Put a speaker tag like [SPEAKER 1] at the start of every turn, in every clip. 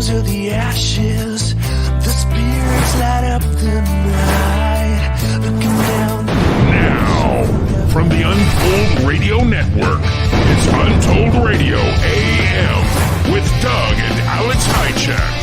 [SPEAKER 1] to the ashes. The spirits light up the night, looking down.
[SPEAKER 2] Now, from the Untold Radio Network, it's Untold Radio AM with Doug and Alex Hajicek.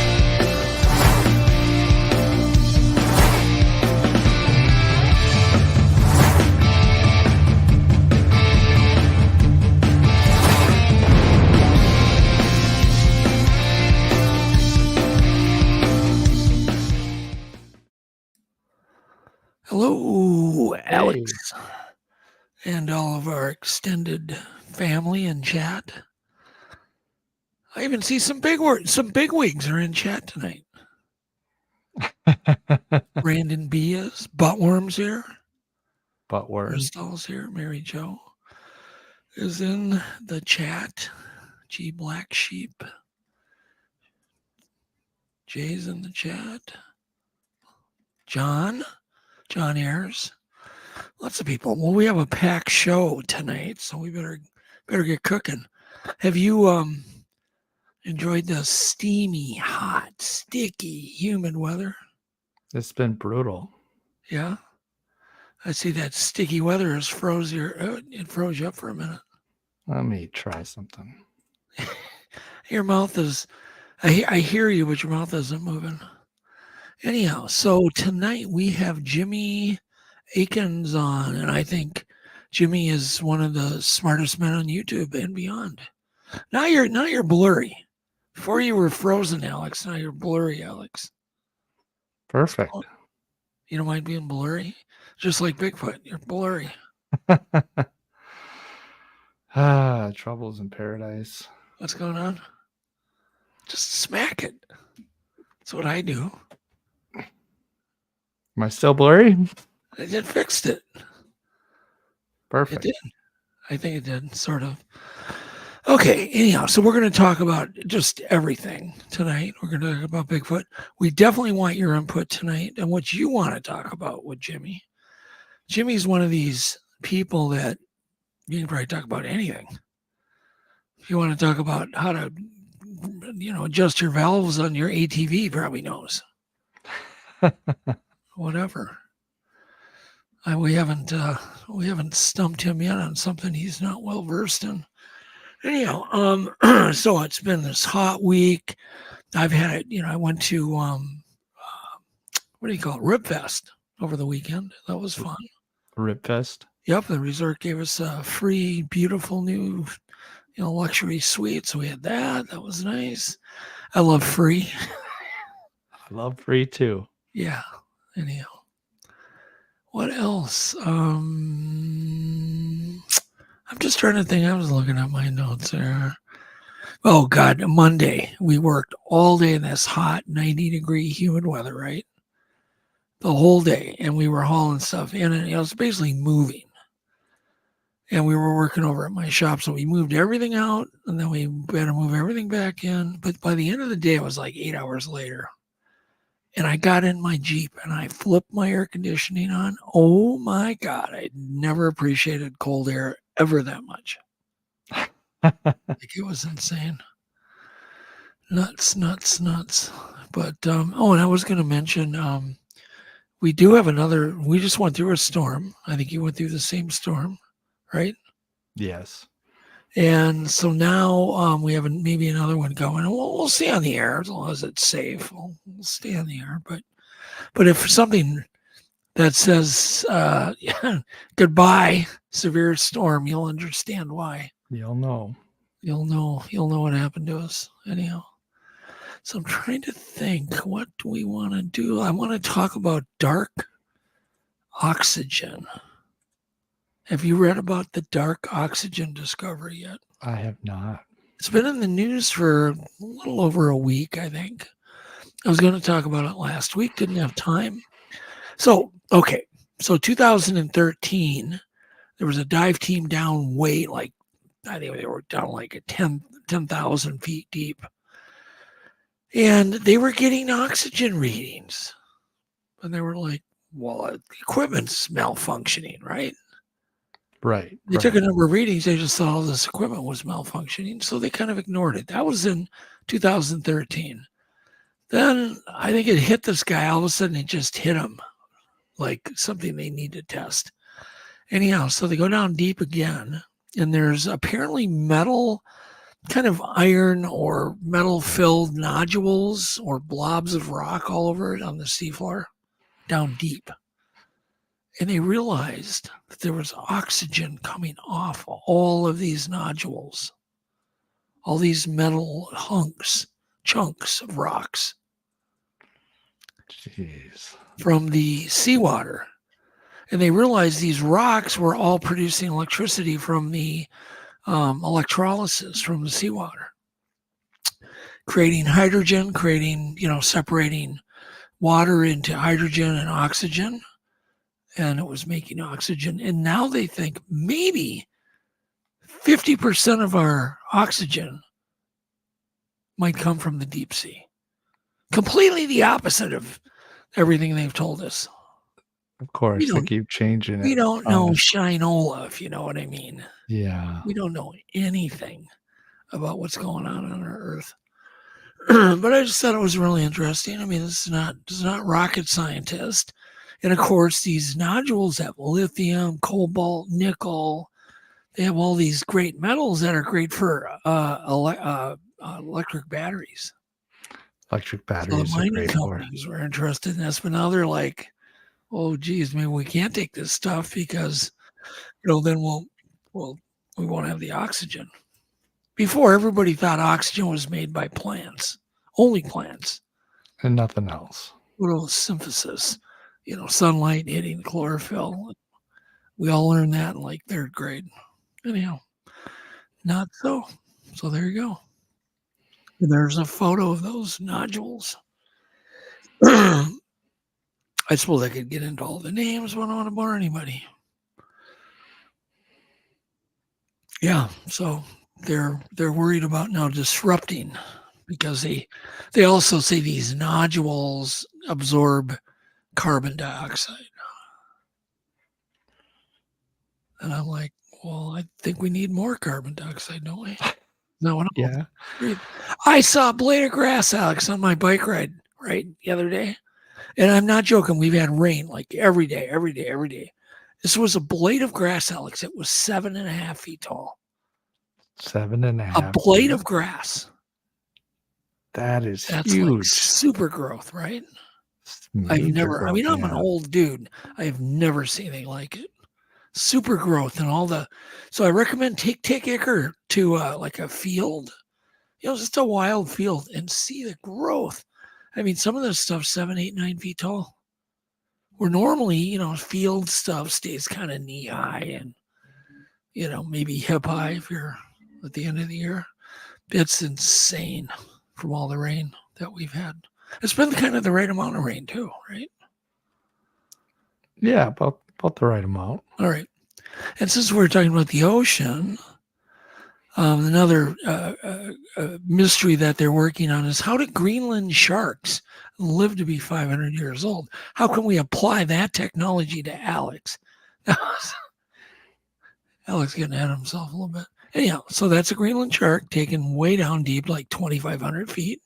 [SPEAKER 3] Hello, Alex, and all of our extended family in chat. I even see some bigwigs are in chat tonight. Brandon B is, Buttworm's here. Crystal's here. Mary Jo is in the chat. G Black Sheep. Jay's in the chat. John Ayers. Lots of people. Well, we have a packed show tonight, so we better get cooking. Have you enjoyed the steamy, hot, sticky, humid weather?
[SPEAKER 4] It's been brutal.
[SPEAKER 3] Yeah. I see that sticky weather has froze you up for a minute.
[SPEAKER 4] Let me try something.
[SPEAKER 3] Your mouth is, I hear you, but your mouth isn't moving. Anyhow, so tonight we have Jimmy Akin on, and I think Jimmy is one of the smartest men on YouTube and beyond. Now you're blurry. Before you were frozen, Alex. Now you're blurry, Alex.
[SPEAKER 4] Perfect.
[SPEAKER 3] You don't mind being blurry? Just like Bigfoot, you're blurry.
[SPEAKER 4] Troubles in paradise.
[SPEAKER 3] What's going on? Just smack it. That's what I do.
[SPEAKER 4] Am I still blurry?
[SPEAKER 3] It fixed it.
[SPEAKER 4] Perfect.
[SPEAKER 3] It did. I think it did, sort of. Okay, anyhow, so we're going to talk about just everything tonight. We're going to talk about Bigfoot. We definitely want your input tonight and what you want to talk about with Jimmy. Jimmy's one of these people that you can probably talk about anything. If you want to talk about how to, adjust your valves on your ATV, he probably knows. Whatever. We haven't stumped him yet on something he's not well versed in. Anyhow, so it's been this hot week. I've had it. I went to what do you call it? Rib Fest over the weekend. That was fun.
[SPEAKER 4] Rib Fest.
[SPEAKER 3] Yep, the resort gave us a free, beautiful new, luxury suite. So we had that. That was nice. I love free.
[SPEAKER 4] I love free too.
[SPEAKER 3] Yeah. Anyhow, what else? I'm just trying to think. I was looking at my notes there. Oh, God. Monday, we worked all day in this hot 90-degree humid weather, right? The whole day. And we were hauling stuff in, and it was basically moving. And we were working over at my shop, so we moved everything out, and then we had to move everything back in. But by the end of the day, it was like 8 hours later. And I got in my Jeep and I flipped my air conditioning on. Oh my God. I never appreciated cold air ever that much. Like it was insane. Nuts. But, and I was going to mention, we do have we just went through a storm. I think you went through the same storm, right?
[SPEAKER 4] Yes.
[SPEAKER 3] And so now we have maybe another one going. And we'll see on the air as long as it's safe. We'll stay on the air. But if something that says goodbye, severe storm, you'll understand why.
[SPEAKER 4] You'll know
[SPEAKER 3] what happened to us. Anyhow. So I'm trying to think, what do we want to do? I want to talk about dark oxygen. Have you read about the dark oxygen discovery yet?
[SPEAKER 4] I have not.
[SPEAKER 3] It's been in the news for a little over a week, I think. I was going to talk about it last week, didn't have time. So 2013, there was a dive team down way, like, I think they were down like at 10,000 feet deep. And they were getting oxygen readings. And they were like, well, the equipment's malfunctioning, right?
[SPEAKER 4] Right.
[SPEAKER 3] They took a number of readings. They just thought all this equipment was malfunctioning. So they kind of ignored it. That was in 2013. Then I think it hit this guy. All of a sudden, it just hit him like something they need to test. Anyhow, so they go down deep again, and there's apparently metal, kind of iron or metal-filled nodules or blobs of rock all over it on the seafloor, down deep. And they realized that there was oxygen coming off all of these nodules, all these metal chunks of rocks.
[SPEAKER 4] Jeez.
[SPEAKER 3] From the seawater. And they realized these rocks were all producing electricity from the electrolysis from the seawater, creating hydrogen, separating water into hydrogen and oxygen. And it was making oxygen. And now they think maybe 50% of our oxygen might come from the deep sea. Completely the opposite of everything they've told us.
[SPEAKER 4] Of course, they keep changing it.
[SPEAKER 3] We don't know Shinola, if you know what I mean.
[SPEAKER 4] Yeah.
[SPEAKER 3] We don't know anything about what's going on our Earth. But I just thought it was really interesting. I mean, this is not rocket scientist. And of course, these nodules have lithium, cobalt, nickel. They have all these great metals that are great for electric batteries.
[SPEAKER 4] Electric
[SPEAKER 3] So
[SPEAKER 4] batteries
[SPEAKER 3] the
[SPEAKER 4] are
[SPEAKER 3] mining
[SPEAKER 4] great for.
[SPEAKER 3] companies were interested in this, but now they're like, oh, geez, maybe we can't take this stuff because, then we won't have the oxygen. Before, everybody thought oxygen was made by plants, only plants.
[SPEAKER 4] And nothing else.
[SPEAKER 3] Photosynthesis, sunlight hitting chlorophyll. We all learned that in like third grade. Anyhow, not so. So there you go. And there's a photo of those nodules. I suppose I could get into all the names, but I don't want to bore anybody. Yeah, so they're worried about now disrupting because they also say these nodules absorb carbon dioxide. And I'm like, well, I think we need more carbon dioxide, don't we? No,
[SPEAKER 4] Yeah.
[SPEAKER 3] I saw a blade of grass, Alex, on my bike ride the other day. And I'm not joking. We've had rain like every day. This was a blade of grass, Alex. It was 7.5 feet tall.
[SPEAKER 4] 7.5.
[SPEAKER 3] A blade of grass.
[SPEAKER 4] That's
[SPEAKER 3] huge. Like super growth, right? I'm an old dude. I have never seen anything like it. Super growth and all the. So I recommend take Icker to like a field, just a wild field and see the growth. I mean, some of this stuff 7, 8, 9 feet tall. Where normally, field stuff stays kind of knee high and, maybe hip high if you're at the end of the year. It's insane from all the rain that we've had. It's been kind of the right amount of rain too, right?
[SPEAKER 4] Yeah, about the right amount.
[SPEAKER 3] All right. And since we're talking about the ocean, another mystery that they're working on is how do Greenland sharks live to be 500 years old? How can we apply that technology to Alex? Alex getting ahead of himself a little bit. Anyhow, so that's a Greenland shark taken way down deep, like 2,500 feet.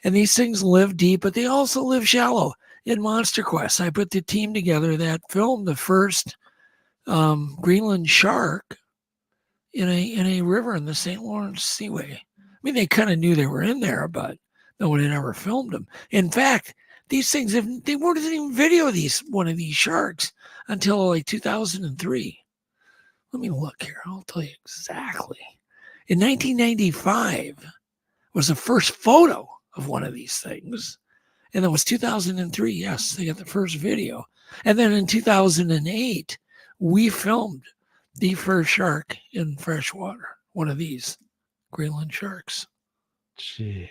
[SPEAKER 3] And these things live deep, but they also live shallow. In Monster Quest, I put the team together that filmed the first Greenland shark in a river in the St. Lawrence Seaway. I mean, they kind of knew they were in there, but no one had ever filmed them. In fact, these things, they weren't even video one of these sharks until like 2003. Let me look here. I'll tell you exactly. In 1995 was the first photo of one of these things. And that was 2003. Yes, they got the first video. And then in 2008, we filmed the first shark in freshwater, one of these Greenland sharks.
[SPEAKER 4] Jeez.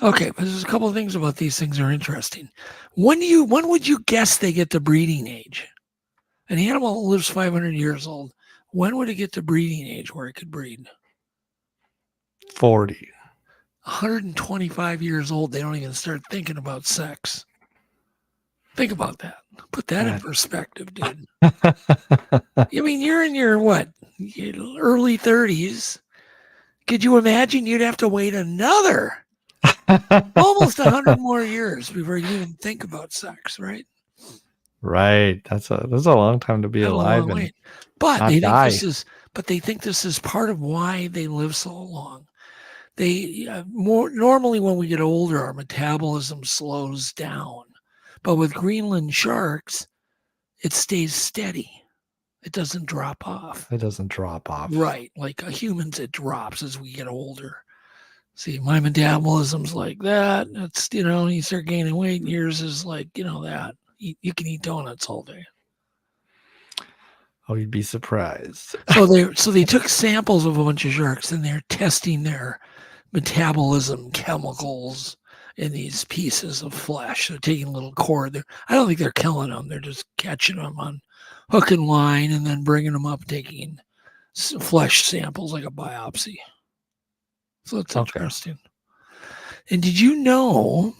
[SPEAKER 3] Okay, but there's a couple of things about these things that are interesting. When would you guess they get to breeding age? An animal that lives 500 years old, when would it get to breeding age where it could breed?
[SPEAKER 4] 40.
[SPEAKER 3] 125 years old, they don't even start thinking about sex. Think about that. Put that in perspective, dude. I mean, you're in your early 30s. Could you imagine you'd have to wait another Almost 100 more years before you even think about sex, right?
[SPEAKER 4] Right. That's a long time to be
[SPEAKER 3] That's a
[SPEAKER 4] alive
[SPEAKER 3] long
[SPEAKER 4] and
[SPEAKER 3] wait. But
[SPEAKER 4] not
[SPEAKER 3] they think
[SPEAKER 4] die.
[SPEAKER 3] this is part of why they live so long. They more normally when we get older, our metabolism slows down, but with Greenland sharks, it stays steady. It doesn't drop off.
[SPEAKER 4] It doesn't drop off.
[SPEAKER 3] Right, like humans, it drops as we get older. See, my metabolism's like that. It's you start gaining weight. And yours is like that. You can eat donuts all day.
[SPEAKER 4] Oh, you'd be surprised.
[SPEAKER 3] So they took samples of a bunch of sharks and they're testing their metabolism chemicals in these pieces of flesh. They're taking a little cord. I don't think they're killing them. They're just catching them on hook and line and then bringing them up, taking flesh samples like a biopsy. So it's interesting. And did you know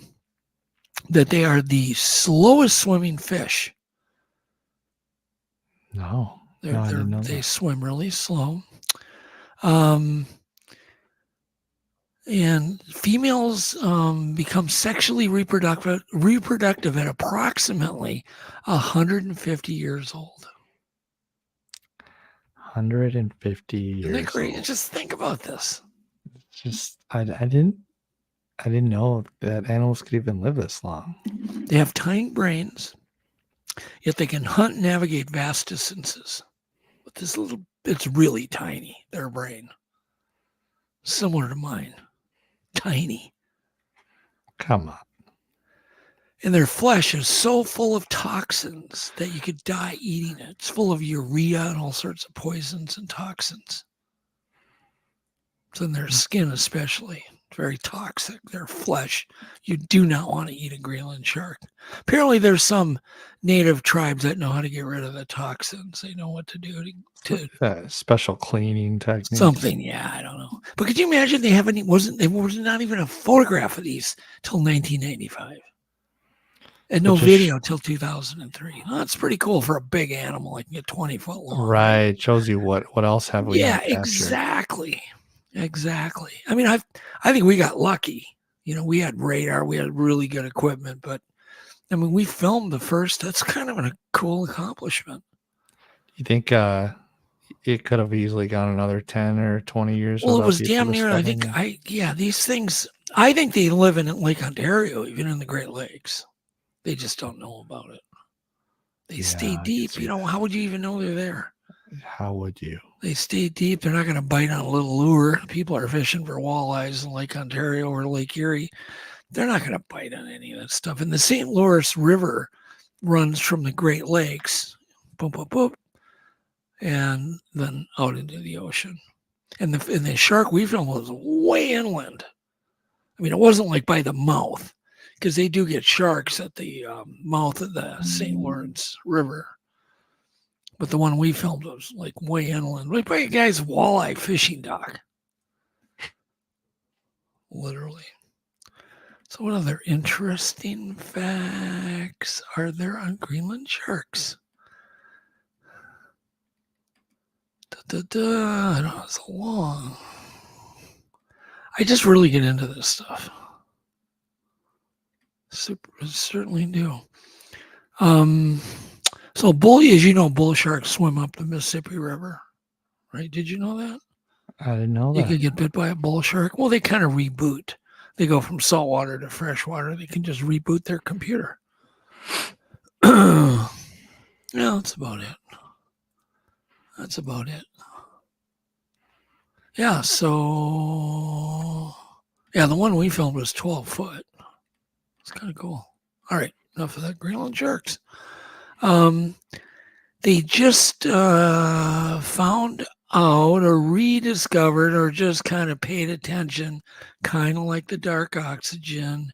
[SPEAKER 3] that they are the slowest swimming fish?
[SPEAKER 4] No. I didn't know
[SPEAKER 3] They
[SPEAKER 4] that.
[SPEAKER 3] swim really slow. And females become sexually reproductive at approximately 150 years old.
[SPEAKER 4] 150 years.
[SPEAKER 3] Isn't that great?
[SPEAKER 4] Old.
[SPEAKER 3] Just think about this.
[SPEAKER 4] It's just I didn't know that animals could even live this long.
[SPEAKER 3] They have tiny brains, yet they can hunt and navigate vast distances. But it's really tiny, their brain. Similar to mine. Tiny.
[SPEAKER 4] Come on.
[SPEAKER 3] And their flesh is so full of toxins that you could die eating it. It's full of urea and all sorts of poisons and toxins. It's in their skin especially. It's very toxic. Their flesh. You do not want to eat a Greenland shark. Apparently there's some native tribes that know how to get rid of the toxins. They know what to do to
[SPEAKER 4] Special cleaning technique.
[SPEAKER 3] something. Yeah, I don't know. But could you imagine there was not even a photograph of these till 1995. And no video till 2003. Well, that's pretty cool for a big animal. Like get 20 foot long.
[SPEAKER 4] Right. Shows you what else have we
[SPEAKER 3] Yeah,
[SPEAKER 4] captured.
[SPEAKER 3] exactly. I mean, I think we got lucky. We had radar, we had really good equipment, but I mean, we filmed the first. That's kind of a cool accomplishment.
[SPEAKER 4] You think it could have easily gone another 10 or 20 years?
[SPEAKER 3] Well, it was
[SPEAKER 4] people
[SPEAKER 3] damn near.
[SPEAKER 4] discovering them?
[SPEAKER 3] These things. I think they live in Lake Ontario, even in the Great Lakes. They just don't know about it. They stay deep. How would you even know they're there?
[SPEAKER 4] How would you?
[SPEAKER 3] They stay deep. They're not going to bite on a little lure. People are fishing for walleyes in Lake Ontario or Lake Erie. They're not going to bite on any of that stuff. And the St. Lawrence River runs from the Great Lakes, boom, boom, boom, and then out into the ocean. And the shark we filmed was way inland. I mean, it wasn't like by the mouth, because they do get sharks at the mouth of the St. Lawrence River. But the one we filmed was like way inland, like by a guy's walleye fishing dock. Literally. So what other interesting facts are there on Greenland sharks? I don't know, it's long. I just really get into this stuff. Certainly do. So as you know, bull sharks swim up the Mississippi River, right? Did you know that?
[SPEAKER 4] I didn't know that.
[SPEAKER 3] You could get bit by a bull shark. Well, they kind of reboot. They go from saltwater to freshwater. They can just reboot their computer. Yeah, that's about it. Yeah, so the one we filmed was 12 foot. It's kind of cool. All right, enough of that. Greenland sharks. They just found out or rediscovered or just kind of paid attention, kind of like the dark oxygen,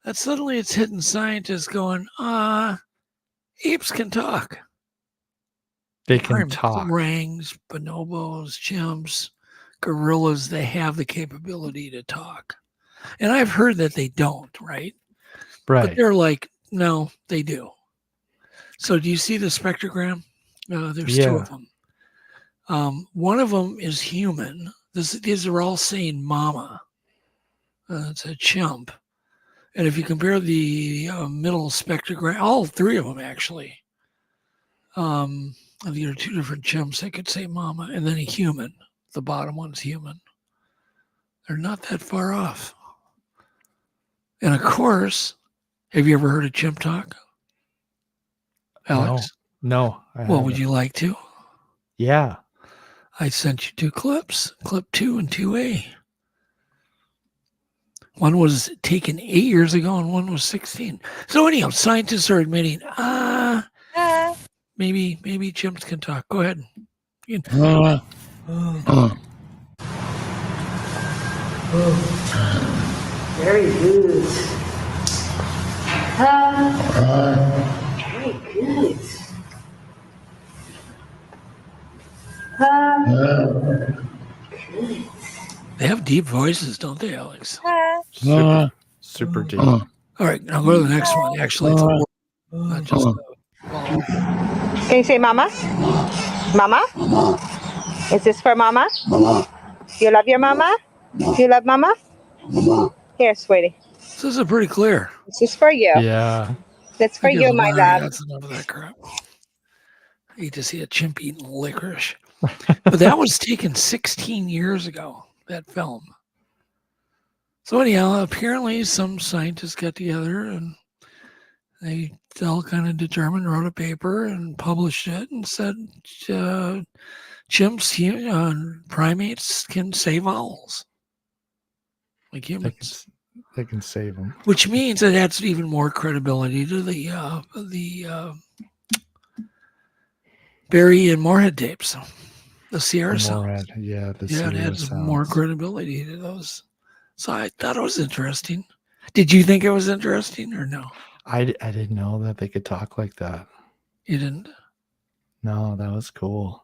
[SPEAKER 3] that suddenly it's hitting scientists going, apes can talk.
[SPEAKER 4] They can talk.
[SPEAKER 3] Orangs, bonobos, chimps, gorillas, they have the capability to talk. And I've heard that they don't, right?
[SPEAKER 4] Right.
[SPEAKER 3] But they're like, no, they do. So do you see the spectrogram? There's two of them. One of them is human. These are all saying mama. It's a chimp. And if you compare the middle spectrogram, all three of them actually, I think there are two different chimps that could say mama, and then a human. The bottom one's human. They're not that far off. And of course, have you ever heard a chimp talk, Alex?
[SPEAKER 4] No.
[SPEAKER 3] Well, would you like to?
[SPEAKER 4] Yeah.
[SPEAKER 3] I sent you 2 clips, clip 2 and 2A. One was taken 8 years ago and one was 16. So anyhow, scientists are admitting, maybe chimps can talk. Go ahead.
[SPEAKER 5] Very good. Very good.
[SPEAKER 3] They have deep voices, don't they, Alex?
[SPEAKER 4] Super deep.
[SPEAKER 3] All right, now go to the next one. Actually, it's a word, not just
[SPEAKER 5] Can you say mama? Mama? Is this for mama? You love your mama? You love mama? Here, sweetie.
[SPEAKER 3] This is pretty clear.
[SPEAKER 5] This is for you.
[SPEAKER 4] Yeah.
[SPEAKER 5] That's for you, my love.
[SPEAKER 3] That's enough of that crap. I hate to see a chimp eating licorice. But that was taken 16 years ago, that film. So anyhow, apparently some scientists got together and they all kind of determined, wrote a paper and published it and said chimps, primates can say vowels like humans.
[SPEAKER 4] They can save them.
[SPEAKER 3] Which means it adds even more credibility to the Barry and Moorhead tapes, the Sierra sounds.
[SPEAKER 4] Yeah,
[SPEAKER 3] It adds more credibility to those. So I thought it was interesting. Did you think it was interesting or no?
[SPEAKER 4] I didn't know that they could talk like that.
[SPEAKER 3] You didn't?
[SPEAKER 4] No, that was cool.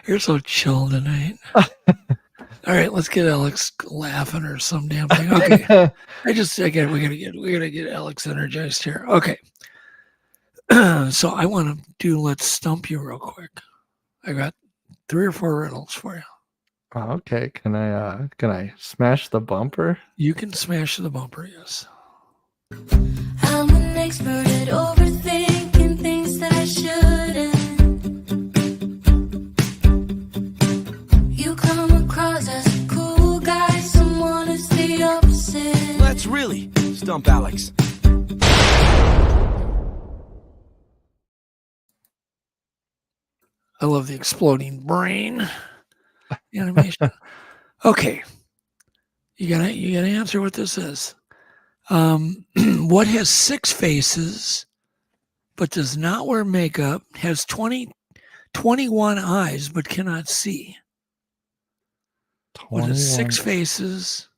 [SPEAKER 3] You're so chill tonight. All right, let's get Alex laughing or some damn thing. Okay. we gotta get Alex energized here. Okay. So I want to let's stump you real quick. I got 3 or 4 riddles for you.
[SPEAKER 4] Okay, can I smash the bumper?
[SPEAKER 3] You can smash the bumper, yes.
[SPEAKER 6] I'm an expert at overthinking things that I shouldn't. You come across as a cool guy, someone who's the opposite.
[SPEAKER 7] Let's really stump Alex.
[SPEAKER 3] I love the exploding brain animation. Okay. You gotta answer what this is. What has 6 faces but does not wear makeup, has 21 eyes but cannot see? What has 6 faces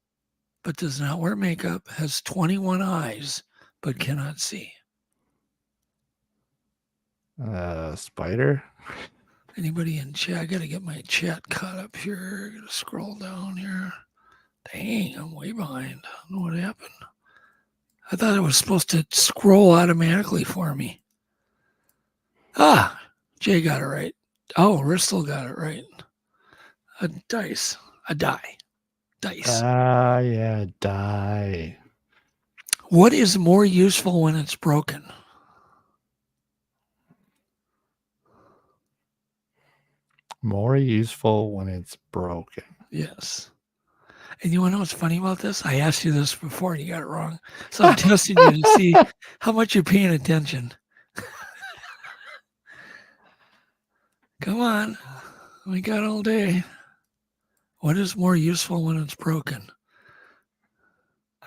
[SPEAKER 3] but does not wear makeup, has 21 eyes but cannot see?
[SPEAKER 4] Spider?
[SPEAKER 3] Anybody in chat? I got to get my chat caught up here. I got to scroll down here. Dang, I'm way behind. I don't know what happened. I thought it was supposed to scroll automatically for me. Jay got it right. Oh, Ristel got it right. A dice. A die. Dice.
[SPEAKER 4] Yeah, die.
[SPEAKER 3] What is more useful when it's broken?
[SPEAKER 4] More useful when it's broken.
[SPEAKER 3] Yes. And you want to know what's funny about this? I asked you this before and you got it wrong. So I'm testing you to see how much you're paying attention. Come on. We got all day. What is more useful when it's broken?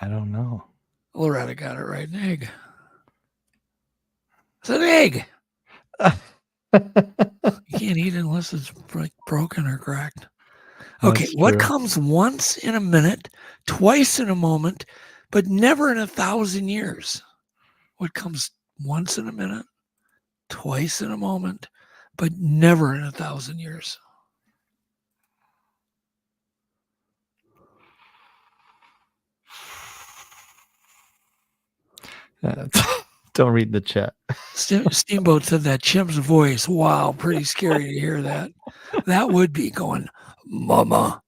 [SPEAKER 4] I don't know.
[SPEAKER 3] Loretta got it right. An egg. It's an egg. You can't eat it unless it's broken or cracked. Okay,
[SPEAKER 4] That's
[SPEAKER 3] what
[SPEAKER 4] true.
[SPEAKER 3] comes once in a minute, twice in a moment, but never in 1,000 years? What comes once in a minute, twice in a moment, but never in 1,000 years?
[SPEAKER 4] Don't read the chat.
[SPEAKER 3] Steamboat said that chimp's voice. Wow, pretty scary to hear that. That would be going, mama,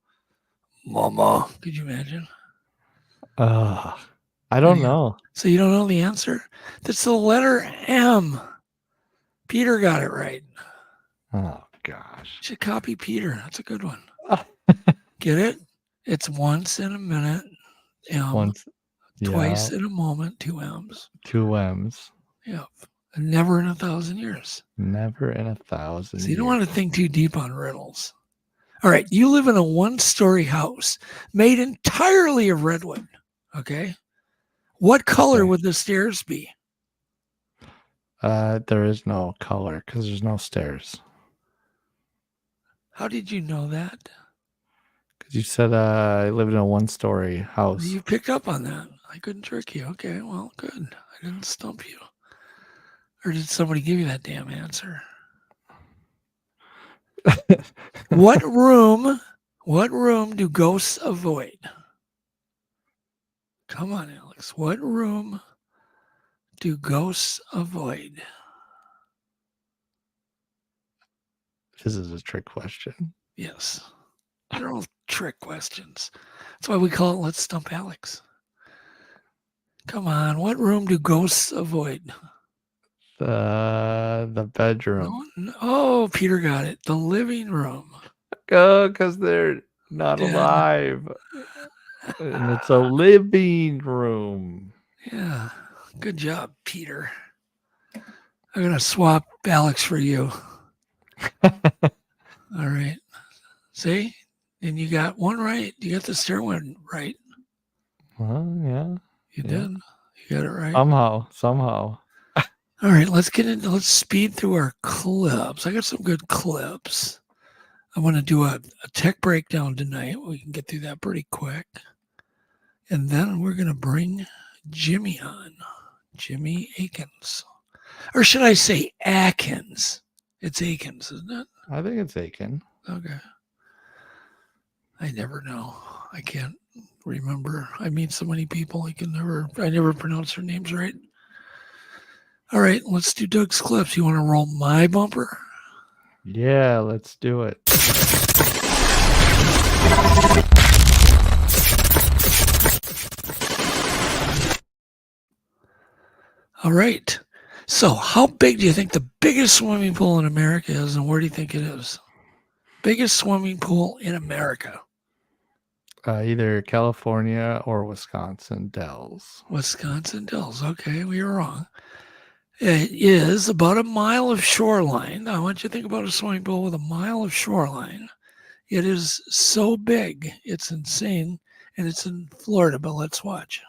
[SPEAKER 3] Mama. Could you imagine?
[SPEAKER 4] I don't
[SPEAKER 3] Anyhow.
[SPEAKER 4] know.
[SPEAKER 3] So you don't know the answer? That's the letter M. Peter got it right.
[SPEAKER 4] Oh gosh.
[SPEAKER 3] Should copy Peter. That's a good one. Get it? It's once in a minute, M.
[SPEAKER 4] Once,
[SPEAKER 3] Twice
[SPEAKER 4] yeah,
[SPEAKER 3] in a moment, 2 M's.
[SPEAKER 4] 2 M's.
[SPEAKER 3] Yep. And never in 1,000 years.
[SPEAKER 4] Never in 1,000
[SPEAKER 3] So you
[SPEAKER 4] years.
[SPEAKER 3] don't want to think too deep on riddles. All right. You live in a 1-story house made entirely of redwood. Okay. What color
[SPEAKER 4] Okay.
[SPEAKER 3] would the stairs be?
[SPEAKER 4] There is no color because there's no stairs.
[SPEAKER 3] How did you know that?
[SPEAKER 4] Because you said I live in a 1-story house.
[SPEAKER 3] You picked up on that. I couldn't trick you. Okay, well, good. I didn't stump you. Or did somebody give you that damn answer? What room do ghosts avoid? Come on, Alex. What room do ghosts avoid?
[SPEAKER 4] This is a trick question.
[SPEAKER 3] Yes. They're all trick questions. That's why we call it Let's Stump Alex. Come on. What room do ghosts avoid?
[SPEAKER 4] The bedroom.
[SPEAKER 3] No. Oh, Peter got it. The living room.
[SPEAKER 4] Oh, because they're not
[SPEAKER 3] Dead.
[SPEAKER 4] alive. And it's a living room.
[SPEAKER 3] Yeah. Good job, Peter. I'm going to swap Alex for you. All right. See? And you got one right. You got the stairway right.
[SPEAKER 4] Well, yeah.
[SPEAKER 3] You
[SPEAKER 4] Yeah.
[SPEAKER 3] did. You got it right.
[SPEAKER 4] Somehow.
[SPEAKER 3] All right, let's speed through our clips. I got some good clips. I want to do a tech breakdown tonight. We can get through that pretty quick. And then we're going to bring Jimmy on. Jimmy Akins. Or should I say Akins? It's Akins, isn't it?
[SPEAKER 4] I think it's Akin.
[SPEAKER 3] Okay. I never know. I can't remember. I meet so many people. I never pronounce their names right. All right, let's do Doug's clips. You want to roll my bumper?
[SPEAKER 4] Yeah, let's do it.
[SPEAKER 3] All right. So how big do you think the biggest swimming pool in America is, and where do you think it is? Biggest swimming pool in America.
[SPEAKER 4] Either California or Wisconsin Dells.
[SPEAKER 3] Wisconsin Dells. Okay, we were wrong. It is about a mile of shoreline. I want you to think about a swimming pool with a mile of shoreline. It is so big. It's insane. And it's in Florida, but let's watch.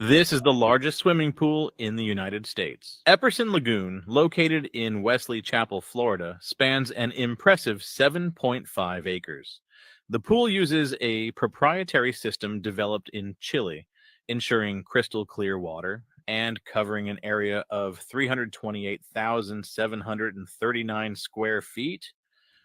[SPEAKER 8] This is the largest swimming pool in the United States. Epperson Lagoon, located in Wesley Chapel, Florida, spans an impressive 7.5 acres. The pool uses a proprietary system developed in Chile, ensuring crystal clear water and covering an area of 328,739 square feet.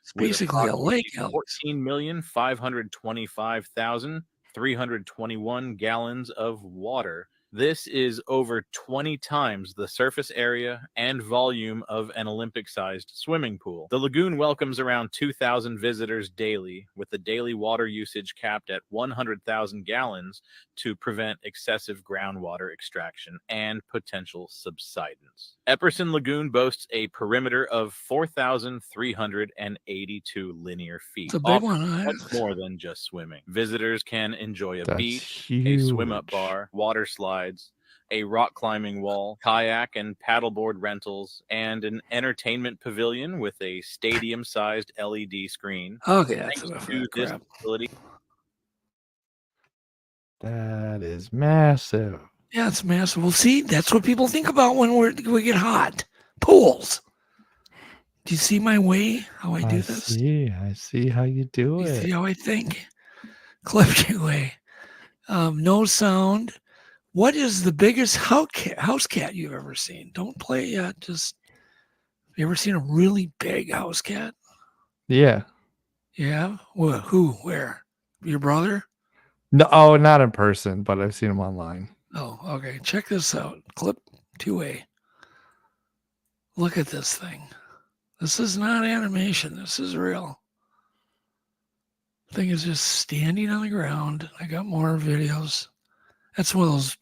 [SPEAKER 3] It's basically a lake.
[SPEAKER 8] 14,525,321 gallons of water. This is over 20 times the surface area and volume of an Olympic-sized swimming pool. The lagoon welcomes around 2,000 visitors daily, with the daily water usage capped at 100,000 gallons to prevent excessive groundwater extraction and potential subsidence. Epperson Lagoon boasts a perimeter of 4,382 linear feet.
[SPEAKER 3] It's a big one.
[SPEAKER 8] Much more than just swimming. Visitors can enjoy a
[SPEAKER 4] That's
[SPEAKER 8] beach,
[SPEAKER 4] huge.
[SPEAKER 8] a swim-up bar, water slides, a rock climbing wall, kayak and paddleboard rentals, and an entertainment pavilion with a stadium-sized LED screen.
[SPEAKER 3] Okay, that's
[SPEAKER 8] Thanks
[SPEAKER 3] enough
[SPEAKER 8] to
[SPEAKER 3] of that
[SPEAKER 8] this
[SPEAKER 3] crap.
[SPEAKER 8] facility.
[SPEAKER 4] That is massive.
[SPEAKER 3] Yeah, it's massive. Well, see, that's what people think about when we get hot. Pools. Do you see my way, how I do this?
[SPEAKER 4] I see how you do
[SPEAKER 3] You
[SPEAKER 4] it.
[SPEAKER 3] see how I think? Clipped your way. No sound. What is the biggest house cat you've ever seen? Don't play it yet. Just, you ever seen a really big house cat?
[SPEAKER 4] Yeah.
[SPEAKER 3] Yeah. Who? Where? Your brother?
[SPEAKER 4] No, oh, not in person, but I've seen them online.
[SPEAKER 3] Oh, okay. Check this out. Clip 2A. Look at this thing. This is not animation. This is real. Thing is just standing on the ground. I got more videos. That's one of those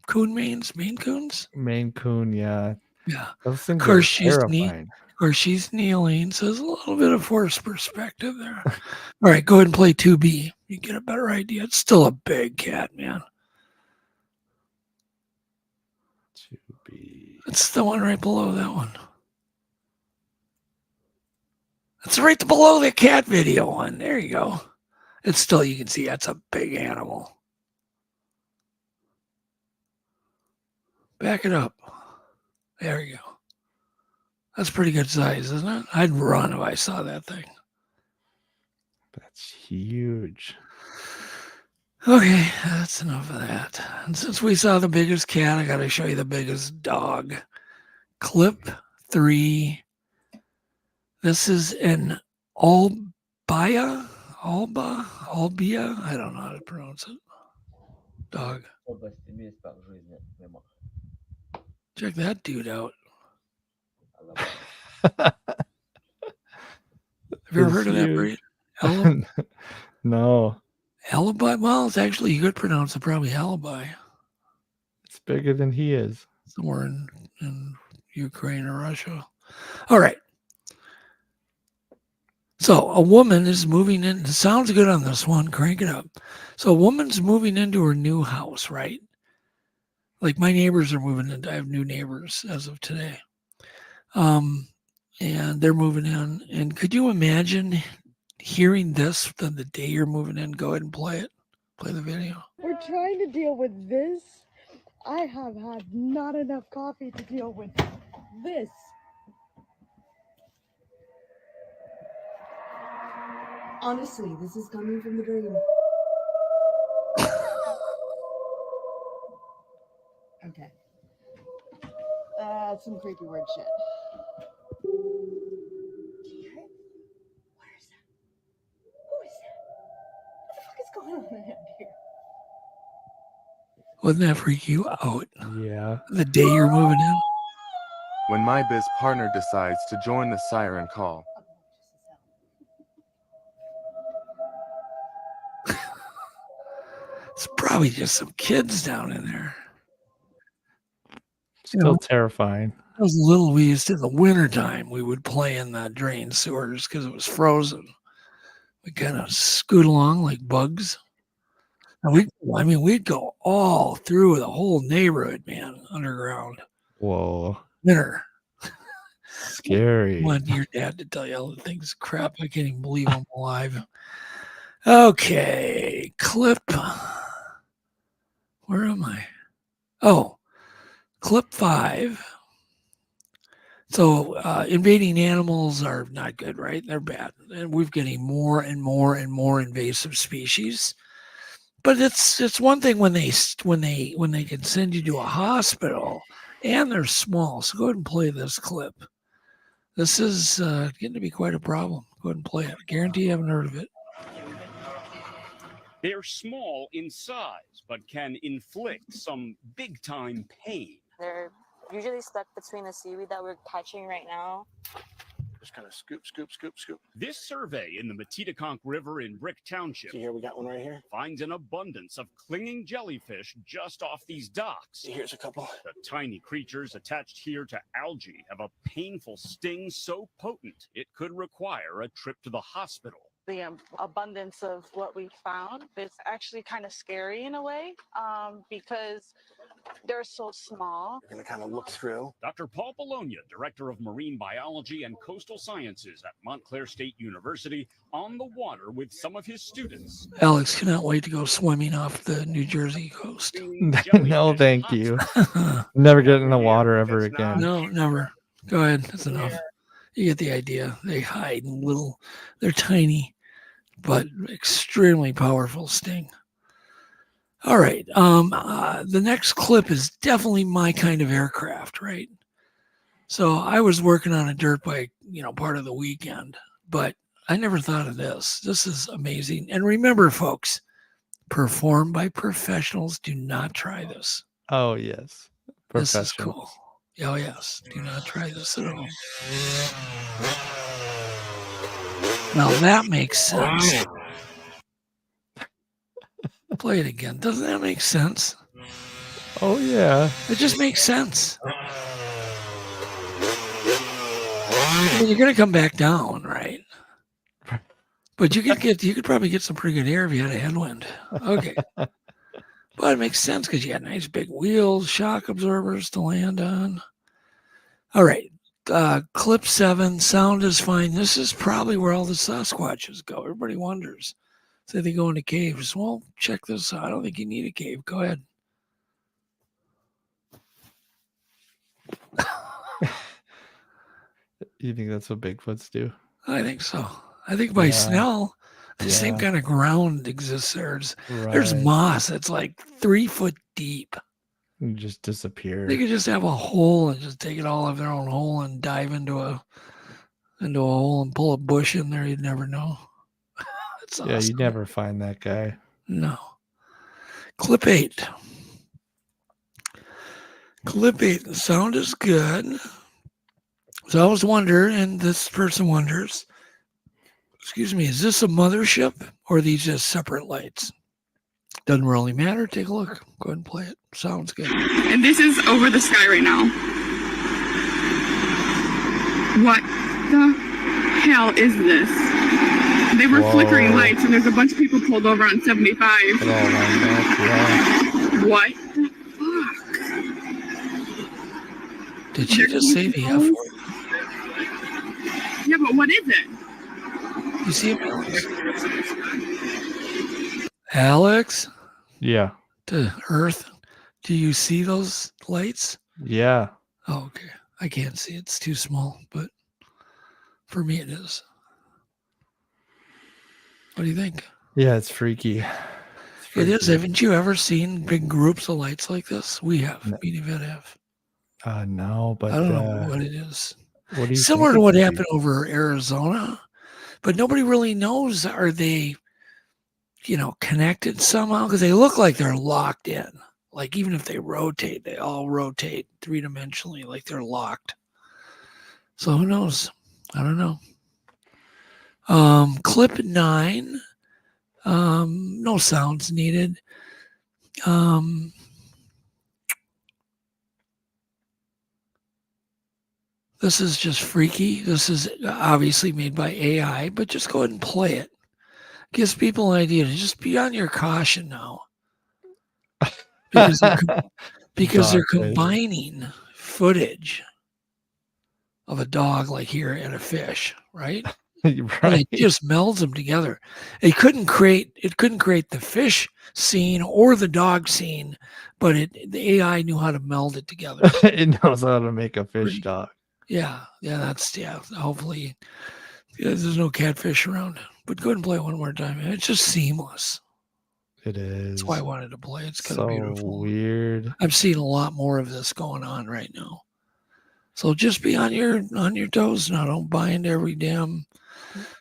[SPEAKER 3] coon Maine coons.
[SPEAKER 4] Maine Coon, yeah.
[SPEAKER 3] Yeah.
[SPEAKER 4] Those things
[SPEAKER 3] Of course,
[SPEAKER 4] are
[SPEAKER 3] she's
[SPEAKER 4] terrifying.
[SPEAKER 3] she's kneeling, so there's a little bit of forced perspective there. All right, go ahead and play 2B. You get a better idea. It's still a big cat, man.
[SPEAKER 4] To be.
[SPEAKER 3] It's the one right below that one. It's right below the cat video one. There you go. It's still, you can see that's a big animal. Back it up. There you go. That's pretty good size, isn't it? I'd run if I saw that thing.
[SPEAKER 4] That's huge.
[SPEAKER 3] Okay, that's enough of that. And since we saw the biggest cat, I got to show you the biggest dog. Clip 3. This is an Albia. I don't know how to pronounce it. Dog. Check that dude out. Have you ever heard of that breed?
[SPEAKER 4] No.
[SPEAKER 3] Alibi? Well, it's actually, you could pronounce it probably alibi.
[SPEAKER 4] It's bigger than he is.
[SPEAKER 3] Somewhere in Ukraine or Russia. All right. So a woman is moving in. It sounds good on this one. Crank it up. So a woman's moving into her new house, right? Like my neighbors are moving in. I have new neighbors as of today. And they're moving in. And could you imagine hearing this the day you're moving in? Go ahead and play it. Play the video.
[SPEAKER 9] We're trying to deal with this. I have had not enough coffee to deal with this. Honestly, this is coming from the dream. Okay. Some creepy word shit. Where is that? Who is that? What the fuck is going on around here?
[SPEAKER 3] Wouldn't that freak you out?
[SPEAKER 4] Yeah.
[SPEAKER 3] The day you're moving in?
[SPEAKER 10] When my biz partner decides to join the siren call.
[SPEAKER 3] It's probably just some kids down in there.
[SPEAKER 4] Still terrifying.
[SPEAKER 3] Those little, we used to, in the wintertime, we would play in the drain sewers because it was frozen. We kind of scoot along like bugs. And we'd go all through the whole neighborhood, man, underground.
[SPEAKER 4] Whoa.
[SPEAKER 3] Winter.
[SPEAKER 4] Scary.
[SPEAKER 3] I want your dad to tell you all the things. Crap, I can't even believe I'm alive. Okay, clip. Where am I? Oh, clip 5. So invading animals are not good, right? They're bad. And we're getting more and more and more invasive species. But it's one thing when they can send you to a hospital and they're small. So go ahead and play this clip. This is getting to be quite a problem. Go ahead and play it. I guarantee you haven't heard of it.
[SPEAKER 11] They're small in size, but can inflict some big-time pain.
[SPEAKER 12] They're usually stuck between the seaweed that we're catching right now.
[SPEAKER 11] Just kind of scoop. This survey in the Matitaconk River in Brick Township. See here, we got one right here. Finds an abundance of clinging jellyfish just off these docks. See, here's a couple. The tiny creatures attached here to algae have a painful sting so potent it could require a trip to the hospital.
[SPEAKER 12] The abundance of what we found is actually kind of scary in a way because they're so small.
[SPEAKER 11] We're going to kind of look through. Dr. Paul Bologna, Director of Marine Biology and Coastal Sciences at Montclair State University, on the water with some of his students.
[SPEAKER 3] Alex cannot wait to go swimming off the New Jersey coast.
[SPEAKER 4] No, thank you. Never get in the water ever again.
[SPEAKER 3] No, never. Go ahead. That's enough. You get the idea. They hide in little, they're tiny, but extremely powerful sting. All right. The next clip is definitely my kind of aircraft, right? So I was working on a dirt bike, part of the weekend, but I never thought of this. This is amazing. And remember, folks, performed by professionals. Do not try this.
[SPEAKER 4] Oh, yes.
[SPEAKER 3] This is cool. Oh, yes. Do not try this at all. Now that makes sense. Play it again. Doesn't that make sense?
[SPEAKER 4] Oh yeah.
[SPEAKER 3] It just makes sense. You're gonna come back down, right? But you could probably get some pretty good air if you had a headwind. Okay. But it makes sense because you had nice big wheels, shock absorbers to land on. All right. Clip 7, sound is fine. This is probably where all the Sasquatches go. Everybody wonders. Say they go into caves. Well, check this out. I don't think you need a cave. Go ahead.
[SPEAKER 4] You think that's what Bigfoots do?
[SPEAKER 3] I think so. I think by smell, the same kind of ground exists there. There's moss. It's like 3 foot deep.
[SPEAKER 4] You just disappear.
[SPEAKER 3] They could just have a hole and just take it all of their own hole and dive into a hole and pull a bush in there. You'd never know. It's awesome.
[SPEAKER 4] Yeah, you never find that guy.
[SPEAKER 3] No. Clip 8. Clip 8. The sound is good. So I always wonder, and this person wonders, excuse me, is this a mothership or are these just separate lights? Doesn't really matter. Take a look. Go ahead and play it. Sounds good.
[SPEAKER 13] And this is over the sky right now. What the hell is this? They were flickering lights, and there's a bunch of people pulled over on 75. What the fuck?
[SPEAKER 3] Did she just say the F word?
[SPEAKER 13] Yeah, but what is it?
[SPEAKER 3] You see him, Alex?
[SPEAKER 4] Yeah.
[SPEAKER 3] To Earth. Do you see those lights?
[SPEAKER 4] Yeah.
[SPEAKER 3] Oh, okay. I can't see. It's too small, but for me it is. What do you think?
[SPEAKER 4] Yeah, it's freaky.
[SPEAKER 3] It is. Haven't you ever seen big groups of lights like this? We have. Me and Yvette have.
[SPEAKER 4] No, but
[SPEAKER 3] I don't know what it is.
[SPEAKER 4] What do you
[SPEAKER 3] Similar
[SPEAKER 4] think
[SPEAKER 3] to
[SPEAKER 4] it
[SPEAKER 3] what
[SPEAKER 4] could
[SPEAKER 3] happened over Arizona, but nobody really knows. Are they, connected somehow? Because they look like they're locked in. Like even if they rotate, they all rotate 3-dimensionally, like they're locked. So who knows? I don't know. Clip 9. No sounds needed. This is just freaky. This is obviously made by AI, but just go ahead and play it. Gives people an idea to just be on your caution now. Because they're combining footage of a dog like here and a fish, right?
[SPEAKER 4] Right.
[SPEAKER 3] And it just melds them together. It couldn't create the fish scene or the dog scene, but the AI knew how to meld it together.
[SPEAKER 4] It knows how to make a fish dog.
[SPEAKER 3] Yeah. Hopefully, there's no catfish around. But go ahead and play it one more time. It's just seamless.
[SPEAKER 4] It is.
[SPEAKER 3] That's why I wanted to play. It's kind
[SPEAKER 4] so
[SPEAKER 3] of beautiful.
[SPEAKER 4] Weird.
[SPEAKER 3] I'm seeing a lot more of this going on right now. So just be on your toes now. Don't buy into every damn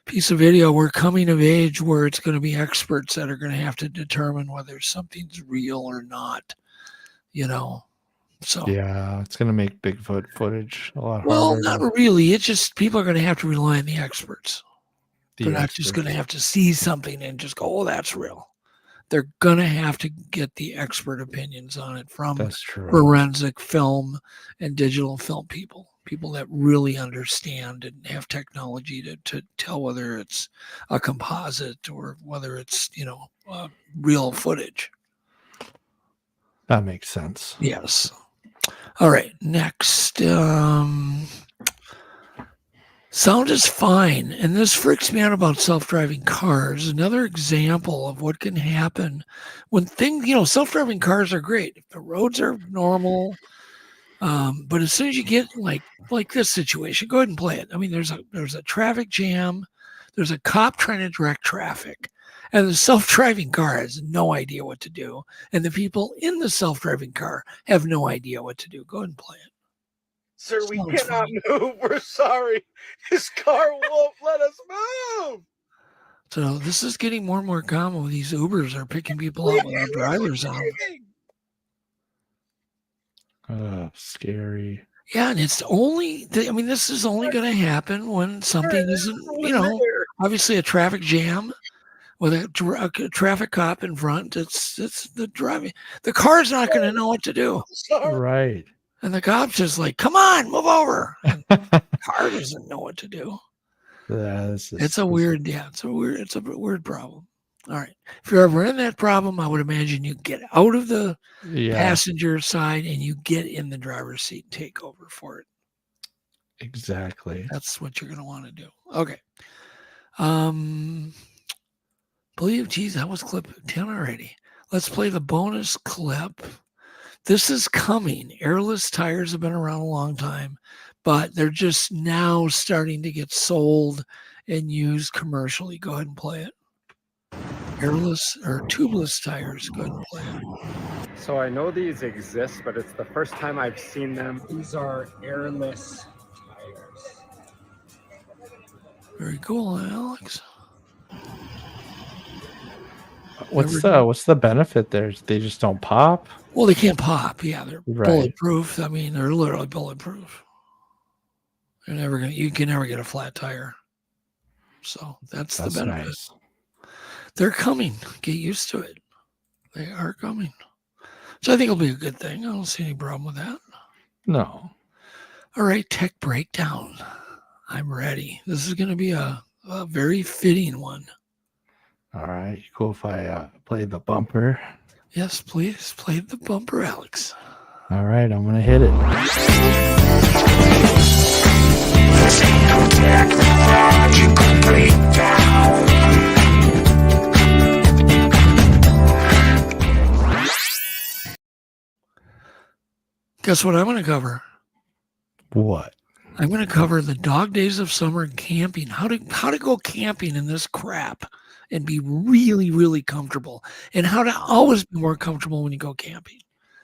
[SPEAKER 3] piece of video. We're coming of age where it's going to be experts that are going to have to determine whether something's real or not. So
[SPEAKER 4] yeah, it's going to make Bigfoot footage a lot harder.
[SPEAKER 3] Well, not really. It's just people are going to have to rely on the experts. They're not just going to have to see something and just go, "Oh, that's real." They're going to have to get the expert opinions on it from forensic film and digital film people that really understand and have technology to tell whether it's a composite or whether it's, real footage.
[SPEAKER 4] That makes sense.
[SPEAKER 3] Yes. All right. Next. Sound is fine. And this freaks me out about self-driving cars. Another example of what can happen when things, self-driving cars are great. If the roads are normal, but as soon as you get like this situation, go ahead and play it. I mean, there's a traffic jam. There's a cop trying to direct traffic. And the self-driving car has no idea what to do. And the people in the self-driving car have no idea what to do. Go ahead and play it.
[SPEAKER 14] Sir, we cannot move. We're sorry. This car won't let us move.
[SPEAKER 3] So this is getting more and more common when these Ubers are picking people up without drivers on them.
[SPEAKER 4] Scary.
[SPEAKER 3] Yeah, and it's only, this is only going to happen when something isn't, obviously a traffic jam with a traffic cop in front. It's the driving. The car's not going to know what to do.
[SPEAKER 4] Right.
[SPEAKER 3] And the cop's just like, come on, move over. And the car doesn't know what to do. It's a weird problem. All right. If you're ever in that problem, I would imagine you get out of the passenger side and you get in the driver's seat and take over for it.
[SPEAKER 4] Exactly.
[SPEAKER 3] That's what you're going to want to do. Okay. Geez, that was clip 10 already. Let's play the bonus clip. This is coming. Airless tires have been around a long time, but they're just now starting to get sold and used commercially. Go ahead and play it. Airless or tubeless tires. Go ahead and play it.
[SPEAKER 15] So I know these exist, but it's the first time I've seen them. These are airless tires.
[SPEAKER 3] Very cool, Alex.
[SPEAKER 4] What's the benefit there? They just don't pop?
[SPEAKER 3] Well, they can't pop. Yeah, they're
[SPEAKER 4] Right.
[SPEAKER 3] bulletproof. I mean, they're literally bulletproof. You can never get a flat tire. So that's the benefit.
[SPEAKER 4] Nice.
[SPEAKER 3] They're coming. Get used to it. They are coming. So I think it'll be a good thing. I don't see any problem with that.
[SPEAKER 4] No.
[SPEAKER 3] All right, tech breakdown. I'm ready. This is going to be a very fitting one.
[SPEAKER 4] All right. Cool if I play the bumper.
[SPEAKER 3] Yes, please play the bumper, Alex.
[SPEAKER 4] All right. I'm going to hit it.
[SPEAKER 3] Guess what I'm going to cover?
[SPEAKER 4] What?
[SPEAKER 3] I'm going to cover the dog days of summer and camping. How to go camping in this crap and be really, really comfortable, and how to always be more comfortable when you go camping.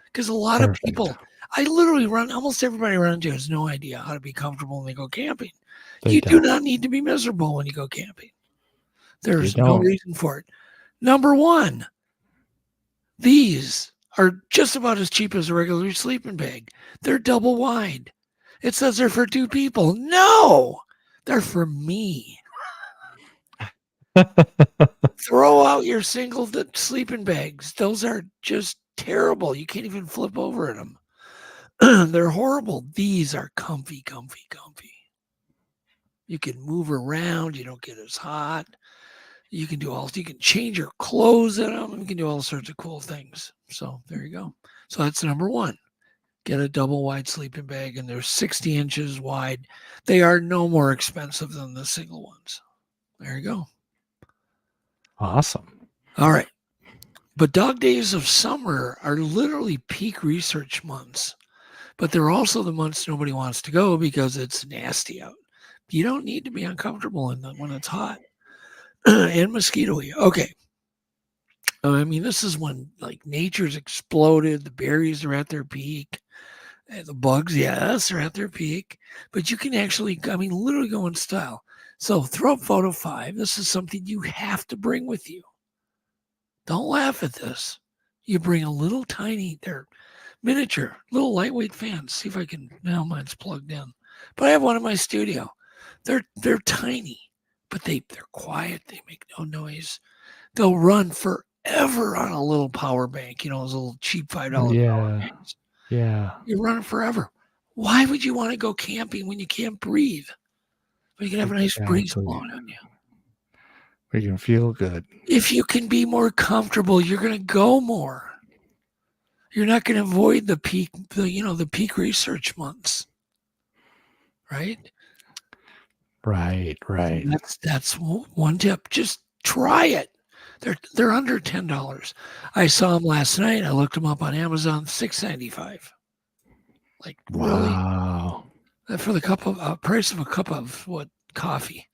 [SPEAKER 3] Because a lot of people, I literally almost everybody around you has no idea how to be comfortable when they go camping. You do not need to be miserable when you go camping. There's no reason for it. Number one, these are just about as cheap as a regular sleeping bag. They're double wide. It says they're for two people. No, they're for me. Throw out your single sleeping bags. Those are just terrible. You can't even flip over in them. They're horrible. These are comfy, comfy, comfy. You can move around. You don't get as hot. You can change your clothes in them. You can do all sorts of cool things. So there you go. So that's number one. Get a double wide sleeping bag, and they're 60 inches wide. They are no more expensive than the single ones. There you go.
[SPEAKER 4] Awesome.
[SPEAKER 3] All right. But dog days of summer are literally peak research months, but they're also the months nobody wants to go because it's nasty out. You don't need to be uncomfortable in them when it's hot and mosquito-y. Okay. I mean, this is when like nature's exploded. The berries are at their peak. And the bugs, yes, are at their peak. But you can actually, literally go in style. So throw up photo 5. This is something you have to bring with you. Don't laugh at this. You bring a little tiny, they're miniature, little lightweight fans. See if I can, now mine's plugged in. But I have one in my studio. They're tiny, but they're quiet. They make no noise. They'll run forever on a little power bank. Those little cheap $5 power banks.
[SPEAKER 4] Yeah.
[SPEAKER 3] You're running forever. Why would you want to go camping when you can't breathe? But you can have a nice breeze blowing on you.
[SPEAKER 4] You can feel good.
[SPEAKER 3] If you can be more comfortable, you're going to go more. You're not going to avoid the peak research months. Right?
[SPEAKER 4] Right.
[SPEAKER 3] That's one tip. Just try it. They're under $10. I saw them last night. I looked them up on Amazon, $6.95. Like,
[SPEAKER 4] wow.
[SPEAKER 3] Really? For the price of a cup of coffee,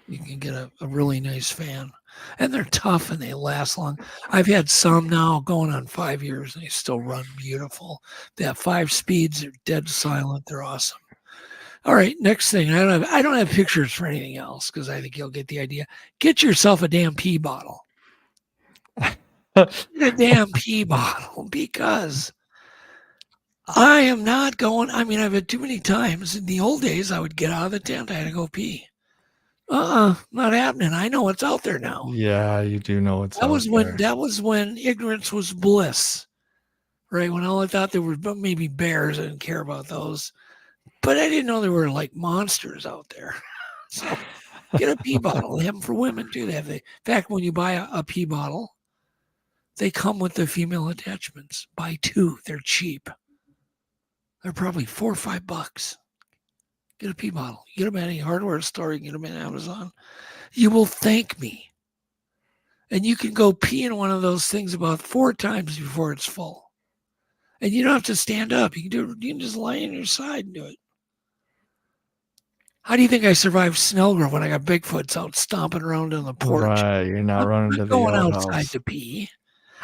[SPEAKER 3] you can get a really nice fan. And they're tough and they last long. I've had some now going on 5 years and they still run beautiful. They have 5 speeds. They're dead silent. They're awesome. All right, next thing. I don't have pictures for anything else because I think you'll get the idea. Get yourself a damn pee bottle. Get a damn pee bottle, because I am not going. I've had too many times. In the old days, I would get out of the tent. I had to go pee. Not happening. I know what's out there now.
[SPEAKER 4] Yeah, you do know what's
[SPEAKER 3] That
[SPEAKER 4] out
[SPEAKER 3] was
[SPEAKER 4] there.
[SPEAKER 3] when ignorance was bliss, right? When all I thought there were maybe bears, I didn't care about those, but I didn't know there were like monsters out there. So get a pee bottle. They have them for women too. In fact, when you buy a pee bottle, they come with the female attachments. Buy 2. They're cheap. They're probably $4 or $5. Get a pee bottle. You get them at any hardware store. You can get them at Amazon. You will thank me. And you can go pee in one of those things about 4 times before it's full. And you don't have to stand up. You can just lie on your side and do it. How do you think I survived Snellgrove when I got Bigfoots out stomping around on the porch?
[SPEAKER 4] Right, you're not running to the
[SPEAKER 3] going
[SPEAKER 4] outhouse.
[SPEAKER 3] outside to pee.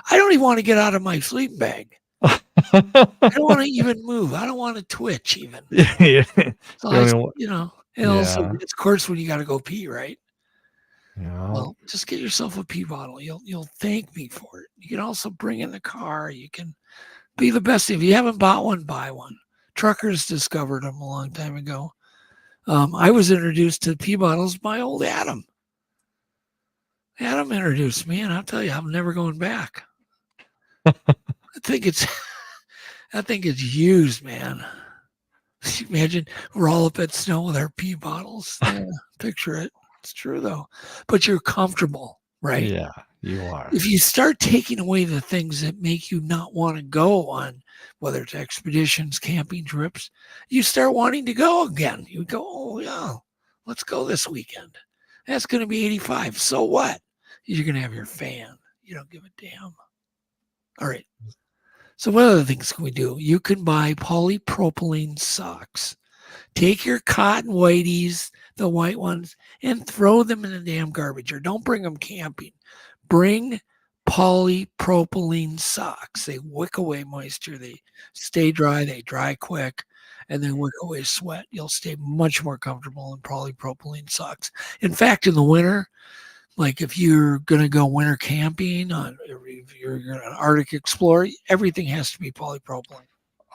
[SPEAKER 3] I don't even want to get out of my sleeping bag. I don't want to even move. I don't want to twitch even.
[SPEAKER 4] Yeah.
[SPEAKER 3] So and also, of course, when you got to go pee, right?
[SPEAKER 4] Yeah.
[SPEAKER 3] Well, just get yourself a pee bottle. You'll thank me for it. You can also bring in the car. You can be the best. If you haven't bought one, buy one. Truckers discovered them a long time ago. I was introduced to pee bottles by old Adam. Adam introduced me, and I'll tell you, I'm never going back. I think it's used, man. Imagine we're all up at snow with our pee bottles. Yeah, picture it. It's true though. But you're comfortable, right?
[SPEAKER 4] Yeah, you are.
[SPEAKER 3] If you start taking away the things that make you not want to go on, whether it's expeditions, camping trips, you start wanting to go again. You go, oh yeah, let's go this weekend. That's going to be 85. So what? You're going to have your fan. You don't give a damn. All right. So what other things can we do? You can buy polypropylene socks. Take your cotton whiteys, the white ones, and throw them in the damn garbage. Or don't bring them camping. Bring polypropylene socks. They wick away moisture. They stay dry. They dry quick. And they wick away sweat. You'll stay much more comfortable in polypropylene socks. In fact, in the winter, like if you're going to go winter camping, if you're an Arctic explorer, everything has to be polypropylene.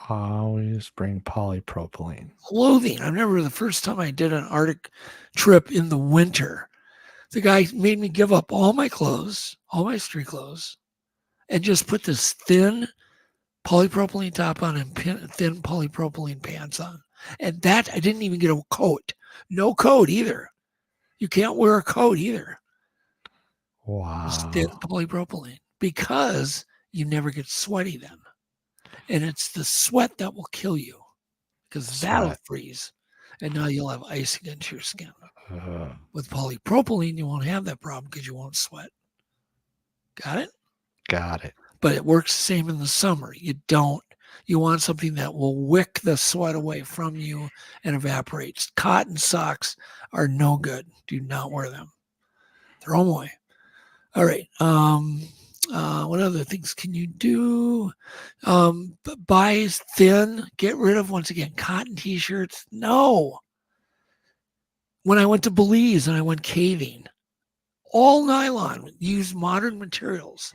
[SPEAKER 4] Always bring polypropylene.
[SPEAKER 3] Clothing. I remember the first time I did an Arctic trip in the winter, the guy made me give up all my clothes, all my street clothes, and just put this thin polypropylene top on and thin polypropylene pants on. And that, I didn't even get a coat. No coat either. You can't wear a coat either.
[SPEAKER 4] Wow.
[SPEAKER 3] Just thin polypropylene, because you never get sweaty then. And it's the sweat that will kill you, because that'll freeze. And now you'll have ice against your skin. With polypropylene, you won't have that problem because you won't sweat. Got it?
[SPEAKER 4] Got it.
[SPEAKER 3] But it works the same in the summer. You want something that will wick the sweat away from you and evaporates. Cotton socks are no good. Do not wear them. Throw them away. All right. What other things can you do? Buy thin. Get rid of, once again, cotton t-shirts. No. When I went to Belize and I went caving, all nylon, use modern materials,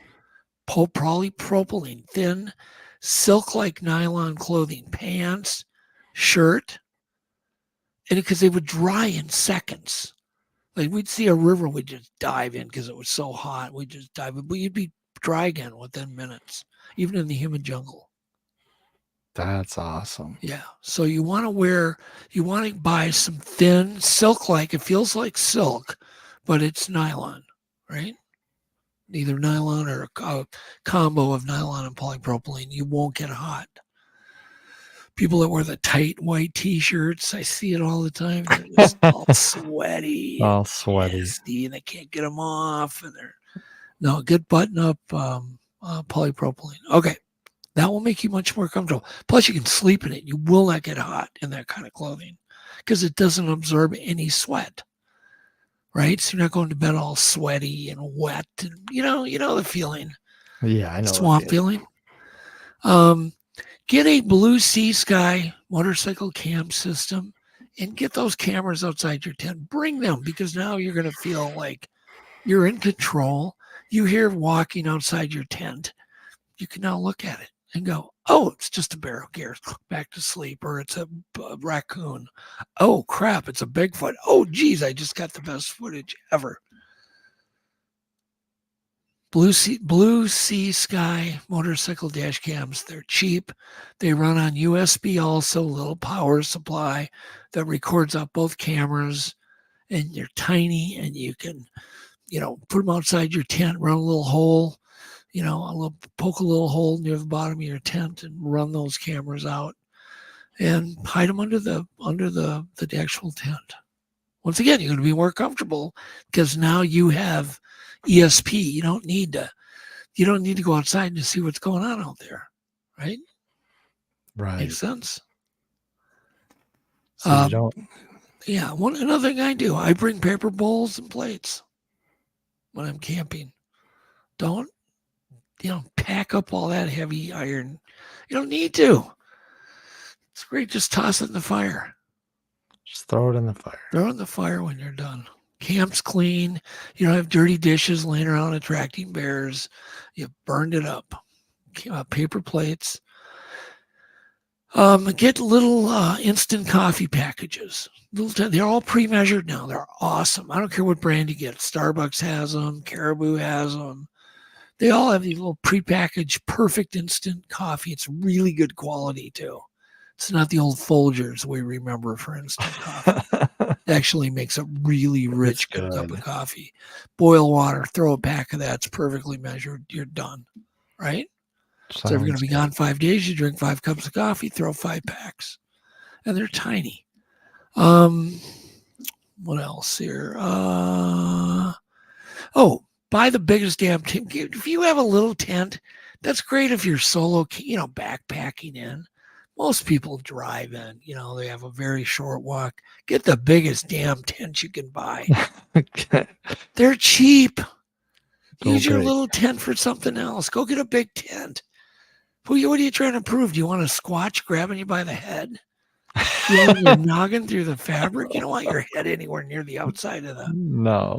[SPEAKER 3] polypropylene, thin, silk-like nylon clothing, pants, shirt, and because they would dry in seconds. Like we'd see a river, we'd just dive in because it was so hot. We'd just dive in, but you'd be dry again within minutes, even in the humid jungle.
[SPEAKER 4] That's awesome.
[SPEAKER 3] Yeah. So you want to buy some thin silk-like, it feels like silk, but it's nylon, right? Either nylon or a combo of nylon and polypropylene. You won't get hot. People that wear the tight white t-shirts, I see it all the time. They're just all sweaty.
[SPEAKER 4] All sweaty.
[SPEAKER 3] Nasty, and they can't get them off. And get button-up polypropylene. Okay. That will make you much more comfortable. Plus, you can sleep in it. You will not get hot in that kind of clothing because it doesn't absorb any sweat, right? So you're not going to bed all sweaty and wet. And you know the feeling.
[SPEAKER 4] Yeah, I know.
[SPEAKER 3] Swamp feeling. Get a Blue Sea Sky motorcycle cam system and get those cameras outside your tent. Bring them, because now you're going to feel like you're in control. You hear walking outside your tent. You can now look at it. and go, oh, it's just a bear. Who cares? Back to sleep. Or it's a raccoon. Oh, crap, it's a Bigfoot. Oh, geez, I just got the best footage ever. Blue Sea Sky motorcycle dash cams. They're cheap. They run on USB also, little power supply that records up both cameras. And they're tiny, and you can, put them outside your tent, run a little hole, poke a little hole near the bottom of your tent and run those cameras out and hide them under the actual tent. Once again, you're going to be more comfortable because now you have ESP. You don't need to go outside to see what's going on out there, right?
[SPEAKER 4] Right.
[SPEAKER 3] Makes sense.
[SPEAKER 4] So you don't.
[SPEAKER 3] Yeah, another thing I do, I bring paper bowls and plates when I'm camping. Don't, pack up all that heavy iron. You don't need to. It's great. Just toss it in the fire.
[SPEAKER 4] Just throw it in the fire.
[SPEAKER 3] Throw it in the fire when you're done. Camp's clean. You don't have dirty dishes laying around attracting bears. You burned it up. Paper plates. Get little instant coffee packages. They're all pre-measured now. They're awesome. I don't care what brand you get. Starbucks has them. Caribou has them. They all have these little pre-packaged, perfect instant coffee. It's really good quality too. It's not the old Folgers we remember for instant coffee. It actually makes a really rich good cup of coffee. Boil water, throw a pack of that. It's perfectly measured. You're done, right? So if you're going to be gone 5 days, you drink 5 cups of coffee, throw 5 packs. And they're tiny. What else here? Buy the biggest damn tent. If you have a little tent, that's great if you're solo, backpacking in. Most people drive in, they have a very short walk. Get the biggest damn tent you can buy. They're cheap. Use your little tent for something else. Go get a big tent. What are you trying to prove? Do you want a Squatch grabbing you by the head? You want your noggin through the fabric? You don't want your head anywhere near the outside of the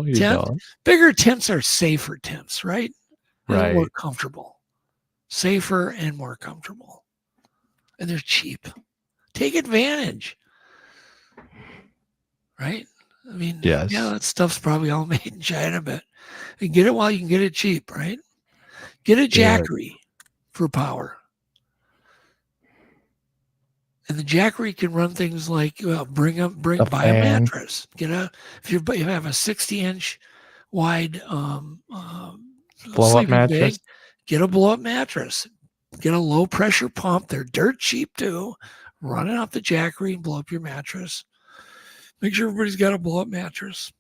[SPEAKER 4] you
[SPEAKER 3] tent.
[SPEAKER 4] don't.
[SPEAKER 3] Bigger tents are safer tents, right? And
[SPEAKER 4] Right.
[SPEAKER 3] more comfortable. Safer and more comfortable. And they're cheap. Take advantage. Right? I mean,
[SPEAKER 4] yes.
[SPEAKER 3] Yeah, that stuff's probably all made in China, but you get it while you can get it cheap, right? Get a Jackery for power. And the Jackery can run things like buy a mattress. If you have a 60-inch wide
[SPEAKER 4] blow-up mattress.
[SPEAKER 3] Bag, get a blow-up mattress. Get a low-pressure pump. They're dirt cheap too. Run it off the Jackery and blow up your mattress. Make sure everybody's got a blow-up mattress.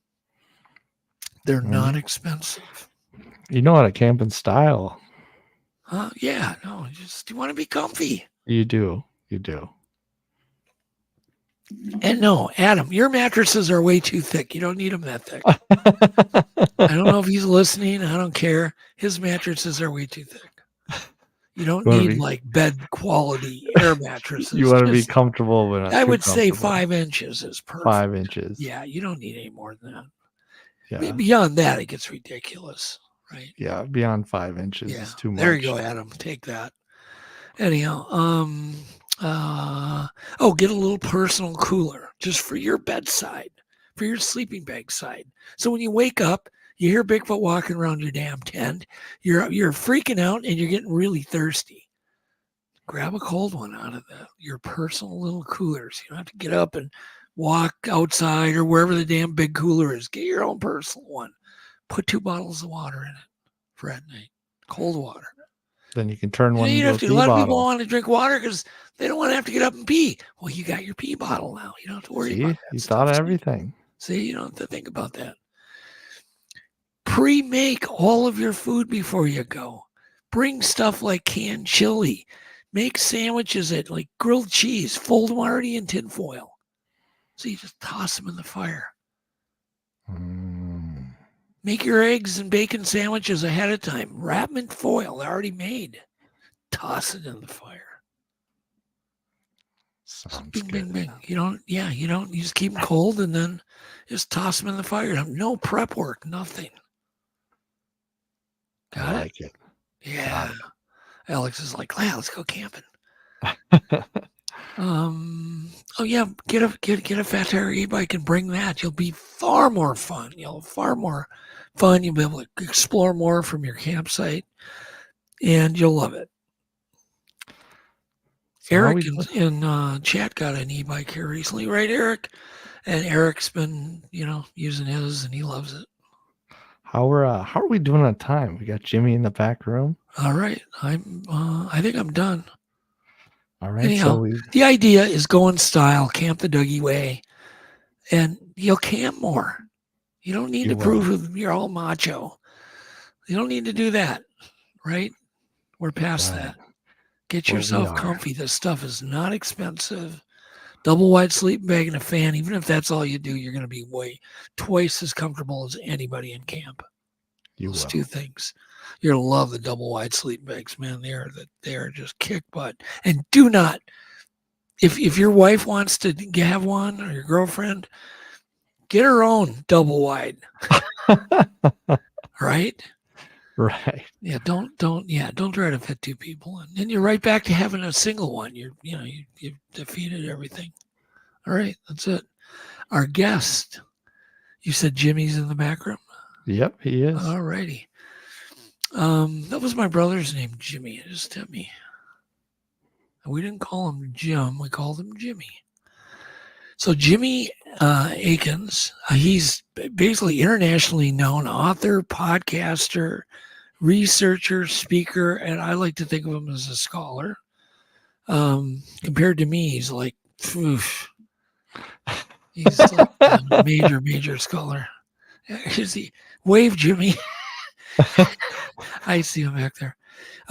[SPEAKER 3] They're not expensive.
[SPEAKER 4] You know how to camp in style.
[SPEAKER 3] Yeah, no, you want to be comfy.
[SPEAKER 4] You do. You do.
[SPEAKER 3] And no, Adam, your mattresses are way too thick. You don't need them that thick. I don't know if he's listening. I don't care. His mattresses are way too thick. You don't need like bed quality air mattresses.
[SPEAKER 4] You want to be comfortable, but
[SPEAKER 3] I would say 5 inches is perfect.
[SPEAKER 4] 5 inches.
[SPEAKER 3] Yeah, you don't need any more than that.
[SPEAKER 4] Yeah.
[SPEAKER 3] Beyond that, it gets ridiculous, right?
[SPEAKER 4] Yeah, beyond 5 inches is too much.
[SPEAKER 3] There you go, Adam. Take that. Anyhow, get a little personal cooler just for your bedside, for your sleeping bag side. So when you wake up, you hear Bigfoot walking around your damn tent. You're freaking out and you're getting really thirsty. Grab a cold one out of your personal little coolers. You don't have to get up and walk outside or wherever the damn big cooler is. Get your own personal one. Put 2 bottles of water in it for at night. Cold water.
[SPEAKER 4] Then you can turn one into a pee
[SPEAKER 3] A lot
[SPEAKER 4] bottle.
[SPEAKER 3] of people want to drink water because they don't want to have to get up and pee. Well, you got your pee bottle now. You don't have to worry about that.
[SPEAKER 4] You thought of everything.
[SPEAKER 3] See, you don't have to think about that. Pre-make all of your food before you go. Bring stuff like canned chili. Make sandwiches like grilled cheese. Fold them already in tin foil. So you just toss them in the fire. Make your eggs and bacon sandwiches ahead of time. Wrap them in foil. They're already made. Toss it in the fire.
[SPEAKER 4] Sounds
[SPEAKER 3] bing,
[SPEAKER 4] good.
[SPEAKER 3] bing, bing. You just keep them cold and then just toss them in the fire. No prep work, nothing.
[SPEAKER 4] I like it.
[SPEAKER 3] Yeah. Alex is like, yeah, let's go camping. Oh yeah, get a fat tire e-bike and bring that. You'll be far more fun. You'll have far more fun. You'll be able to explore more from your campsite, and you'll love it.
[SPEAKER 4] So
[SPEAKER 3] Eric in chat got an e-bike here recently, right, Eric? And Eric's been, using his, and he loves it.
[SPEAKER 4] How are we doing on time? We got Jimmy in the back room.
[SPEAKER 3] All right, I think I'm done.
[SPEAKER 4] All right.
[SPEAKER 3] Anyhow, the idea is go in style, camp the Dougie way, and you'll camp more. You don't need to prove you're all macho. You don't need to do that, right? We're past that. Get yourself comfy. This stuff is not expensive. Double wide sleeping bag and a fan. Even if that's all you do, you're going to be twice as comfortable as anybody in camp. Those two things. You're going to love the double wide sleeping bags, man. They're just kick butt. And do not, if your wife wants to have one, or your girlfriend, get her own double wide. Right?
[SPEAKER 4] Right.
[SPEAKER 3] Yeah, don't try to fit two people in. Then you're right back to having a single one. You've defeated everything. All right, that's it. Our guest, you said Jimmy's in the back room?
[SPEAKER 4] Yep, he is.
[SPEAKER 3] All righty. That was my brother's name, Jimmy. It just hit me. We didn't call him Jim, we called him Jimmy. So Jimmy Akin, he's basically internationally known author, podcaster, researcher, speaker, and I like to think of him as a scholar. Compared to me, he's like, oof. He's like a major scholar. Here's the wave, Jimmy. I see him back there.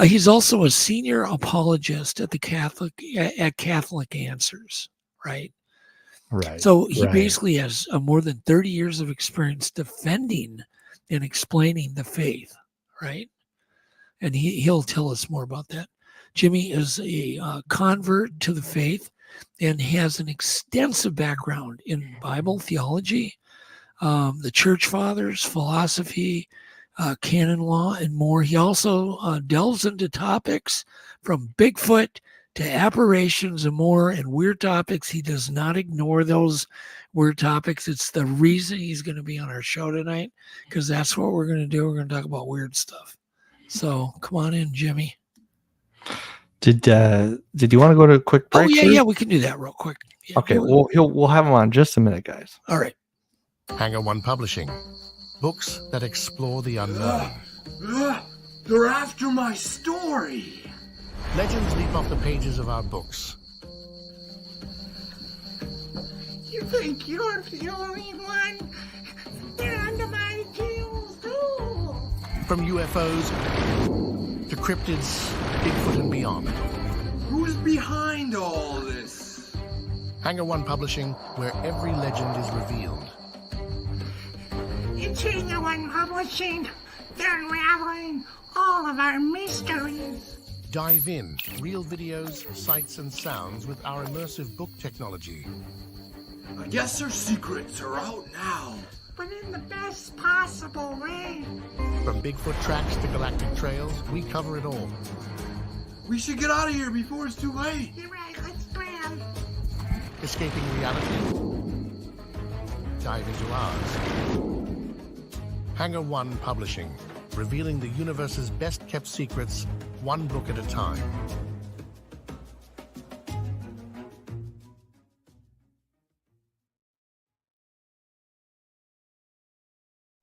[SPEAKER 3] He's also a senior apologist at Catholic Answers, right?
[SPEAKER 4] Right.
[SPEAKER 3] So he basically has more than 30 years of experience defending and explaining the faith, right? And he'll tell us more about that. Jimmy is a convert to the faith and has an extensive background in Bible theology, the church fathers, philosophy, canon law, and more. He also delves into topics from Bigfoot to apparitions and more, and weird topics. He does not ignore those weird topics. It's the reason he's going to be on our show tonight, because that's what we're going to do. We're going to talk about weird stuff. So come on in, Jimmy.
[SPEAKER 4] Did you want to go to a quick break?
[SPEAKER 3] Oh yeah, we can do that real quick. Yeah,
[SPEAKER 4] okay, we'll have him on in just a minute, guys.
[SPEAKER 3] All right.
[SPEAKER 16] Hanger One Publishing, books that explore the unknown.
[SPEAKER 1] They're after my story.
[SPEAKER 16] Legends leap off the pages of our books.
[SPEAKER 1] You think you're the only one? They're under my heels too.
[SPEAKER 16] From UFOs to cryptids, Bigfoot and beyond.
[SPEAKER 1] Who's behind all this?
[SPEAKER 16] Hanger One Publishing, where every legend is revealed.
[SPEAKER 1] It's Hanger One Publishing. They're unraveling all of our mysteries.
[SPEAKER 16] Dive in, real videos, sights and sounds with our immersive book technology.
[SPEAKER 1] I guess our secrets are out now. But in the best possible way.
[SPEAKER 16] From Bigfoot tracks to galactic trails, we cover it all.
[SPEAKER 1] We should get out of here before it's too late. You're right, let's plan.
[SPEAKER 16] Escaping reality? Dive into ours. Hanger One Publishing, revealing the universe's best-kept secrets, one book at a time.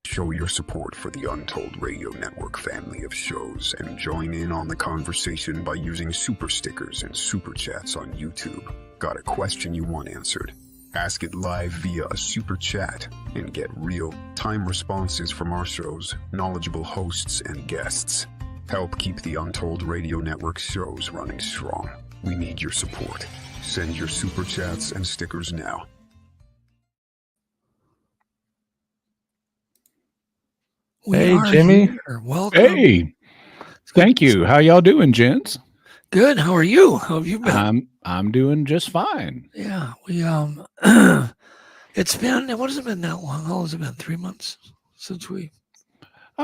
[SPEAKER 17] Show your support for the Untold Radio Network family of shows and join in on the conversation by using super stickers and super chats on YouTube. Got a question you want answered? Ask it live via a super chat and get real-time responses from our show's knowledgeable hosts and guests. Help keep the Untold Radio Network shows running strong. We need your support. Send your super chats and stickers now.
[SPEAKER 4] Hey, Jimmy.
[SPEAKER 3] Welcome.
[SPEAKER 18] Hey. Thank you. How y'all doing, gents?
[SPEAKER 3] Good. How are you? How have you been?
[SPEAKER 18] I'm doing just fine.
[SPEAKER 3] Yeah, we it's been, what has it been that long? How long has it been? 3 months since we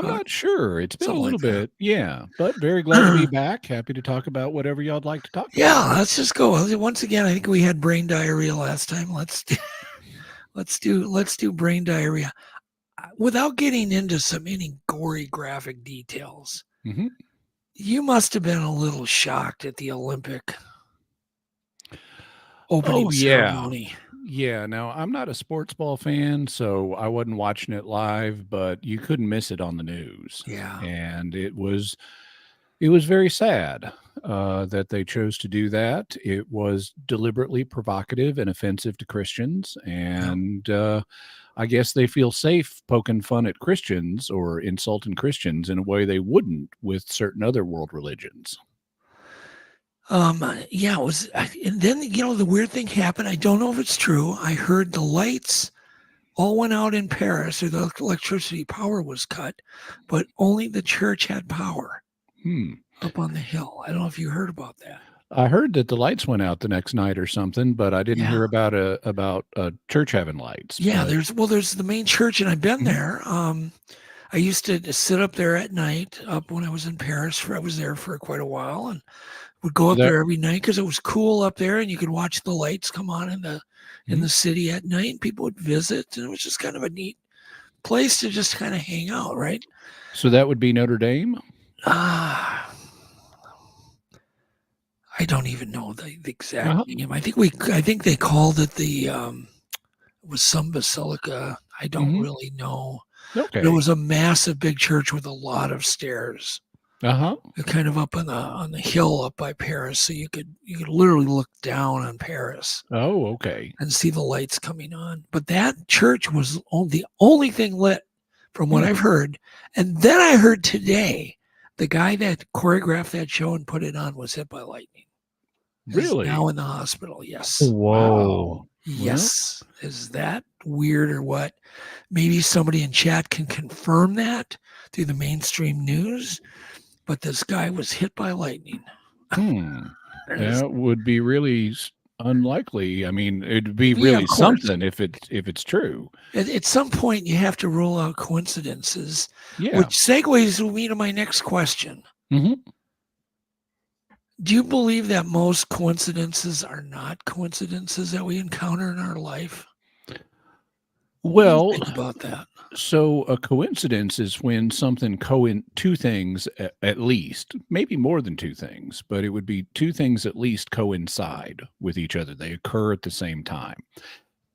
[SPEAKER 18] I'm not sure. It's been a
[SPEAKER 3] something
[SPEAKER 18] little
[SPEAKER 3] like that.
[SPEAKER 18] bit, yeah, but very glad to be back. Happy to talk about whatever y'all'd like to talk about.
[SPEAKER 3] Yeah, let's just go. Once again, I think we had brain diarrhea last time. Let's do brain diarrhea without getting into any gory graphic details.
[SPEAKER 18] Mm-hmm.
[SPEAKER 3] You must have been a little shocked at the Olympic opening ceremony.
[SPEAKER 18] Yeah. Now, I'm not a sports ball fan, so I wasn't watching it live, but you couldn't miss it on the news.
[SPEAKER 3] Yeah.
[SPEAKER 18] And it was very sad that they chose to do that. It was deliberately provocative and offensive to Christians. And I guess they feel safe poking fun at Christians or insulting Christians in a way they wouldn't with certain other world religions.
[SPEAKER 3] Yeah, it was. And then, the weird thing happened. I don't know if it's true. I heard the lights all went out in Paris, or the electricity power was cut, but only the church had power up on the hill. I don't know if you heard about that.
[SPEAKER 18] I heard that the lights went out the next night or something, but I didn't hear about a church having lights.
[SPEAKER 3] Yeah,
[SPEAKER 18] but...
[SPEAKER 3] there's the main church, and I've been there. I used to sit up there at night up when I was in Paris. I was there for quite a while, and would go up there every night because it was cool up there, and you could watch the lights come on in the city at night. And people would visit, and it was just kind of a neat place to just kind of hang out, right?
[SPEAKER 18] So that would be Notre Dame?
[SPEAKER 3] I don't even know the exact name. I think they called it it was some basilica. I don't really know.
[SPEAKER 18] Okay.
[SPEAKER 3] But it was a massive big church with a lot of stairs. Kind of up on the hill up by Paris, so you could literally look down on Paris.
[SPEAKER 18] Oh, okay.
[SPEAKER 3] And see the lights coming on. But that church was the only thing lit, from what I've heard. And then I heard today, the guy that choreographed that show and put it on was hit by lightning.
[SPEAKER 18] Really?
[SPEAKER 3] He's now in the hospital. Yes.
[SPEAKER 18] Whoa.
[SPEAKER 3] Wow. Yes. Is that weird or what? Maybe somebody in chat can confirm that through the mainstream news. But this guy was hit by lightning.
[SPEAKER 18] That would be really unlikely. I mean, it'd be really something if it's true.
[SPEAKER 3] At some point, you have to rule out coincidences.
[SPEAKER 18] Yeah.
[SPEAKER 3] Which segues me to my next question. Do you believe that most coincidences are not coincidences that we encounter in our life?
[SPEAKER 18] Well,
[SPEAKER 3] what do you think about that?
[SPEAKER 18] So a coincidence is when something two things at least, maybe more than two things, but it would be two things at least coincide with each other. They occur at the same time.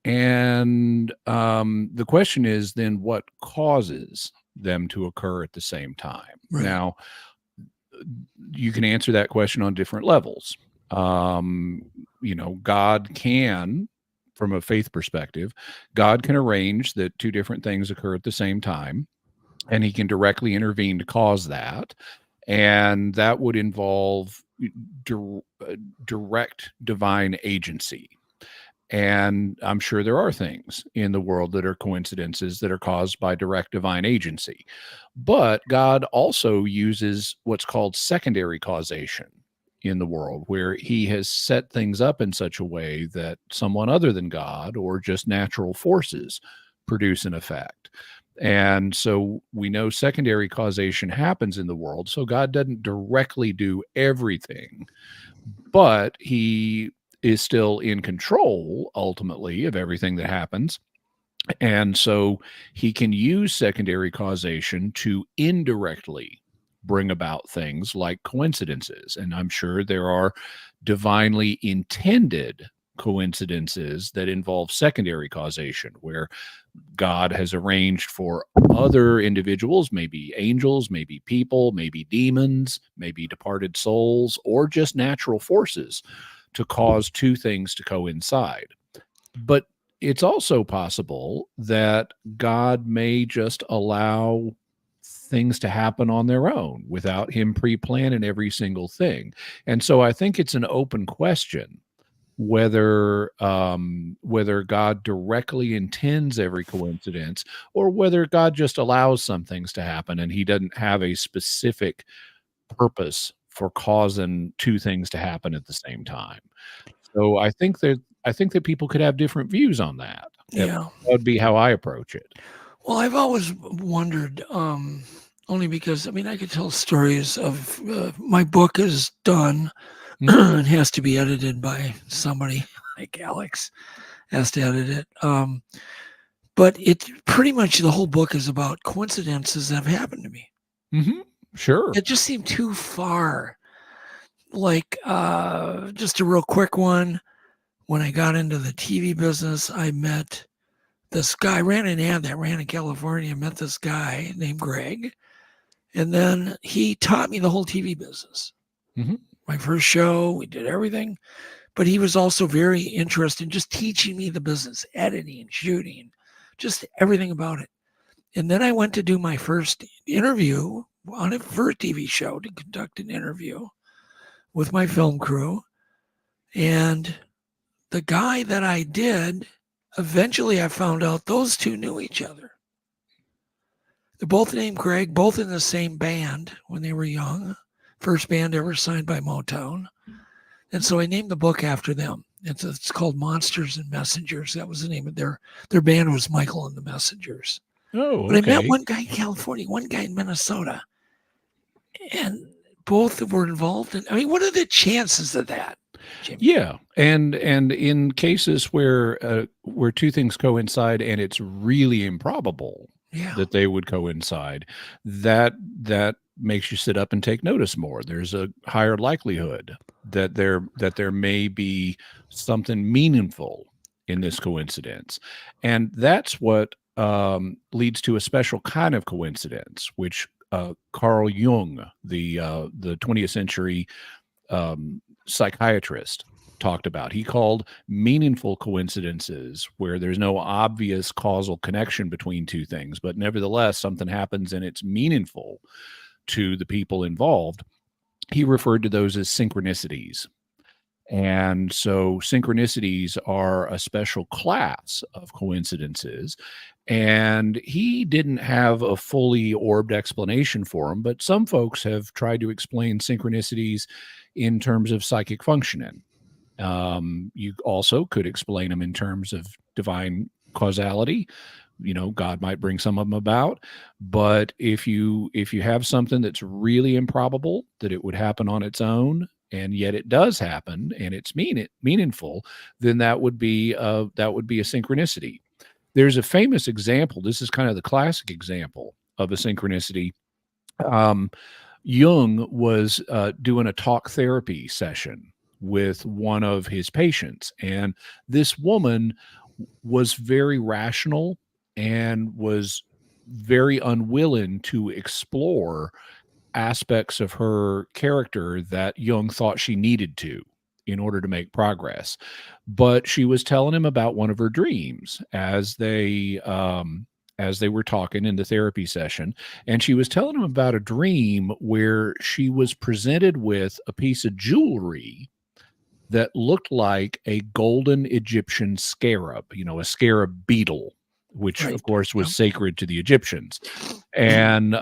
[SPEAKER 18] And the question is then what causes them to occur at the same time? Right. Now, you can answer that question on different levels. God can, from a faith perspective, God can arrange that two different things occur at the same time, and he can directly intervene to cause that. And that would involve direct divine agency. And I'm sure there are things in the world that are coincidences that are caused by direct divine agency. But God also uses what's called secondary causation in the world, where he has set things up in such a way that someone other than God or just natural forces produce an effect. And so we know secondary causation happens in the world. So God doesn't directly do everything, but he is still in control ultimately of everything that happens. And so he can use secondary causation to indirectly bring about things like coincidences. And I'm sure there are divinely intended coincidences that involve secondary causation, where God has arranged for other individuals, maybe angels, maybe people, maybe demons, maybe departed souls, or just natural forces to cause two things to coincide. But it's also possible that God may just allow things to happen on their own without him pre-planning every single thing. And so I think it's an open question whether God directly intends every coincidence, or whether God just allows some things to happen and he doesn't have a specific purpose for causing two things to happen at the same time. So I think that people could have different views on that.
[SPEAKER 3] Yeah.
[SPEAKER 18] That would be how I approach it.
[SPEAKER 3] Well, I've always wondered, Only because, I mean, I could tell stories of my book is done and has to be edited by somebody like Alex has to edit it. But it pretty much the whole book is about coincidences that have happened to me.
[SPEAKER 18] Mm-hmm. Sure.
[SPEAKER 3] It just seemed too far. Like just a real quick one. When I got into the TV business, I met this guy. I ran an ad that ran in California. I met this guy named Greg. And then he taught me the whole TV business.
[SPEAKER 18] Mm-hmm.
[SPEAKER 3] My first show, we did everything. But he was also very interested in just teaching me the business, editing, shooting, just everything about it. And then I went to do my first interview for a TV show to conduct an interview with my film crew. And the guy that I did, eventually I found out those two knew each other. They're both named Greg, both in the same band when they were young. First band ever signed by Motown. And so I named the book after them. It's called Monsters and Messengers. That was the name of their band was Michael and the Messengers.
[SPEAKER 18] Oh,
[SPEAKER 3] But
[SPEAKER 18] okay.
[SPEAKER 3] I met one guy in California, one guy in Minnesota. And both were involved in, I mean, what are the chances of that, Jimmy?
[SPEAKER 18] Yeah, and in cases where two things coincide and it's really improbable that they would coincide, that makes you sit up and take notice more. There's a higher likelihood that there may be something meaningful in this coincidence, and that's what leads to a special kind of coincidence, which Carl Jung, the 20th century psychiatrist, talked about. He called meaningful coincidences where there's no obvious causal connection between two things, but nevertheless something happens and it's meaningful to the people involved. He referred to those as synchronicities. And so synchronicities are a special class of coincidences. And he didn't have a fully orbed explanation for them, but some folks have tried to explain synchronicities in terms of psychic functioning. You also could explain them in terms of divine causality. You know, God might bring some of them about, but if you have something that's really improbable that it would happen on its own, and yet it does happen and it's meaningful, then that would be a synchronicity. There's a famous example. This is kind of the classic example of a synchronicity. Jung was doing a talk therapy session with one of his patients, and this woman was very rational and was very unwilling to explore aspects of her character that Jung thought she needed to in order to make progress. But she was telling him about one of her dreams as they were talking in the therapy session. And she was telling him about a dream where she was presented with a piece of jewelry that looked like a golden Egyptian scarab, you know, a scarab beetle, which of course was sacred to the Egyptians. And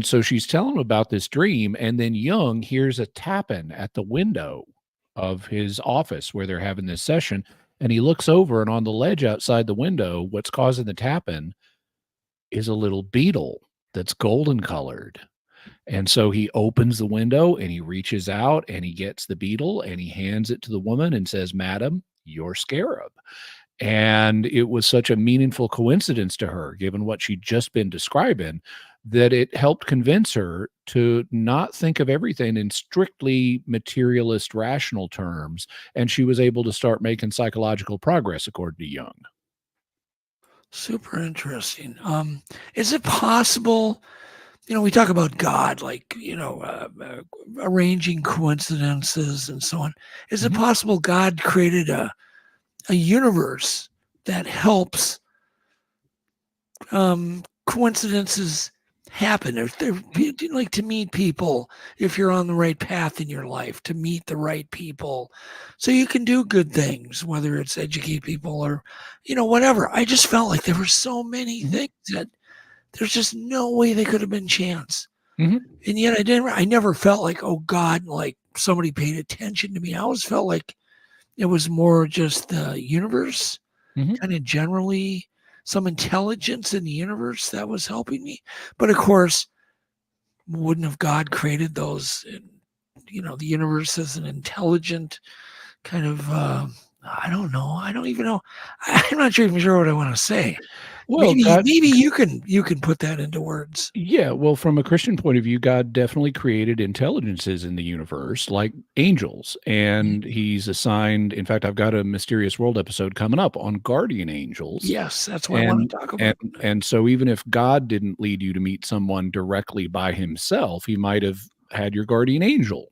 [SPEAKER 18] so she's telling him about this dream, and then Jung hears a tapping at the window of his office where they're having this session, and he looks over, and on the ledge outside the window, what's causing the tapping is a little beetle that's golden colored. And so he opens the window, and he reaches out, and he gets the beetle, and he hands it to the woman and says, "Madam, your scarab." And it was such a meaningful coincidence to her, given what she'd just been describing, that it helped convince her to not think of everything in strictly materialist, rational terms. And she was able to start making psychological progress, according to Jung.
[SPEAKER 3] Super interesting. Is it possible, you know, we talk about God, like, you know, arranging coincidences and so on. Is it possible God created a universe that helps coincidences happen? If they're like to meet people, if you're on the right path in your life, to meet the right people so you can do good things, whether it's educate people or, you know, whatever. I just felt like there were so many things that there's just no way they could have been chance. And yet I never felt like, oh God, like somebody paid attention to me. I always felt like it was more just the universe kind of generally some intelligence in the universe that was helping me. But of course, wouldn't have God created those? The universe is an intelligent kind of. I don't know. I don't even know. I'm not even sure what I want to say.
[SPEAKER 18] Well,
[SPEAKER 3] maybe you can put that into words.
[SPEAKER 18] Yeah, well, from a Christian point of view, God definitely created intelligences in the universe, like angels, and He's assigned. In fact, I've got a Mysterious World episode coming up on guardian angels.
[SPEAKER 3] Yes, that's what I want to talk about.
[SPEAKER 18] And so, even if God didn't lead you to meet someone directly by Himself, He might have had your guardian angel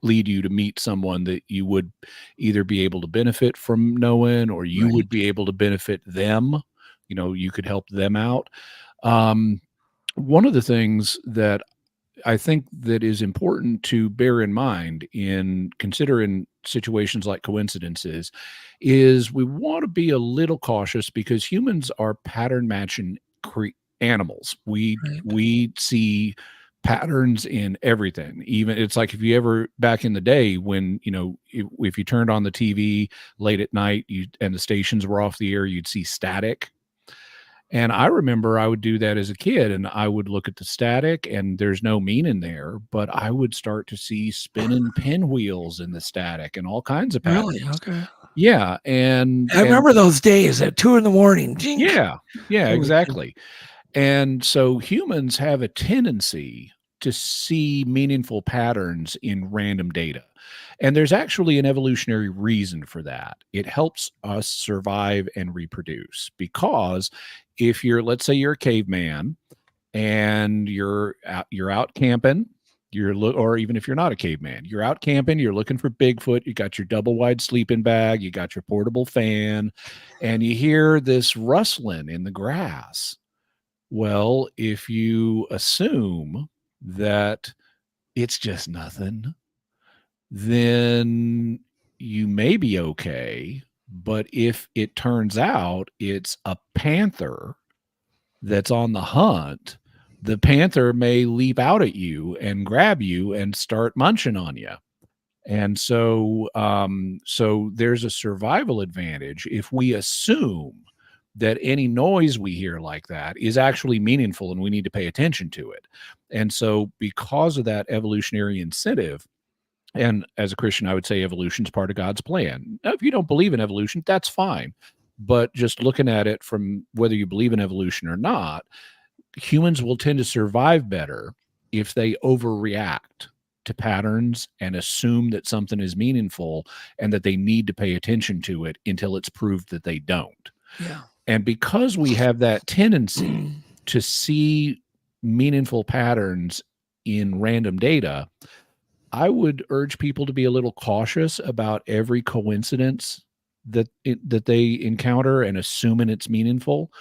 [SPEAKER 18] lead you to meet someone that you would either be able to benefit from knowing, or you would be able to benefit them. You could help them out. One of the things that I think that is important to bear in mind in considering situations like coincidences is we want to be a little cautious, because humans are pattern matching animals. We see patterns in everything. Even it's like, if you ever, back in the day when, if you turned on the TV late at night and the stations were off the air, you'd see static. And I remember I would do that as a kid, and I would look at the static, and there's no meaning there, but I would start to see spinning pinwheels in the static and all kinds of patterns.
[SPEAKER 3] Really? Okay.
[SPEAKER 18] Yeah. And
[SPEAKER 3] I remember those days at 2 a.m.
[SPEAKER 18] Yeah, exactly. And so humans have a tendency to see meaningful patterns in random data. And there's actually an evolutionary reason for that. It helps us survive and reproduce, because if let's say you're a caveman and you're out camping, or even if you're not a caveman, you're out camping, you're looking for Bigfoot, you got your double wide sleeping bag, you got your portable fan, and you hear this rustling in the grass. Well, if you assume that it's just nothing, then you may be okay. But if it turns out it's a panther that's on the hunt, the panther may leap out at you and grab you and start munching on you. And so, there's a survival advantage if we assume that any noise we hear like that is actually meaningful and we need to pay attention to it. And so, because of that evolutionary incentive, and as a Christian, I would say evolution is part of God's plan. Now, if you don't believe in evolution, that's fine. But just looking at it from whether you believe in evolution or not, humans will tend to survive better if they overreact to patterns and assume that something is meaningful and that they need to pay attention to it until it's proved that they don't.
[SPEAKER 3] Yeah.
[SPEAKER 18] And because we have that tendency to see meaningful patterns in random data, I would urge people to be a little cautious about every coincidence that they encounter and assuming it's meaningful.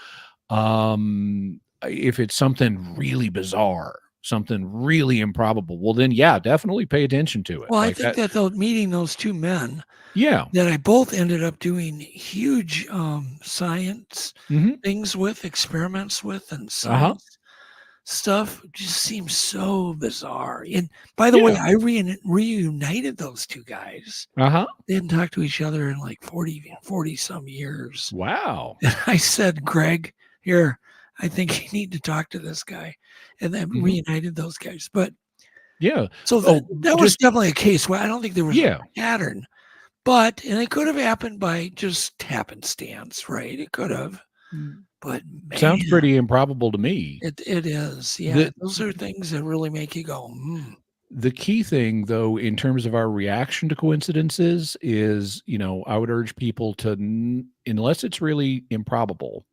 [SPEAKER 18] If it's something really bizarre, something really improbable, well, then, yeah, definitely pay attention to it.
[SPEAKER 3] Well, I think that meeting those two men, that I both ended up doing huge science things with, experiments with, and science stuff just seems so bizarre. And by the way, I reunited those two guys. They hadn't talked to each other in like 40 some years.
[SPEAKER 18] Wow.
[SPEAKER 3] And I said, Greg, here, I think you need to talk to this guy. And then reunited those guys. But so that was definitely a case where I don't think there was a pattern. And it could have happened by just happenstance, right? It could have. But man,
[SPEAKER 18] sounds pretty improbable to me.
[SPEAKER 3] It is. Yeah. Those are things that really make you go,
[SPEAKER 18] The key thing, though, in terms of our reaction to coincidences is, I would urge people to, unless it's really improbable,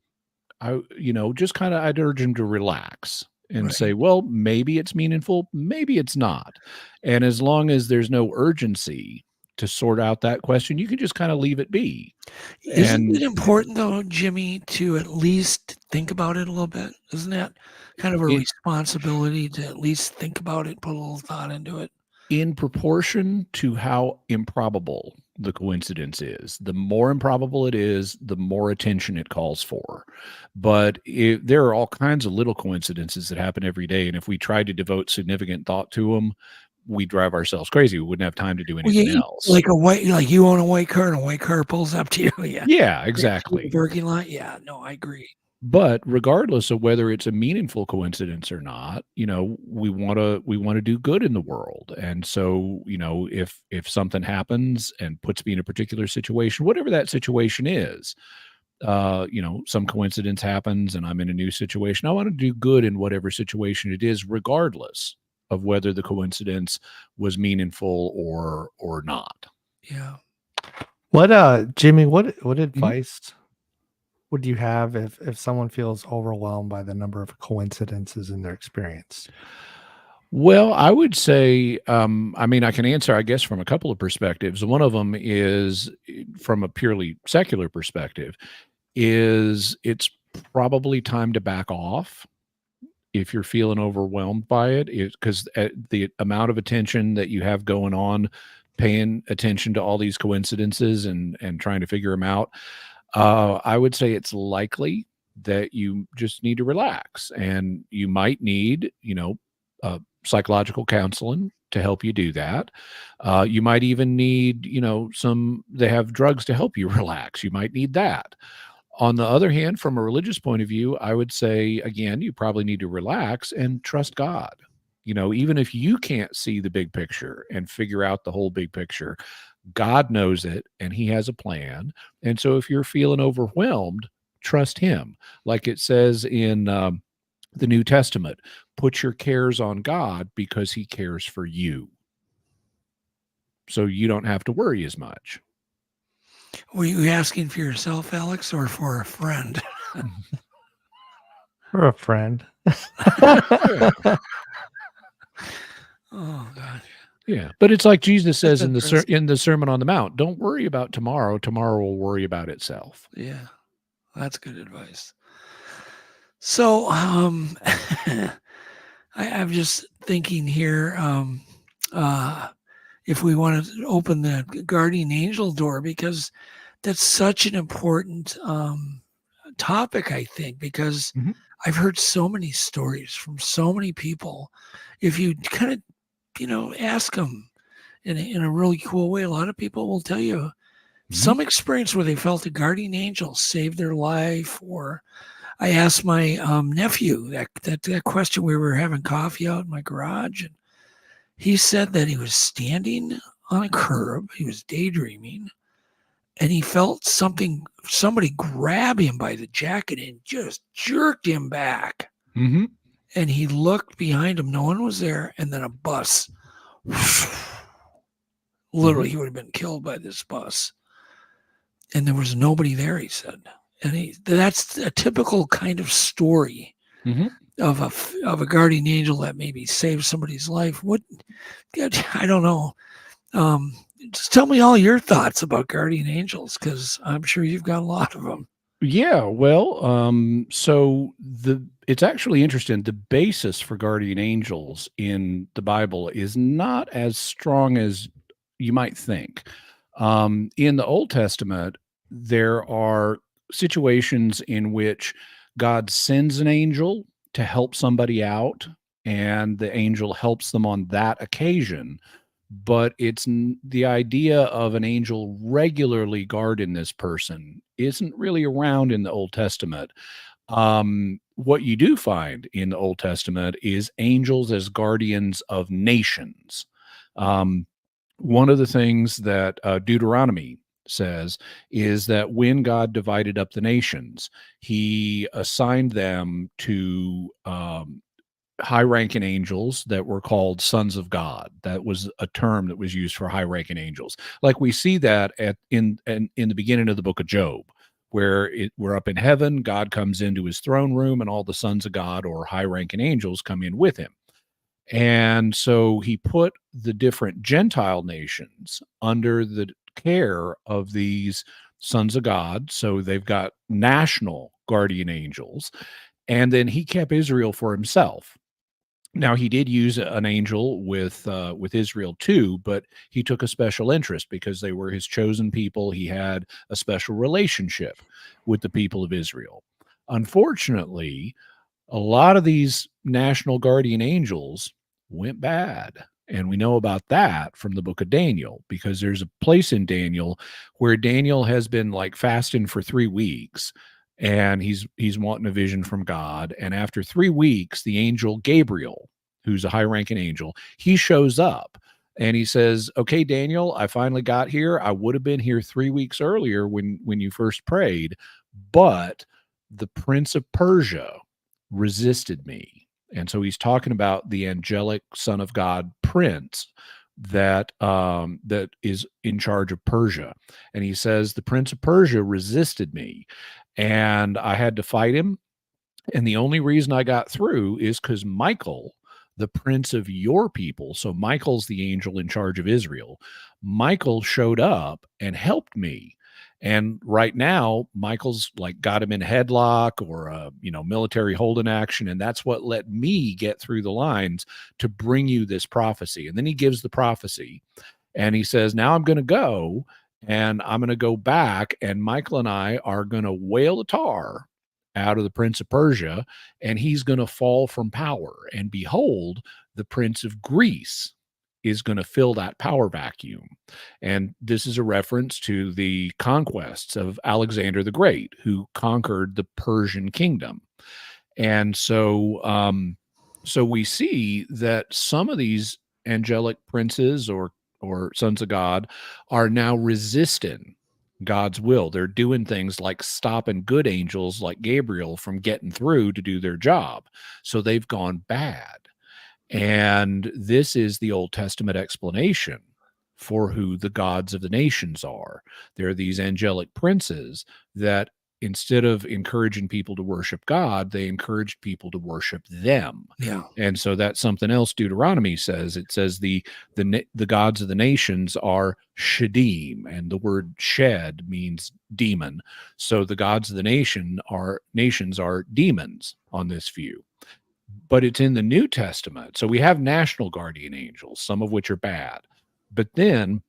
[SPEAKER 18] just kind of, I'd urge them to relax and say, well, maybe it's meaningful, maybe it's not. And as long as there's no urgency to sort out that question, you can just kind of leave it be.
[SPEAKER 3] Isn't it important, though, Jimmy, to at least think about it a little bit? Isn't that kind of a responsibility to at least think about it, put a little thought into it?
[SPEAKER 18] In proportion to how improbable the coincidence is, the more improbable it is, the more attention it calls for. But there are all kinds of little coincidences that happen every day. And if we try to devote significant thought to them, we drive ourselves crazy. We wouldn't have time to do
[SPEAKER 3] Well,
[SPEAKER 18] anything else.
[SPEAKER 3] like you own a white car and a white car pulls up to you. Yeah.
[SPEAKER 18] Yeah, exactly.
[SPEAKER 3] Parking lot. Yeah, no, I agree.
[SPEAKER 18] But regardless of whether it's a meaningful coincidence or not, we want to do good in the world. And so, if something happens and puts me in a particular situation, whatever that situation is, some coincidence happens and I'm in a new situation, I want to do good in whatever situation it is, regardless of whether the coincidence was meaningful or not.
[SPEAKER 3] Yeah.
[SPEAKER 4] What Jimmy, what advice would you have if someone feels overwhelmed by the number of coincidences in their experience?
[SPEAKER 18] Well, I would say, I can answer, I guess, from a couple of perspectives. One of them is from a purely secular perspective, is it's probably time to back off if you're feeling overwhelmed by it, because the amount of attention that you have going on, paying attention to all these coincidences and trying to figure them out, I would say it's likely that you just need to relax, and you might need, psychological counseling to help you do that. You might even need, they have drugs to help you relax. You might need that. On the other hand, from a religious point of view, I would say, again, you probably need to relax and trust God. Even if you can't see the big picture and figure out the whole big picture, God knows it and he has a plan. And so if you're feeling overwhelmed, trust him. Like it says in the New Testament, put your cares on God because he cares for you. So you don't have to worry as much.
[SPEAKER 3] Were you asking for yourself, Alex, or for a friend?
[SPEAKER 4] For a friend.
[SPEAKER 3] Oh, God.
[SPEAKER 18] Yeah, but it's like Jesus says in the Sermon on the Mount, don't worry about tomorrow. Tomorrow will worry about itself.
[SPEAKER 3] Yeah, that's good advice. So I'm just thinking here, if we want to open the guardian angel door, because that's such an important topic, I think, because I've heard so many stories from so many people. If you kind of, ask them in a really cool way, a lot of people will tell you some experience where they felt a guardian angel saved their life. Or I asked my nephew that question. We were having coffee out in my garage, and he said that he was standing on a curb. He was daydreaming, and he felt somebody grab him by the jacket and just jerked him back.
[SPEAKER 18] Mm-hmm.
[SPEAKER 3] And he looked behind him. No one was there. And then a bus. Literally, he would have been killed by this bus. And there was nobody there, he said. And that's a typical kind of story of a guardian angel that maybe saved somebody's life. I don't know. Just tell me all your thoughts about guardian angels, because I'm sure you've got a lot of them.
[SPEAKER 18] Yeah, well, so it's actually interesting. The basis for guardian angels in the Bible is not as strong as you might think. In the Old Testament, there are situations in which God sends an angel to help somebody out, and the angel helps them on that occasion. But it's the idea of an angel regularly guarding this person isn't really around in the Old Testament. What you do find in the Old Testament is angels as guardians of nations. One of the things that Deuteronomy says is that when God divided up the nations, he assigned them to high-ranking angels that were called sons of God. That was a term that was used for high-ranking angels. Like we see that in the beginning of the book of Job, where we're up in heaven, God comes into his throne room, and all the sons of God or high-ranking angels come in with him. And so he put the different Gentile nations under the care of these sons of God. So they've got national guardian angels. And then he kept Israel for himself. Now, he did use an angel with Israel too, but he took a special interest because they were his chosen people. He had a special relationship with the people of Israel. Unfortunately, a lot of these national guardian angels went bad, And we know about that from the book of Daniel, because there's a place in Daniel where Daniel has been like fasting for 3 weeks, and he's wanting a vision from God. And after 3 weeks, the angel Gabriel, who's a high-ranking angel, he shows up and he says, okay, Daniel, I finally got here. I would have been here 3 weeks earlier when you first prayed, but the prince of Persia resisted me. And so he's talking about the angelic son of God prince that is in charge of Persia. And he says, the prince of Persia resisted me and I had to fight him. And the only reason I got through is because Michael, the prince of your people, so Michael's the angel in charge of Israel, Michael showed up and helped me. And right now, Michael's like got him in a headlock or a military holding action, and that's what let me get through the lines to bring you this prophecy. And then he gives the prophecy, and he says, "Now I'm going to go, and I'm going to go back, and Michael and I are going to whale the tar out of the prince of Persia, and he's going to fall from power. And behold, the prince of Greece is going to fill that power vacuum." And this is a reference to the conquests of Alexander the Great, who conquered the Persian kingdom. And so, so we see that some of these angelic princes or sons of God are now resisting God's will. They're doing things like stopping good angels like Gabriel from getting through to do their job. So they've gone bad. And this is the Old Testament explanation for who the gods of the nations are. They're these angelic princes that instead of encouraging people to worship God, they encouraged people to worship them.
[SPEAKER 3] Yeah.
[SPEAKER 18] And so that's something else Deuteronomy says. It says the gods of the nations are Shadim, and the word shed means demon. So the gods of the nations are demons on this view. But it's in the New Testament. So we have national guardian angels, some of which are bad. But then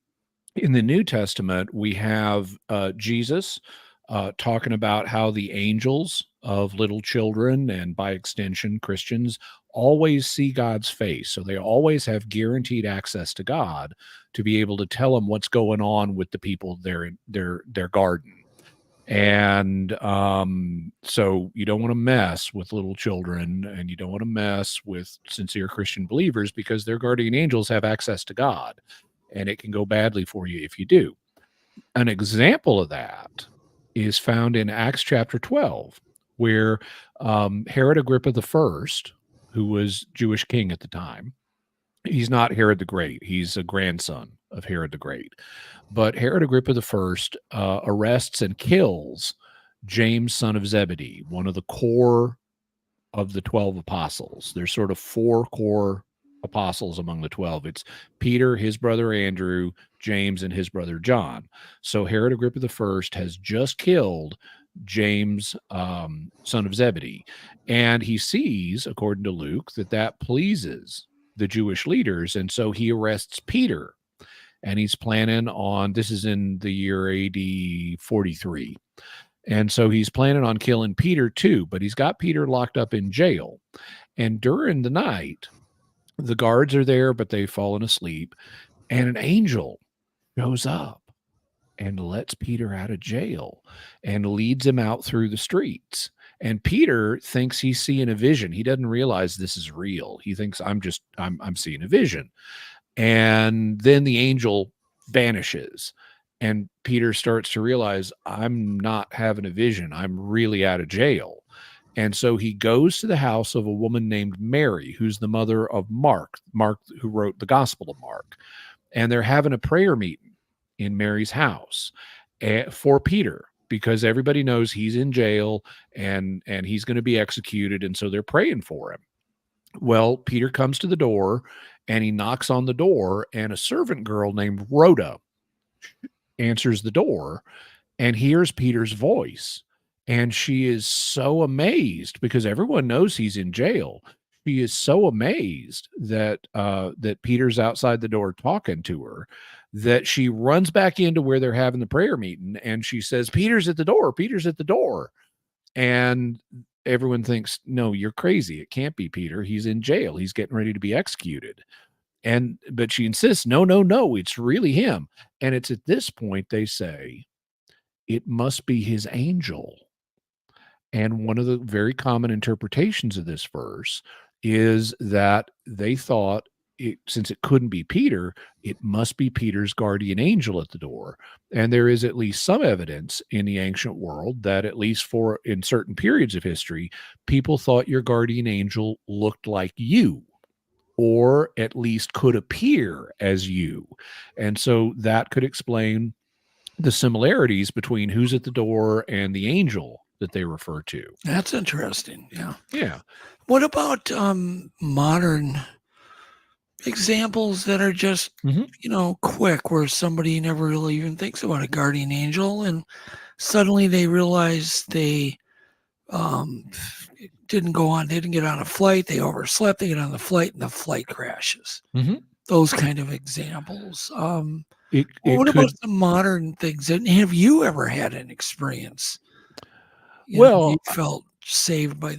[SPEAKER 18] in the New Testament, we have Jesus talking about how the angels of little children, and by extension, Christians, always see God's face. So they always have guaranteed access to God to be able to tell them what's going on with the people they're in their garden. And so you don't want to mess with little children, and you don't want to mess with sincere Christian believers, because their guardian angels have access to God, and it can go badly for you if you do. An example of that is found in Acts chapter 12, where Herod Agrippa I, who was Jewish king at the time, he's not Herod the Great, he's a grandson of Herod the Great. But Herod Agrippa I arrests and kills James, son of Zebedee, one of the core of the 12 apostles. There's sort of 4 core apostles among the 12. It's Peter, his brother Andrew, James, and his brother John. So Herod Agrippa I has just killed James, son of Zebedee. And he sees, according to Luke, that pleases the Jewish leaders. And so he arrests Peter. And he's planning on, this is in the year AD 43. And so he's planning on killing Peter too, but he's got Peter locked up in jail. And during the night, the guards are there, but they've fallen asleep. And an angel shows up and lets Peter out of jail and leads him out through the streets. And Peter thinks he's seeing a vision. He doesn't realize this is real. He thinks I'm seeing a vision. And then the angel vanishes, and Peter starts to realize, I'm not having a vision. I'm really out of jail. And so he goes to the house of a woman named Mary, who's the mother of Mark, who wrote the Gospel of Mark. And they're having a prayer meeting in Mary's house for Peter, because everybody knows he's in jail and he's going to be executed. And so they're praying for him. Well, Peter comes to the door, and he knocks on the door, and a servant girl named Rhoda answers the door and hears Peter's voice. And she is so amazed, because everyone knows he's in jail. She is so amazed that Peter's outside the door talking to her, that she runs back into where they're having the prayer meeting, and she says, "Peter's at the door. Peter's at the door." And everyone thinks, no, you're crazy. It can't be Peter. He's in jail. He's getting ready to be executed. But she insists, no, it's really him. And it's at this point they say it must be his angel. And one of the very common interpretations of this verse is that they thought since it couldn't be Peter, it must be Peter's guardian angel at the door. And there is at least some evidence in the ancient world that, at least in certain periods of history, people thought your guardian angel looked like you, or at least could appear as you. And so that could explain the similarities between who's at the door and the angel that they refer to.
[SPEAKER 3] That's interesting. Yeah.
[SPEAKER 18] Yeah.
[SPEAKER 3] What about modern examples that are just, quick, where somebody never really even thinks about a guardian angel, and suddenly they realize they didn't get on a flight, they overslept, they get on the flight, and the flight crashes. Those kind of examples. What about the modern things? And have you ever had an experience? You felt saved by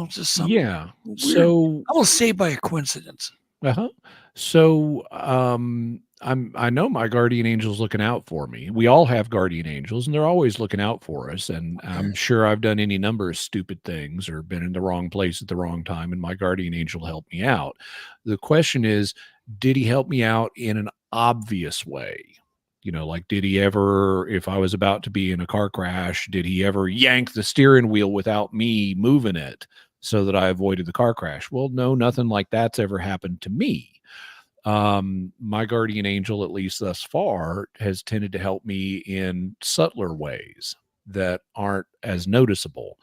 [SPEAKER 3] just something.
[SPEAKER 18] Yeah.
[SPEAKER 3] Weird,
[SPEAKER 18] So
[SPEAKER 3] almost saved by a coincidence.
[SPEAKER 18] So I know my guardian angel's looking out for me. We all have guardian angels, and they're always looking out for us. And I'm sure I've done any number of stupid things or been in the wrong place at the wrong time, and my guardian angel helped me out. The question is, did he help me out in an obvious way? Like, did he ever, if I was about to be in a car crash, did he ever yank the steering wheel without me moving it so that I avoided the car crash? Well, no, nothing like that's ever happened to me. My guardian angel, at least thus far, has tended to help me in subtler ways that aren't as noticeable.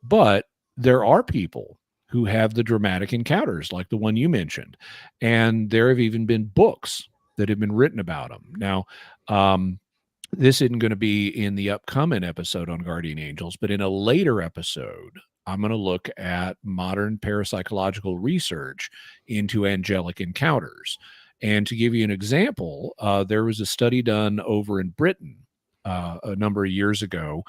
[SPEAKER 18] But there are people who have the dramatic encounters like the one you mentioned. And there have even been books that have been written about them. Now, this isn't going to be in the upcoming episode on guardian angels, but in a later episode, I'm going to look at modern parapsychological research into angelic encounters. And to give you an example, there was a study done over in Britain a number of years ago,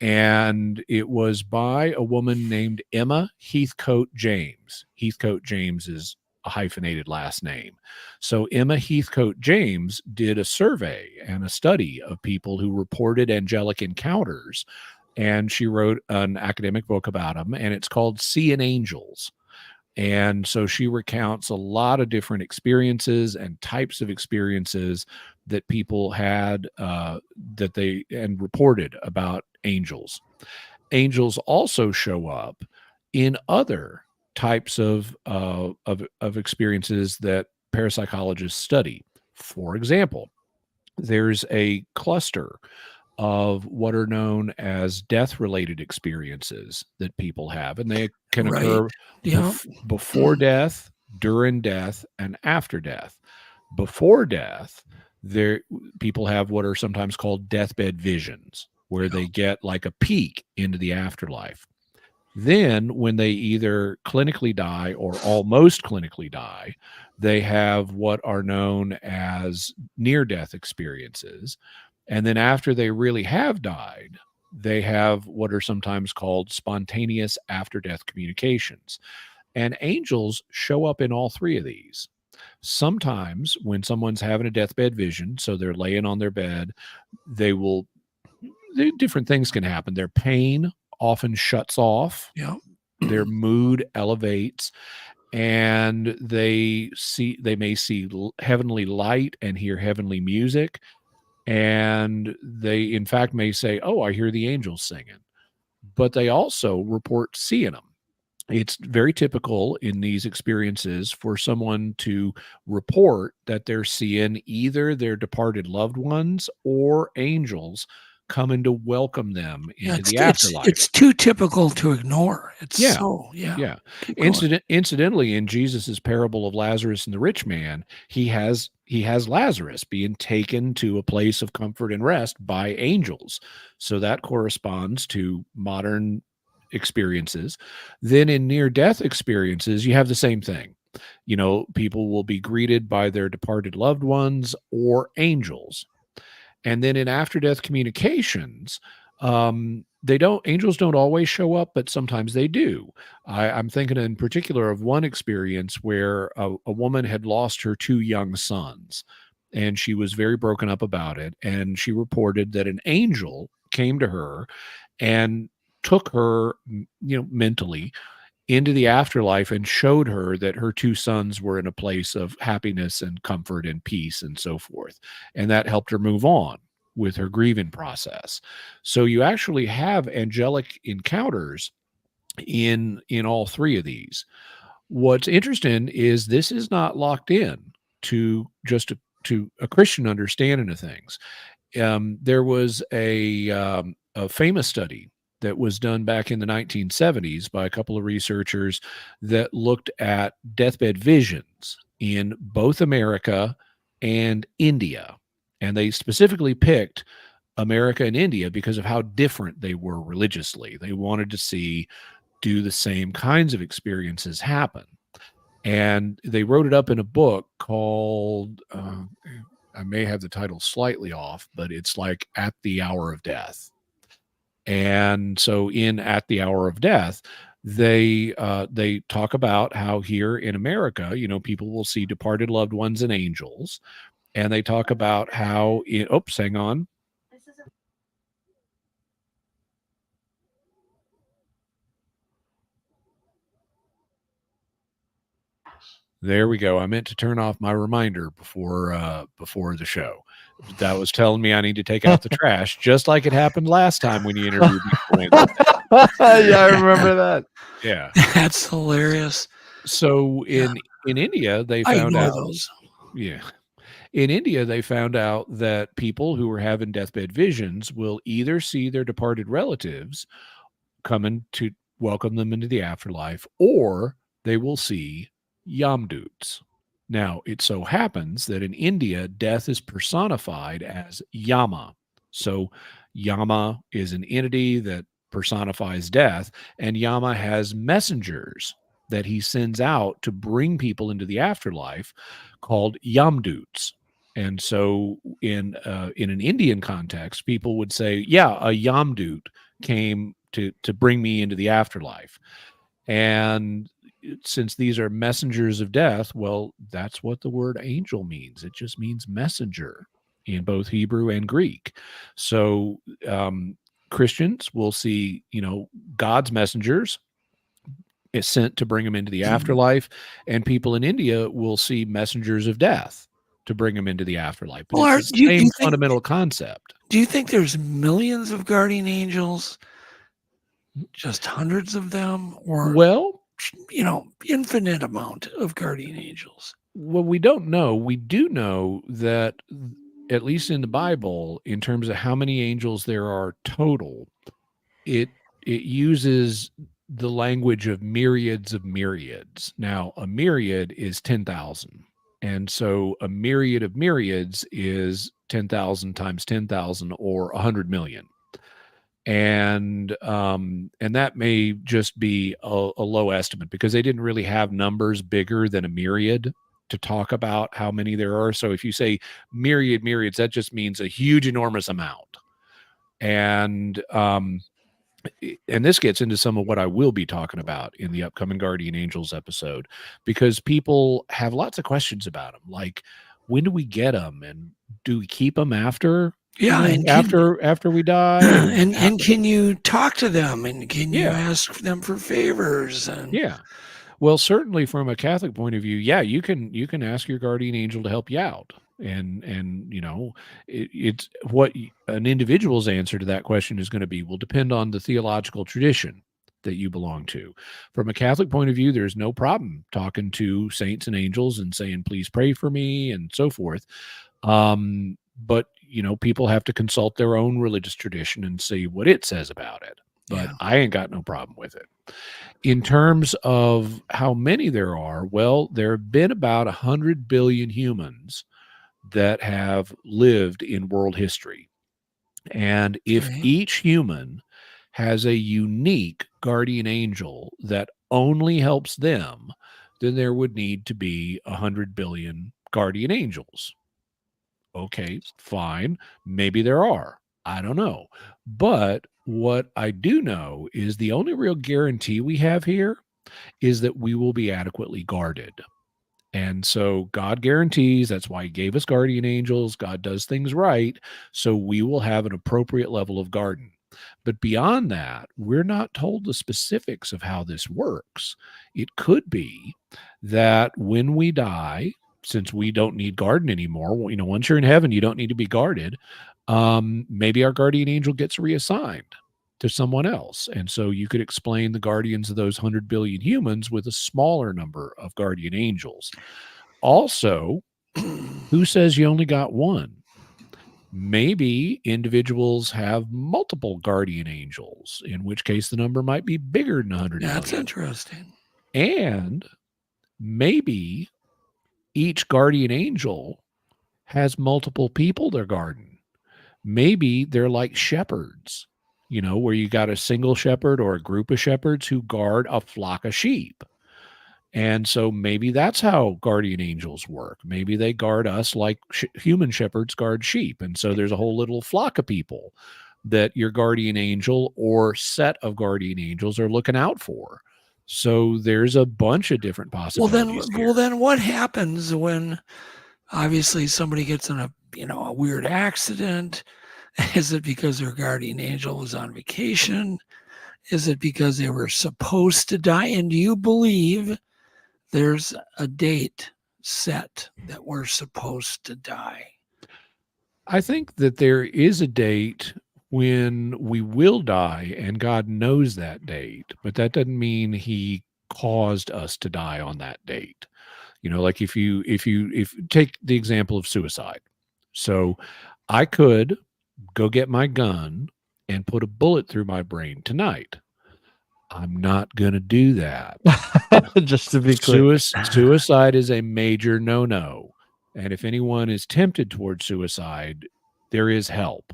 [SPEAKER 18] and it was by a woman named Emma Heathcote James. Heathcote James is a hyphenated last name. So Emma Heathcote James did a survey and a study of people who reported angelic encounters, and she wrote an academic book about them, and it's called Seeing Angels. And so she recounts a lot of different experiences and types of experiences that people had and reported about angels. Angels also show up in other types of experiences that parapsychologists study. For example, there's a cluster of what are known as death-related experiences that people have, and they can occur before death, during death, and after death. Before death, people have what are sometimes called deathbed visions, where they get like a peek into the afterlife. Then, when they either clinically die or almost clinically die, they have what are known as near-death experiences. And then after they really have died, they have what are sometimes called spontaneous after-death communications. And angels show up in all three of these. Sometimes when someone's having a deathbed vision, so they're laying on their bed, different things can happen. Their pain often shuts off. Their mood elevates, and they may see heavenly light and hear heavenly music. And they, in fact, may say, "Oh, I hear the angels singing." But they also report seeing them. It's very typical in these experiences for someone to report that they're seeing either their departed loved ones or angels coming to welcome them into the afterlife.
[SPEAKER 3] It's too typical to ignore.
[SPEAKER 18] Incidentally, in Jesus's parable of Lazarus and the rich man, he has Lazarus being taken to a place of comfort and rest by angels. So that corresponds to modern experiences. Then in near-death experiences, you have the same thing. People will be greeted by their departed loved ones or angels. And then in after-death communications, Angels don't always show up, but sometimes they do. I'm thinking in particular of one experience where a woman had lost her 2 young sons, and she was very broken up about it. And she reported that an angel came to her and took her, mentally into the afterlife and showed her that her 2 sons were in a place of happiness and comfort and peace and so forth. And that helped her move on with her grieving process. So you actually have angelic encounters in all 3 of these. What's interesting is this is not locked in to just to a Christian understanding of things. There was a famous study that was done back in the 1970s by a couple of researchers that looked at deathbed visions in both America and India. And they specifically picked America and India because of how different they were religiously. They wanted to see, do the same kinds of experiences happen. And they wrote it up in a book called, I may have the title slightly off, but it's like At the Hour of Death. And so in At the Hour of Death, they talk about how here in America, people will see departed loved ones and angels. And they talk about how hang on. There we go. I meant to turn off my reminder before the show. That was telling me I need to take out the trash, just like it happened last time when you interviewed me.
[SPEAKER 4] Yeah, I remember that.
[SPEAKER 18] Yeah,
[SPEAKER 3] that's hilarious.
[SPEAKER 18] So in India, they found out
[SPEAKER 3] those.
[SPEAKER 18] Yeah. In India, they found out that people who were having deathbed visions will either see their departed relatives coming to welcome them into the afterlife, or they will see Yamdoots. Now, it so happens that in India, death is personified as Yama. So Yama is an entity that personifies death, and Yama has messengers that he sends out to bring people into the afterlife called Yamdoots. And so in an Indian context, people would say, yeah, a Yamdoot came to bring me into the afterlife. And since these are messengers of death, well, that's what the word angel means. It just means messenger in both Hebrew and Greek. So Christians will see, God's messengers is sent to bring them into the afterlife, and people in India will see messengers of death to bring them into the afterlife. But
[SPEAKER 3] Well,
[SPEAKER 18] it's the same fundamental concept.
[SPEAKER 3] Do you think there's millions of guardian angels? Just hundreds of them? Or,
[SPEAKER 18] well,
[SPEAKER 3] infinite amount of guardian angels?
[SPEAKER 18] Well, we don't know. We do know that, at least in the Bible, in terms of how many angels there are total, it uses the language of myriads of myriads. Now, a myriad is 10,000. And so a myriad of myriads is 10,000 times 10,000 or 100 million. And that may just be a low estimate because they didn't really have numbers bigger than a myriad to talk about how many there are. So if you say myriads, that just means a huge, enormous amount. And this gets into some of what I will be talking about in the upcoming Guardian Angels episode, because people have lots of questions about them. Like, when do we get them? And do we keep them after?
[SPEAKER 3] Yeah, and
[SPEAKER 18] after we die,
[SPEAKER 3] and can you talk to them, and can you ask them for favors? And
[SPEAKER 18] well, certainly from a Catholic point of view, you can ask your guardian angel to help you out, and it's what an individual's answer to that question is going to be will depend on the theological tradition that you belong to. From a Catholic point of view, there's no problem talking to saints and angels and saying, please pray for me and so forth. But people have to consult their own religious tradition and see what it says about it. But I ain't got no problem with it. In terms of how many there are, well, there have been about 100 billion humans that have lived in world history. And if each human has a unique guardian angel that only helps them, then there would need to be 100 billion guardian angels. Okay, fine. Maybe there are. I don't know. But what I do know is the only real guarantee we have here is that we will be adequately guarded. And so God guarantees, that's why he gave us guardian angels. God does things right. So we will have an appropriate level of guarding. But beyond that, we're not told the specifics of how this works. It could be that when we die, since we don't need guarding anymore, once you're in heaven, you don't need to be guarded. Maybe our guardian angel gets reassigned to someone else. And so you could explain the guardians of those 100 billion humans with a smaller number of guardian angels. Also, who says you only got one? Maybe individuals have multiple guardian angels, in which case the number might be bigger than 100
[SPEAKER 3] That's
[SPEAKER 18] million.
[SPEAKER 3] interesting.
[SPEAKER 18] And maybe each guardian angel has multiple people they're guarding. Maybe they're like shepherds, where you got a single shepherd or a group of shepherds who guard a flock of sheep. And so maybe that's how guardian angels work. Maybe they guard us like human shepherds guard sheep. And so there's a whole little flock of people that your guardian angel or set of guardian angels are looking out for. So there's a bunch of different possibilities.
[SPEAKER 3] Well, then what happens when obviously somebody gets in a weird accident? Is it because their guardian angel was on vacation? Is it because they were supposed to die? And do you believe there's a date set that we're supposed to die?
[SPEAKER 18] I think that there is a date when we will die, and God knows that date, but that doesn't mean he caused us to die on that date. Like if you take the example of suicide. So I could go get my gun and put a bullet through my brain tonight. I'm not going to do that.
[SPEAKER 4] Just to be clear.
[SPEAKER 18] Suicide is a major no-no. And if anyone is tempted towards suicide, there is help.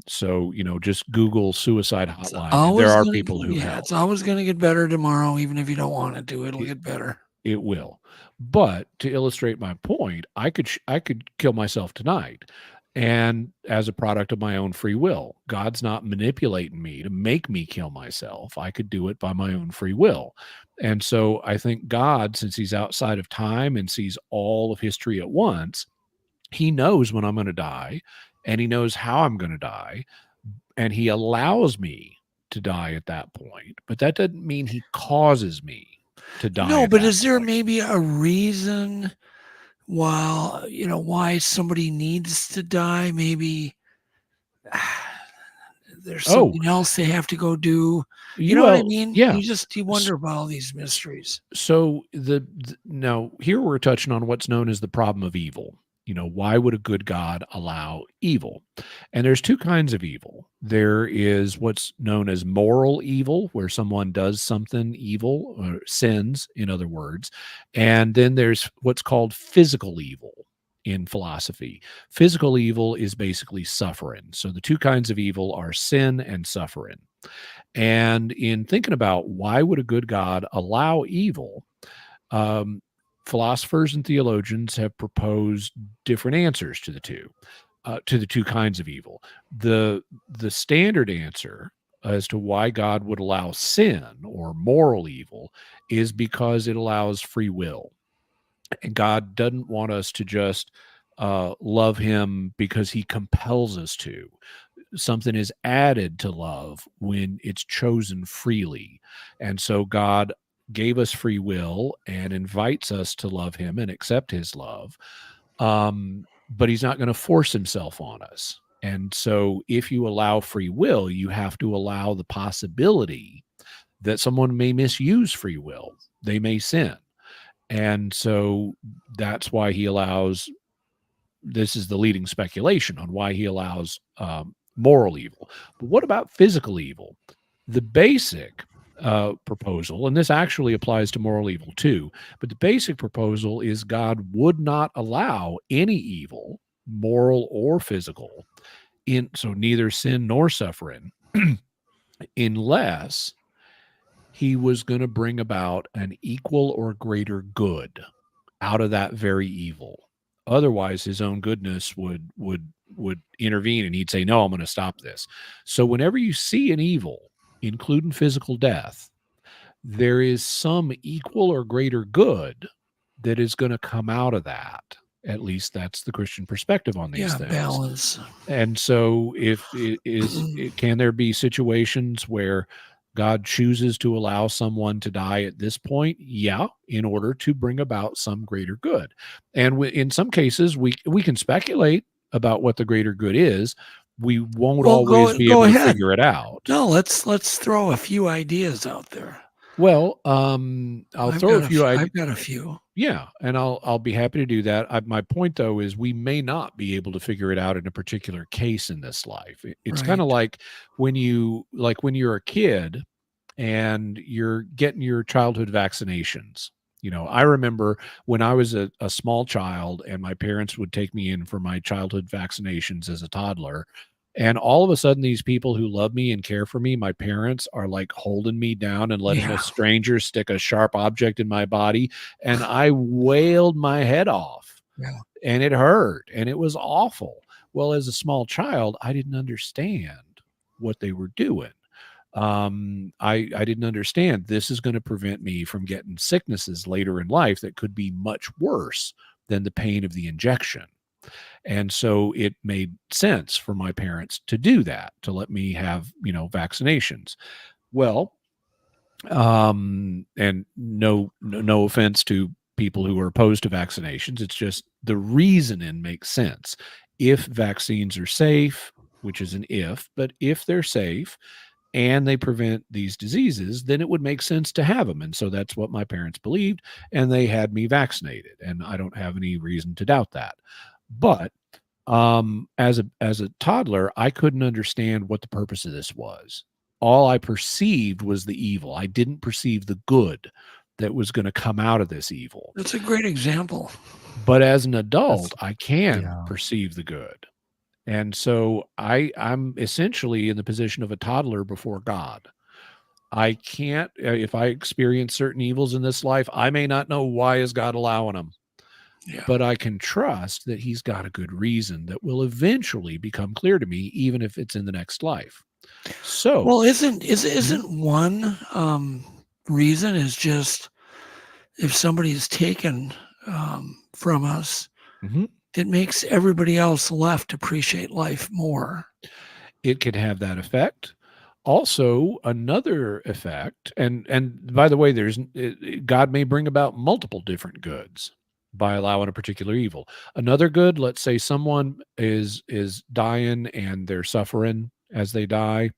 [SPEAKER 18] So, just Google suicide hotline. There are people who help.
[SPEAKER 3] It's always going to get better tomorrow. Even if you don't want it to, it'll get better.
[SPEAKER 18] It will. But to illustrate my point, I could kill myself tonight. And as a product of my own free will, God's not manipulating me to make me kill myself. I could do it by my own free will. And so I think God, since he's outside of time and sees all of history at once, he knows when I'm going to die and he knows how I'm going to die. And he allows me to die at that point. But that doesn't mean he causes me to die.
[SPEAKER 3] No, but is there maybe a reason why somebody needs to die? Maybe there's something else they have to go do. You know what I mean?
[SPEAKER 18] Yeah.
[SPEAKER 3] You wonder about all these mysteries.
[SPEAKER 18] So now here we're touching on what's known as the problem of evil. Why would a good God allow evil? And there's two kinds of evil. There is what's known as moral evil, where someone does something evil, or sins, in other words. And then there's what's called physical evil in philosophy. Physical evil is basically suffering. So the two kinds of evil are sin and suffering. And in thinking about why would a good God allow evil, philosophers and theologians have proposed different answers to the two kinds of evil. The standard answer as to why God would allow sin or moral evil is because it allows free will. And God doesn't want us to just love him because he compels us to. Something is added to love when it's chosen freely. And so God gave us free will and invites us to love him and accept his love. But he's not going to force himself on us. And so if you allow free will, you have to allow the possibility that someone may misuse free will. They may sin. And so that's why he allows, this is the leading speculation on why he allows moral evil. But what about physical evil? The basic proposal, and this actually applies to moral evil too, but the basic proposal is God would not allow any evil, moral or physical, so neither sin nor suffering, unless he was going to bring about an equal or greater good out of that very evil. Otherwise, his own goodness would intervene, and he'd say, "No, I'm going to stop this." So whenever you see an evil, including physical death, there is some equal or greater good that is going to come out of that. At least that's the Christian perspective on these things.
[SPEAKER 3] Balance.
[SPEAKER 18] And so can there be situations where God chooses to allow someone to die at this point? Yeah, in order to bring about some greater good. And in some cases, we can speculate about what the greater good is. We won't always be able to figure it out.
[SPEAKER 3] No, let's throw a few ideas out there.
[SPEAKER 18] Well, I've
[SPEAKER 3] got a few.
[SPEAKER 18] Yeah, and I'll be happy to do that. My point, though, is we may not be able to figure it out in a particular case in this life. It's kind of like when you're a kid and you're getting your childhood vaccinations. I remember when I was a small child and my parents would take me in for my childhood vaccinations as a toddler. And all of a sudden, these people who love me and care for me, my parents, are like holding me down and letting a stranger stick a sharp object in my body. And I wailed my head off.
[SPEAKER 3] Yeah.
[SPEAKER 18] And it hurt. And it was awful. Well, as a small child, I didn't understand what they were doing. I didn't understand this is going to prevent me from getting sicknesses later in life that could be much worse than the pain of the injection. And so it made sense for my parents to do that, to let me have, vaccinations. Well, and no offense to people who are opposed to vaccinations. It's just the reasoning makes sense. If vaccines are safe, which is an if, but if they're safe and they prevent these diseases, then it would make sense to have them. And so that's what my parents believed, and they had me vaccinated. And I don't have any reason to doubt that. But as a toddler, I couldn't understand what the purpose of this was. All I perceived was the evil. I didn't perceive the good that was going to come out of this evil.
[SPEAKER 3] That's a great example.
[SPEAKER 18] But as an adult, I can perceive the good. And so I'm essentially in the position of a toddler before God. I can't, if I experience certain evils in this life, I may not know why is God allowing them.
[SPEAKER 3] Yeah.
[SPEAKER 18] But I can trust that he's got a good reason that will eventually become clear to me, even if it's in the next life. So,
[SPEAKER 3] well, isn't one reason is just if somebody is taken from us, it makes everybody else left appreciate life more.
[SPEAKER 18] It can have that effect. Also, another effect, and by the way, God may bring about multiple different goods by allowing a particular evil. Another good, let's say someone is dying and they're suffering as they die.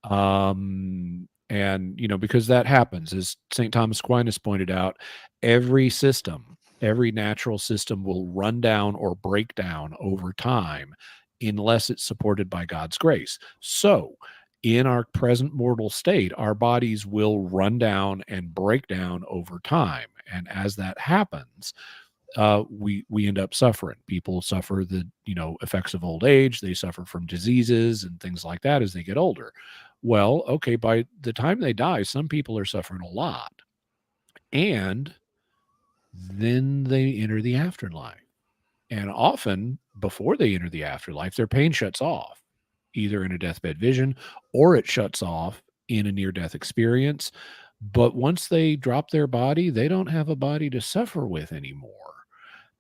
[SPEAKER 18] And, because that happens, as St. Thomas Aquinas pointed out, every natural system will run down or break down over time unless it's supported by God's grace. So in our present mortal state, our bodies will run down and break down over time. And as that happens, we end up suffering. People suffer the effects of old age. They suffer from diseases and things like that as they get older. Well, okay, by the time they die, some people are suffering a lot, and then they enter the afterlife. And often before they enter the afterlife, their pain shuts off, either in a deathbed vision or it shuts off in a near-death experience. But once they drop their body, they don't have a body to suffer with anymore.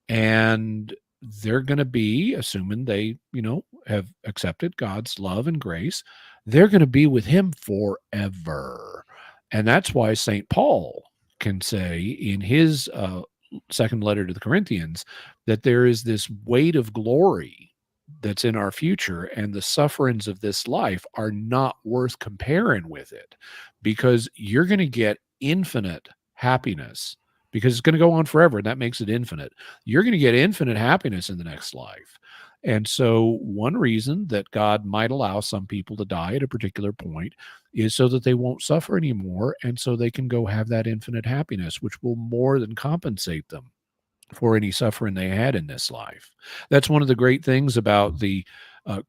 [SPEAKER 18] And they're going to be, assuming they, have accepted God's love and grace, they're going to be with him forever. And that's why St. Paul can say in his second letter to the Corinthians that there is this weight of glory that's in our future, and the sufferings of this life are not worth comparing with it, because you're going to get infinite happiness, because it's going to go on forever, and that makes it infinite. You're going to get infinite happiness in the next life. And so one reason that God might allow some people to die at a particular point is so that they won't suffer anymore, and so they can go have that infinite happiness, which will more than compensate them for any suffering they had in this life. That's one of the great things about the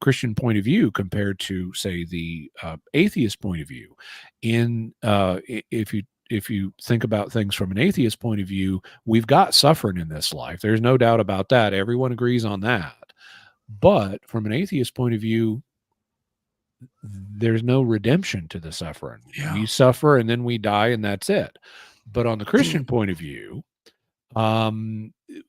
[SPEAKER 18] Christian point of view compared to, say, the atheist point of view. If if you think about things from an atheist point of view, we've got suffering in this life. There's no doubt about that. Everyone agrees on that. But from an atheist point of view, there's no redemption to the suffering.
[SPEAKER 3] Yeah.
[SPEAKER 18] We suffer and then we die, and that's it. But on the Christian point of view,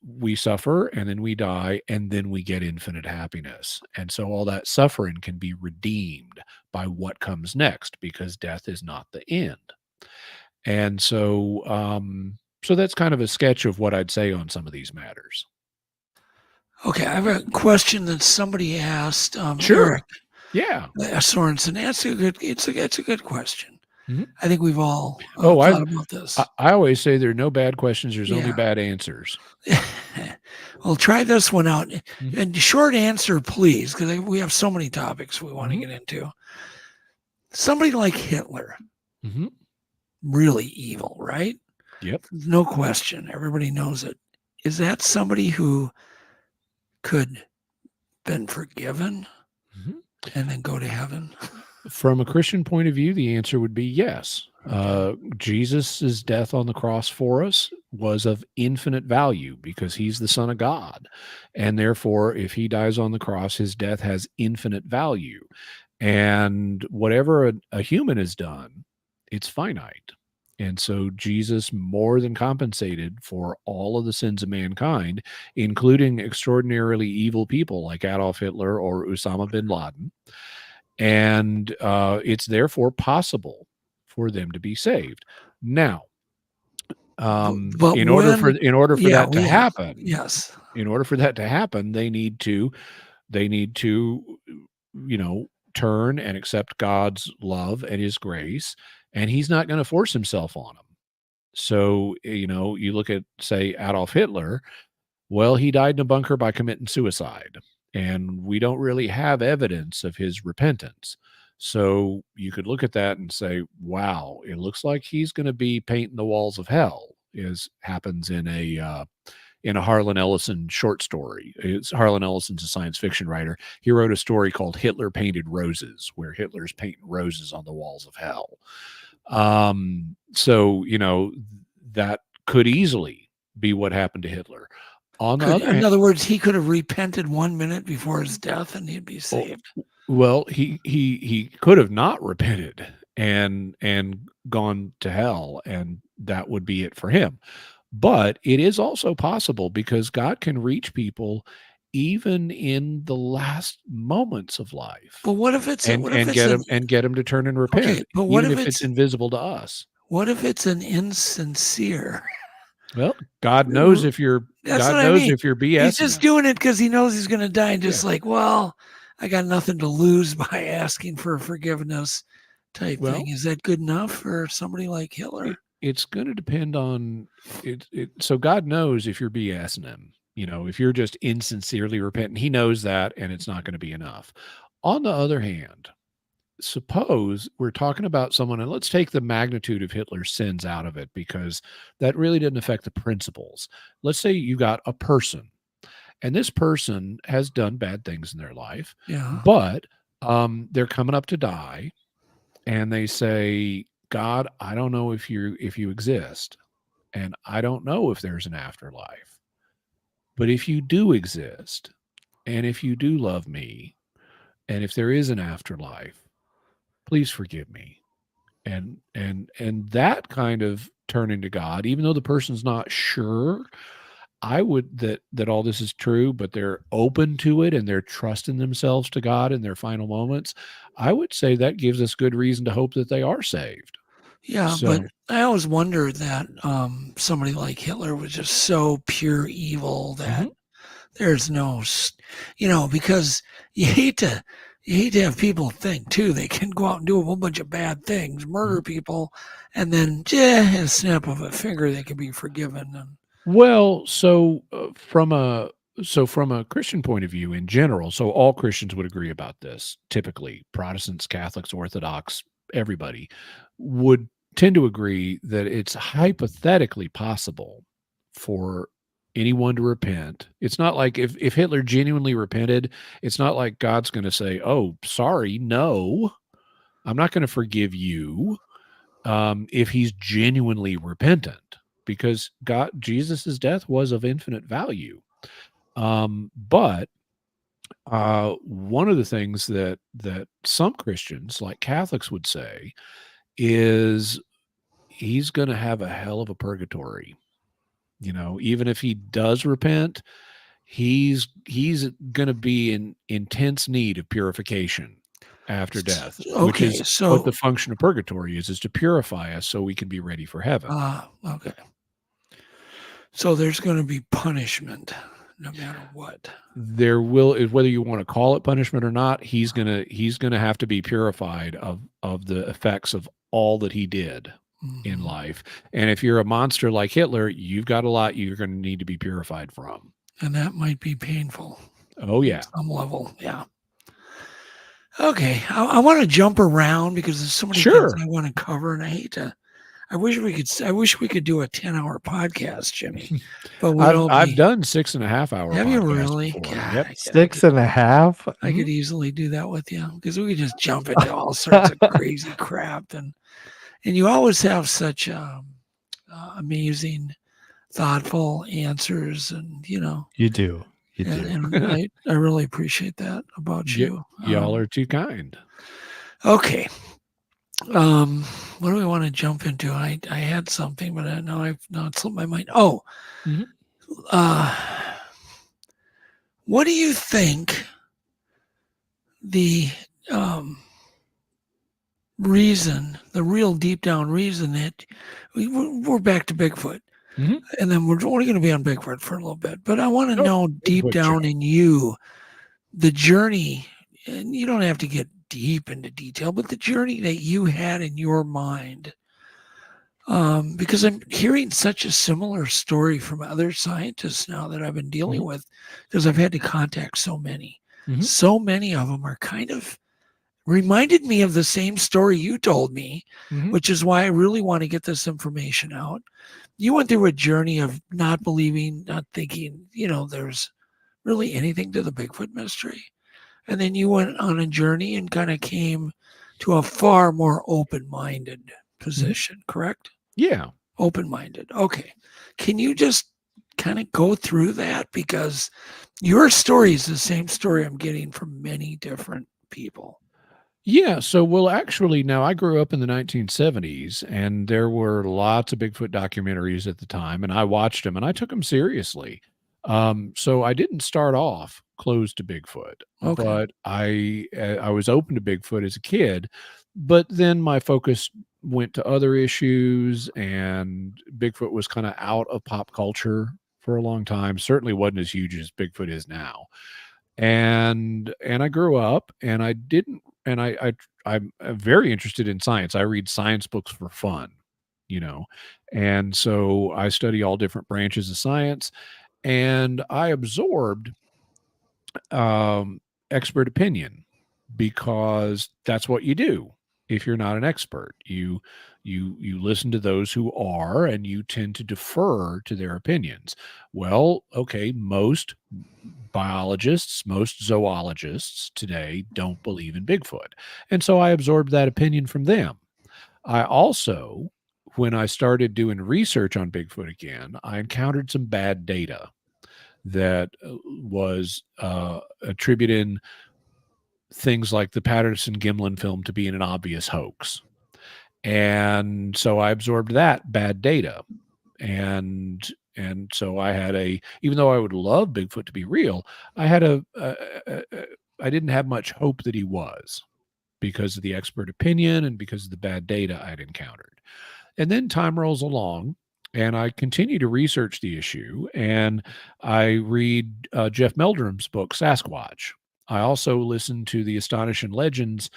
[SPEAKER 18] we suffer and then we die and then we get infinite happiness. And so all that suffering can be redeemed by what comes next, because death is not the end. And so, so that's kind of a sketch of what I'd say on some of these matters.
[SPEAKER 3] Okay, I have a question that somebody asked.
[SPEAKER 18] Sure.
[SPEAKER 3] Eric,
[SPEAKER 18] Yeah.
[SPEAKER 3] Sorensen. It's a good question.
[SPEAKER 18] Mhm.
[SPEAKER 3] I think we've all
[SPEAKER 18] I
[SPEAKER 3] thought about this.
[SPEAKER 18] always say there are no bad questions. There's only
[SPEAKER 3] Yeah.
[SPEAKER 18] bad answers.
[SPEAKER 3] Well, try this one out.
[SPEAKER 18] Mhm.
[SPEAKER 3] And short answer, please, because we have so many topics we want to
[SPEAKER 18] Mhm.
[SPEAKER 3] get into. Somebody like Hitler,
[SPEAKER 18] Mhm.
[SPEAKER 3] really evil, right?
[SPEAKER 18] Yep.
[SPEAKER 3] No question. Everybody knows it. Is that somebody who could been forgiven
[SPEAKER 18] Mhm.
[SPEAKER 3] and then go to heaven?
[SPEAKER 18] From a Christian point of view, the answer would be yes. Jesus's death on the cross for us was of infinite value because he's the Son of God. And therefore, if he dies on the cross, his death has infinite value. And whatever a human has done, it's finite. And so Jesus more than compensated for all of the sins of mankind, including extraordinarily evil people like Adolf Hitler or Osama bin Laden. And it's therefore possible for them to be saved. Now,
[SPEAKER 3] But
[SPEAKER 18] in order for
[SPEAKER 3] yeah,
[SPEAKER 18] that to happen,
[SPEAKER 3] yes.
[SPEAKER 18] in order for that to happen, they need to, turn and accept God's love and his grace, and he's not going to force himself on them. So, you look at, say, Adolf Hitler. Well, he died in a bunker by committing suicide, and we don't really have evidence of his repentance. So you could look at that and say, wow, it looks like he's going to be painting the walls of hell, as happens in a Harlan Ellison short story. Harlan Ellison's a science fiction writer. He wrote a story called Hitler Painted Roses, where Hitler's painting roses on the walls of hell. So, that could easily be what happened to Hitler. On the other hand,
[SPEAKER 3] In other words, he could have repented 1 minute before his death and he'd be saved.
[SPEAKER 18] well, he could have not repented and gone to hell, and that would be it for him. But it is also possible, because God can reach people even in the last moments of life.
[SPEAKER 3] But what if it's
[SPEAKER 18] and get them to turn and repent,
[SPEAKER 3] Okay, but what
[SPEAKER 18] even
[SPEAKER 3] if
[SPEAKER 18] if it's invisible to us?
[SPEAKER 3] What if it's an insincere?
[SPEAKER 18] Well, God knows if you're
[SPEAKER 3] That's
[SPEAKER 18] God
[SPEAKER 3] what I
[SPEAKER 18] knows
[SPEAKER 3] mean.
[SPEAKER 18] if you're BSing.
[SPEAKER 3] He's just doing it because he knows he's going to die, and just
[SPEAKER 18] Yeah.
[SPEAKER 3] like, well, I got nothing to lose by asking for forgiveness type
[SPEAKER 18] Well,
[SPEAKER 3] thing. Is that good enough for somebody like Hitler?
[SPEAKER 18] It's going to depend on it. So God knows if you're BSing him. If you're just insincerely repenting, he knows that, and it's not going to be enough. On the other hand, suppose we're talking about someone, and let's take the magnitude of Hitler's sins out of it, because that really didn't affect the principles. Let's say you got a person, and this person has done bad things in their life,
[SPEAKER 3] Yeah.
[SPEAKER 18] but they're coming up to die, and they say, God, I don't know if you exist, and I don't know if there's an afterlife, but if you do exist, and if you do love me, and if there is an afterlife, please forgive me. And that kind of turning to God, even though the person's not sure, I would that all this is true, but they're open to it and they're trusting themselves to God in their final moments. I would say that gives us good reason to hope that they are saved.
[SPEAKER 3] Yeah, but I always wonder that somebody like Hitler was just so pure evil that there's no, because you hate to have people think too they can go out and do a whole bunch of bad things, murder people, and then in a snap of a finger they can be forgiven. And
[SPEAKER 18] Well, so from a Christian point of view in general, so all Christians would agree about this. Typically, Protestants, Catholics, Orthodox, everybody would tend to agree that it's hypothetically possible for anyone to repent. It's not like if Hitler genuinely repented, it's not like God's going to say, "Oh, sorry, no, I'm not going to forgive you." if he's genuinely repentant, because Jesus's death was of infinite value. But one of the things that some Christians, like Catholics, would say is he's going to have a hell of a purgatory. Even if he does repent, he's going to be in intense need of purification after death, which is what the function of purgatory is to purify us so we can be ready for heaven.
[SPEAKER 3] Okay. So there's going to be punishment no matter what.
[SPEAKER 18] There will, whether you want to call it punishment or not, he's going to have to be purified of the effects of all that he did in life. And if you're a monster like Hitler, you've got a lot you're going to need to be purified from.
[SPEAKER 3] And that might be painful.
[SPEAKER 18] Oh, yeah.
[SPEAKER 3] At some level. Yeah. Okay. I want to jump around because there's so many things I want to cover, and I wish we could do a 10-hour podcast, Jimmy. But
[SPEAKER 18] I've done 6.5 hour.
[SPEAKER 3] Have you really?
[SPEAKER 18] God, yep.
[SPEAKER 4] 6.5.
[SPEAKER 3] I could easily do that with you because we could just jump into all sorts of crazy crap, and you always have such amazing, thoughtful answers, and
[SPEAKER 4] you do. You do.
[SPEAKER 3] And I really appreciate that about you.
[SPEAKER 18] Y'all are too kind.
[SPEAKER 3] Okay. What do we want to jump into? I had something, but now it slipped my mind. Oh, what do you think the real deep down reason that we're back to Bigfoot? And then we're only going to be on Bigfoot for a little bit, but I want to know deep down in you, the journey, and you don't have to get deep into detail, but the journey that you had in your mind, because I'm hearing such a similar story from other scientists now that I've been dealing with, because I've had to contact so many. So many of them are kind of reminded me of the same story you told me, which is why I really want to get this information out. You went through a journey of not believing, not thinking, there's really anything to the Bigfoot mystery. And then you went on a journey and kind of came to a far more open-minded position, correct?
[SPEAKER 18] Yeah.
[SPEAKER 3] Open-minded. Okay. Can you just kind of go through that? Because your story is the same story I'm getting from many different people.
[SPEAKER 18] Yeah. So, actually, now I grew up in the 1970s, and there were lots of Bigfoot documentaries at the time, and I watched them and I took them seriously. So I didn't start off closed to Bigfoot, but I was open to Bigfoot as a kid, but then my focus went to other issues, and Bigfoot was kind of out of pop culture for a long time. Certainly wasn't as huge as Bigfoot is now. And I grew up, and I'm very interested in science. I read science books for fun, and so I study all different branches of science, and I absorbed expert opinion, because that's what you do. If you're not an expert, you listen to those who are, and you tend to defer to their opinions. Well, okay, most biologists, most zoologists today don't believe in Bigfoot. And so I absorbed that opinion from them. I also, when I started doing research on Bigfoot again, I encountered some bad data that was attributing things like the Patterson-Gimlin film to being an obvious hoax. And so I absorbed that bad data. And so I had even though I would love Bigfoot to be real, I didn't have much hope that he was, because of the expert opinion and because of the bad data I'd encountered. And then time rolls along, and I continue to research the issue, and I read Jeff Meldrum's book, Sasquatch. I also listen to the Astonishing Legends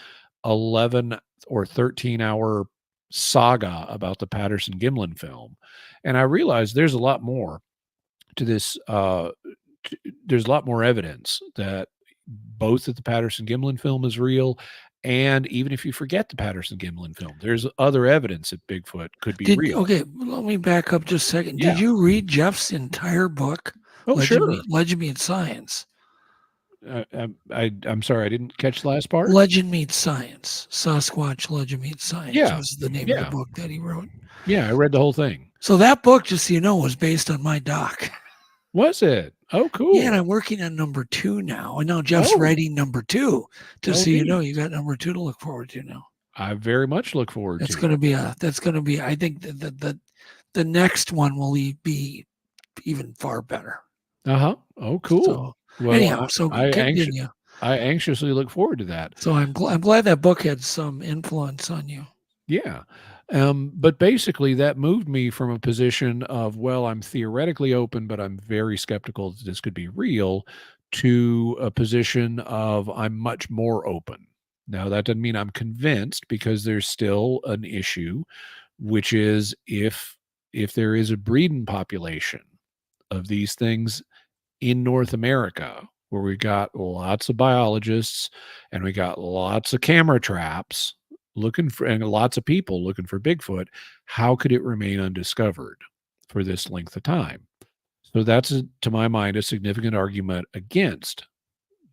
[SPEAKER 18] 11 or 13-hour saga about the Patterson-Gimlin film. And I realized there's a lot more to this. There's a lot more evidence that both that the Patterson-Gimlin film is real, and even if you forget the Patterson-Gimlin film, there's other evidence that Bigfoot could be real.
[SPEAKER 3] Okay, let me back up just a second.
[SPEAKER 18] Yeah.
[SPEAKER 3] Did you read Jeff's entire book?
[SPEAKER 18] Oh, sure.
[SPEAKER 3] Legend in Science.
[SPEAKER 18] I'm sorry, I didn't catch the last part.
[SPEAKER 3] Legend Meets Science. Sasquatch Legend Meets Science
[SPEAKER 18] Yeah.
[SPEAKER 3] was the name of the book that he wrote.
[SPEAKER 18] Yeah, I read the whole thing.
[SPEAKER 3] So that book, just so you know, was based on my doc.
[SPEAKER 18] Was it? Oh, cool.
[SPEAKER 3] Yeah, and I'm working on number 2 now. And now Jeff's writing number 2. Just so you know, you got number 2 to look forward to now.
[SPEAKER 18] I very much look forward
[SPEAKER 3] That's
[SPEAKER 18] to
[SPEAKER 3] going to be I think the next one will be even far better.
[SPEAKER 18] Oh, cool.
[SPEAKER 3] So,
[SPEAKER 18] well,
[SPEAKER 3] anyhow,
[SPEAKER 18] I
[SPEAKER 3] continue.
[SPEAKER 18] anxiously look forward to that.
[SPEAKER 3] So I'm glad that book had some influence on you.
[SPEAKER 18] Yeah. But basically that moved me from a position of, well, I'm theoretically open, but I'm very skeptical that this could be real, to a position of I'm much more open. Now, that doesn't mean I'm convinced, because there's still an issue, which is if there is a breeding population of these things in North America, where we got lots of biologists and we got lots of camera traps looking for, and lots of people looking for Bigfoot, how could it remain undiscovered for this length of time? So that's, to my mind, a significant argument against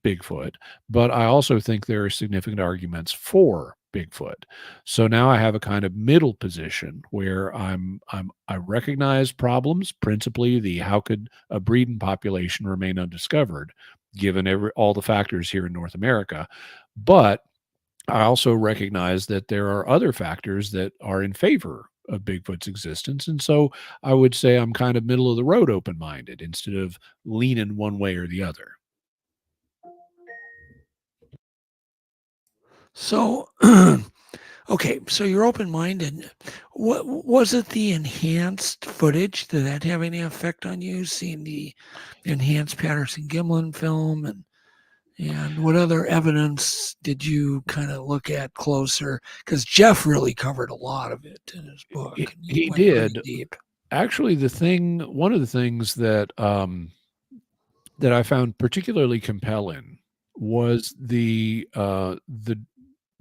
[SPEAKER 18] Bigfoot, but I also think there are significant arguments for Bigfoot. So now I have a kind of middle position where I recognize problems, principally the how could a breeding population remain undiscovered given all the factors here in North America, but I also recognize that there are other factors that are in favor of Bigfoot's existence. And so I would say I'm kind of middle of the road open-minded instead of leaning one way or the other.
[SPEAKER 3] So, okay, so you're open-minded. What was it? The enhanced footage? Did that have any effect on you? Seeing the enhanced Patterson-Gimlin film, and what other evidence did you kind of look at closer? Because Jeff really covered a lot of it in his book.
[SPEAKER 18] He
[SPEAKER 3] went
[SPEAKER 18] did.
[SPEAKER 3] pretty deep.
[SPEAKER 18] Actually, one of the things that that I found particularly compelling was the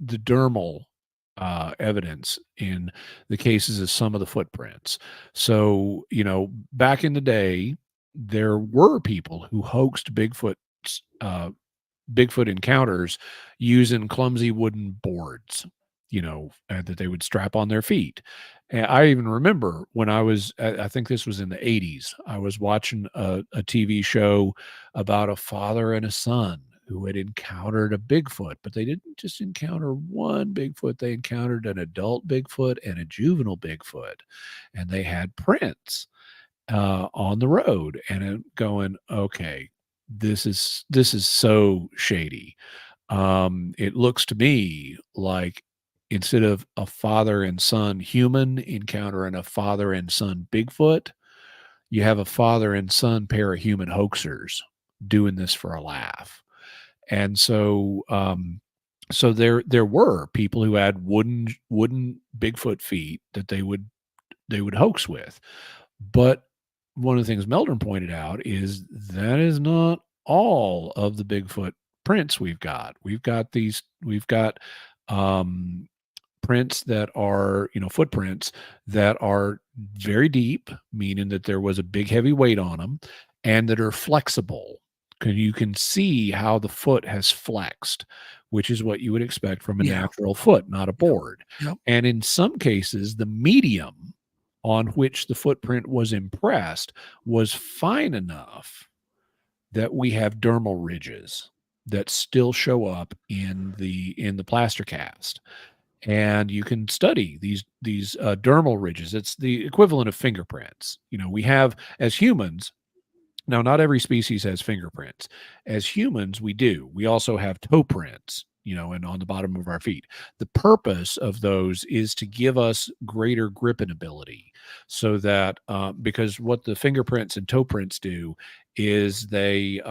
[SPEAKER 18] dermal evidence in the cases of some of the footprints. So, back in the day, there were people who hoaxed Bigfoot encounters using clumsy wooden boards, that they would strap on their feet. And I even remember when I think this was in the 80s, I was watching a TV show about a father and a son who had encountered a Bigfoot, but they didn't just encounter one Bigfoot. They encountered an adult Bigfoot and a juvenile Bigfoot, and they had prints on the road, and going, okay, this is so shady. It looks to me like instead of a father and son human encountering a father and son Bigfoot, you have a father and son pair of human hoaxers doing this for a laugh. And so, so there were people who had wooden Bigfoot feet that they would hoax with. But one of the things Meldrum pointed out is that is not all of the Bigfoot prints we've got. We've got prints that are, footprints that are very deep, meaning that there was a big heavy weight on them, and that are flexible. You can see how the foot has flexed, which is what you would expect from a natural foot, not a board.
[SPEAKER 3] Yep.
[SPEAKER 18] And in some cases, the medium on which the footprint was impressed was fine enough that we have dermal ridges that still show up in the plaster cast. And you can study these dermal ridges. It's the equivalent of fingerprints. We have, as humans, now, not every species has fingerprints. As humans, we do. We also have toe prints, and on the bottom of our feet. The purpose of those is to give us greater gripping ability, so that because what the fingerprints and toe prints do is they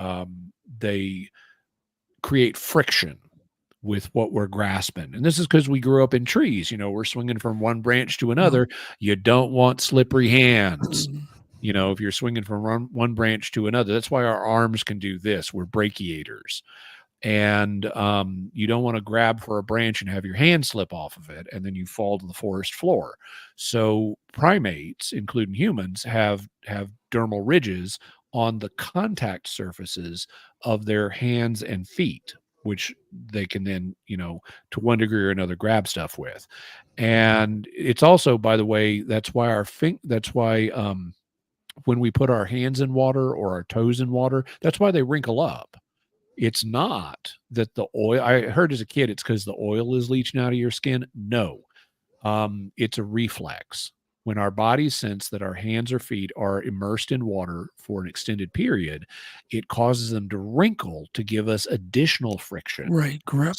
[SPEAKER 18] create friction with what we're grasping. And this is because we grew up in trees. We're swinging from one branch to another. You don't want slippery hands. If you're swinging from one branch to another, that's why our arms can do this. We're brachiators. And you don't want to grab for a branch and have your hand slip off of it, and then you fall to the forest floor. So primates, including humans, have dermal ridges on the contact surfaces of their hands and feet, which they can then, to one degree or another grab stuff with. And it's also, by the way, that's why when we put our hands in water or our toes in water, that's why they wrinkle up. It's not that the oil, I heard as a kid, it's because the oil is leaching out of your skin. No, it's a reflex. When our bodies sense that our hands or feet are immersed in water for an extended period, it causes them to wrinkle to give us additional friction.
[SPEAKER 3] Right, grip.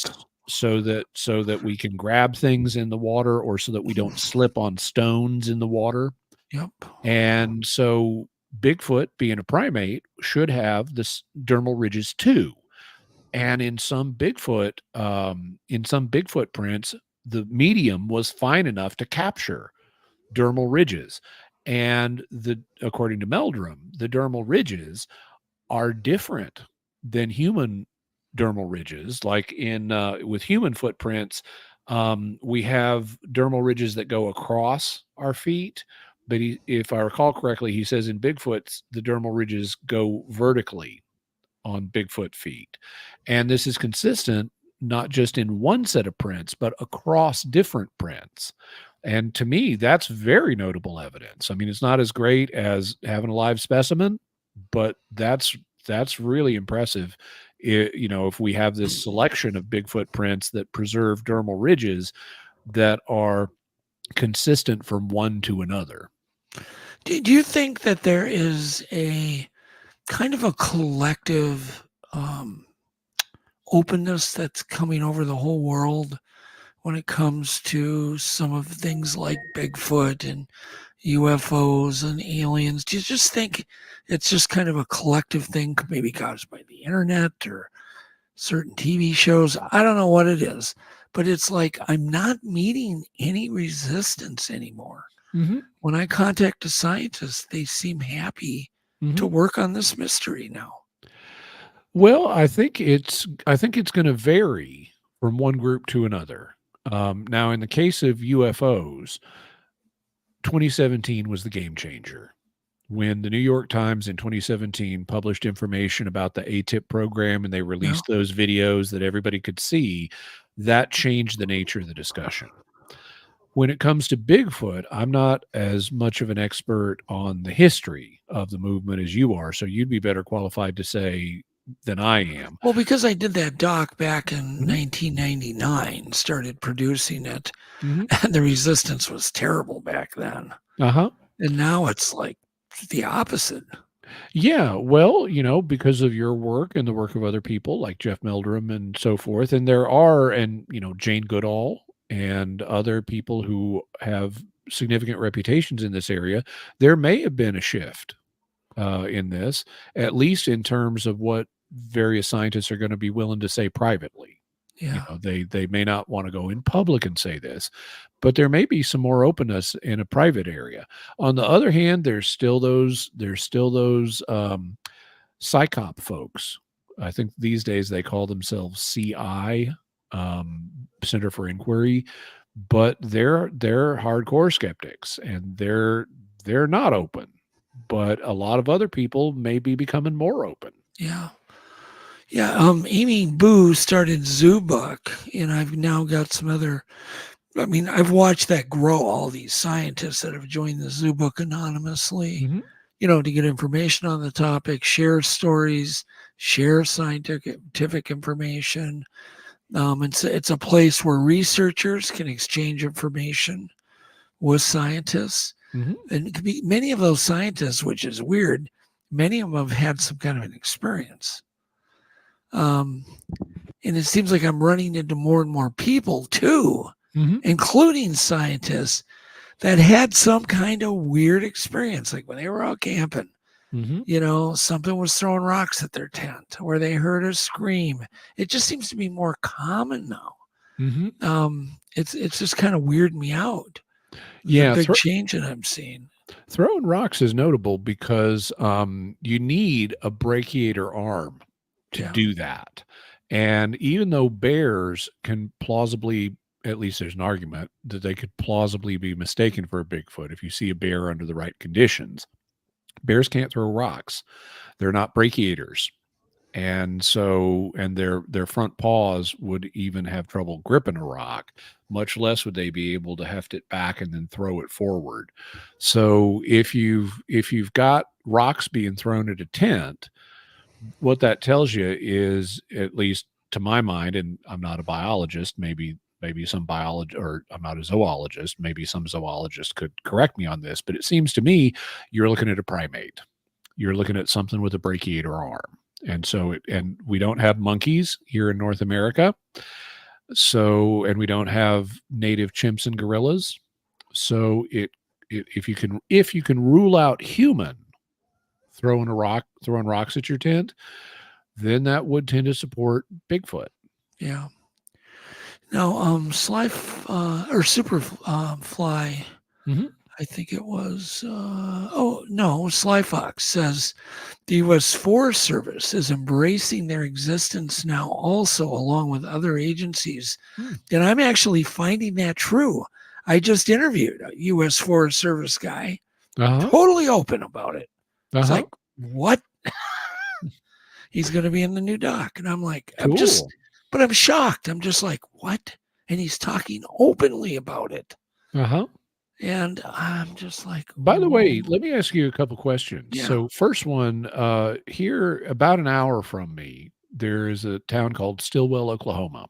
[SPEAKER 18] So that we can grab things in the water, or so that we don't slip on stones in the water.
[SPEAKER 3] Yep.
[SPEAKER 18] And so Bigfoot, being a primate, should have this dermal ridges too. And in some Bigfoot prints, the medium was fine enough to capture dermal ridges. And according to Meldrum, the dermal ridges are different than human dermal ridges. Like with human footprints, we have dermal ridges that go across our feet. But if I recall correctly, he says in Bigfoot's, the dermal ridges go vertically on Bigfoot feet. And this is consistent not just in one set of prints, but across different prints. And to me, that's very notable evidence. I mean, it's not as great as having a live specimen, but that's really impressive. If we have this selection of Bigfoot prints that preserve dermal ridges that are consistent from one to another.
[SPEAKER 3] Do you think that there is a kind of a collective openness that's coming over the whole world when it comes to some of things like Bigfoot and UFOs and aliens? Do you just think it's just kind of a collective thing, maybe caused by the internet or certain TV shows? I don't know what it is, but it's like I'm not meeting any resistance anymore.
[SPEAKER 18] Mm-hmm.
[SPEAKER 3] When I contact a scientist, they seem happy to work on this mystery now.
[SPEAKER 18] Well, I think it's going to vary from one group to another. Now, in the case of UFOs, 2017 was the game changer. When the New York Times in 2017 published information about the ATIP program and they released those videos that everybody could see, that changed the nature of the discussion. When it comes to Bigfoot, I'm not as much of an expert on the history of the movement as you are, so you'd be better qualified to say than I am.
[SPEAKER 3] Well, because I did that doc back in 1999, started producing it, and the resistance was terrible back then.
[SPEAKER 18] Uh-huh.
[SPEAKER 3] And now it's like the opposite.
[SPEAKER 18] Yeah, well, because of your work and the work of other people like Jeff Meldrum and so forth, and Jane Goodall and other people who have significant reputations in this area, there may have been a shift in this, at least in terms of what various scientists are going to be willing to say privately.
[SPEAKER 3] Yeah.
[SPEAKER 18] They may not want to go in public and say this, but there may be some more openness in a private area. On the other hand, there's still those psychop folks. I think these days they call themselves CI, Center for Inquiry, but they're hardcore skeptics and they're not open. But a lot of other people may be becoming more open.
[SPEAKER 3] Yeah. Yeah. Amy Boo started ZooBook, and I've now got some other. I mean, I've watched that grow. All these scientists that have joined the ZooBook anonymously, to get information on the topic, share stories, share scientific information. It's a place where researchers can exchange information with scientists. And it could be many of those scientists, which is weird. Many of them have had some kind of an experience. And it seems like I'm running into more and more people too, including scientists that had some kind of weird experience. Like when they were out camping, something was throwing rocks at their tent or they heard a scream. It just seems to be more common now. It's just kind of weirding me out.
[SPEAKER 18] Yeah,
[SPEAKER 3] the big change that I'm seeing.
[SPEAKER 18] Throwing rocks is notable because you need a brachiator arm to do that. And even though bears can plausibly, at least there's an argument that they could plausibly be mistaken for a Bigfoot if you see a bear under the right conditions. Bears can't throw rocks. They're not brachiators. And so, and their front paws would even have trouble gripping a rock, much less would they be able to heft it back and then throw it forward. So if you've got rocks being thrown at a tent, what that tells you is, at least to my mind, and I'm not a biologist, maybe some biologist, or I'm not a zoologist, maybe some zoologist could correct me on this, but it seems to me you're looking at a primate. You're looking at something with a brachiator arm. And so, and we don't have monkeys here in North America. So, and we don't have native chimps and gorillas. So if you can rule out human throwing rocks at your tent, then that would tend to support Bigfoot.
[SPEAKER 3] Yeah. Now, Superfly, I think it was, Sly Fox says the U.S. Forest Service is embracing their existence now also, along with other agencies. And I'm actually finding that true. I just interviewed a U.S. Forest Service guy, totally open about it. It's like, what? He's going to be in the new doc. And I'm like,
[SPEAKER 18] cool.
[SPEAKER 3] I'm shocked. I'm just like, what? And he's talking openly about it. And I'm just like,
[SPEAKER 18] by the way, let me ask you a couple questions.
[SPEAKER 3] Yeah.
[SPEAKER 18] So first one, here about an hour from me, there is a town called Stillwell, Oklahoma,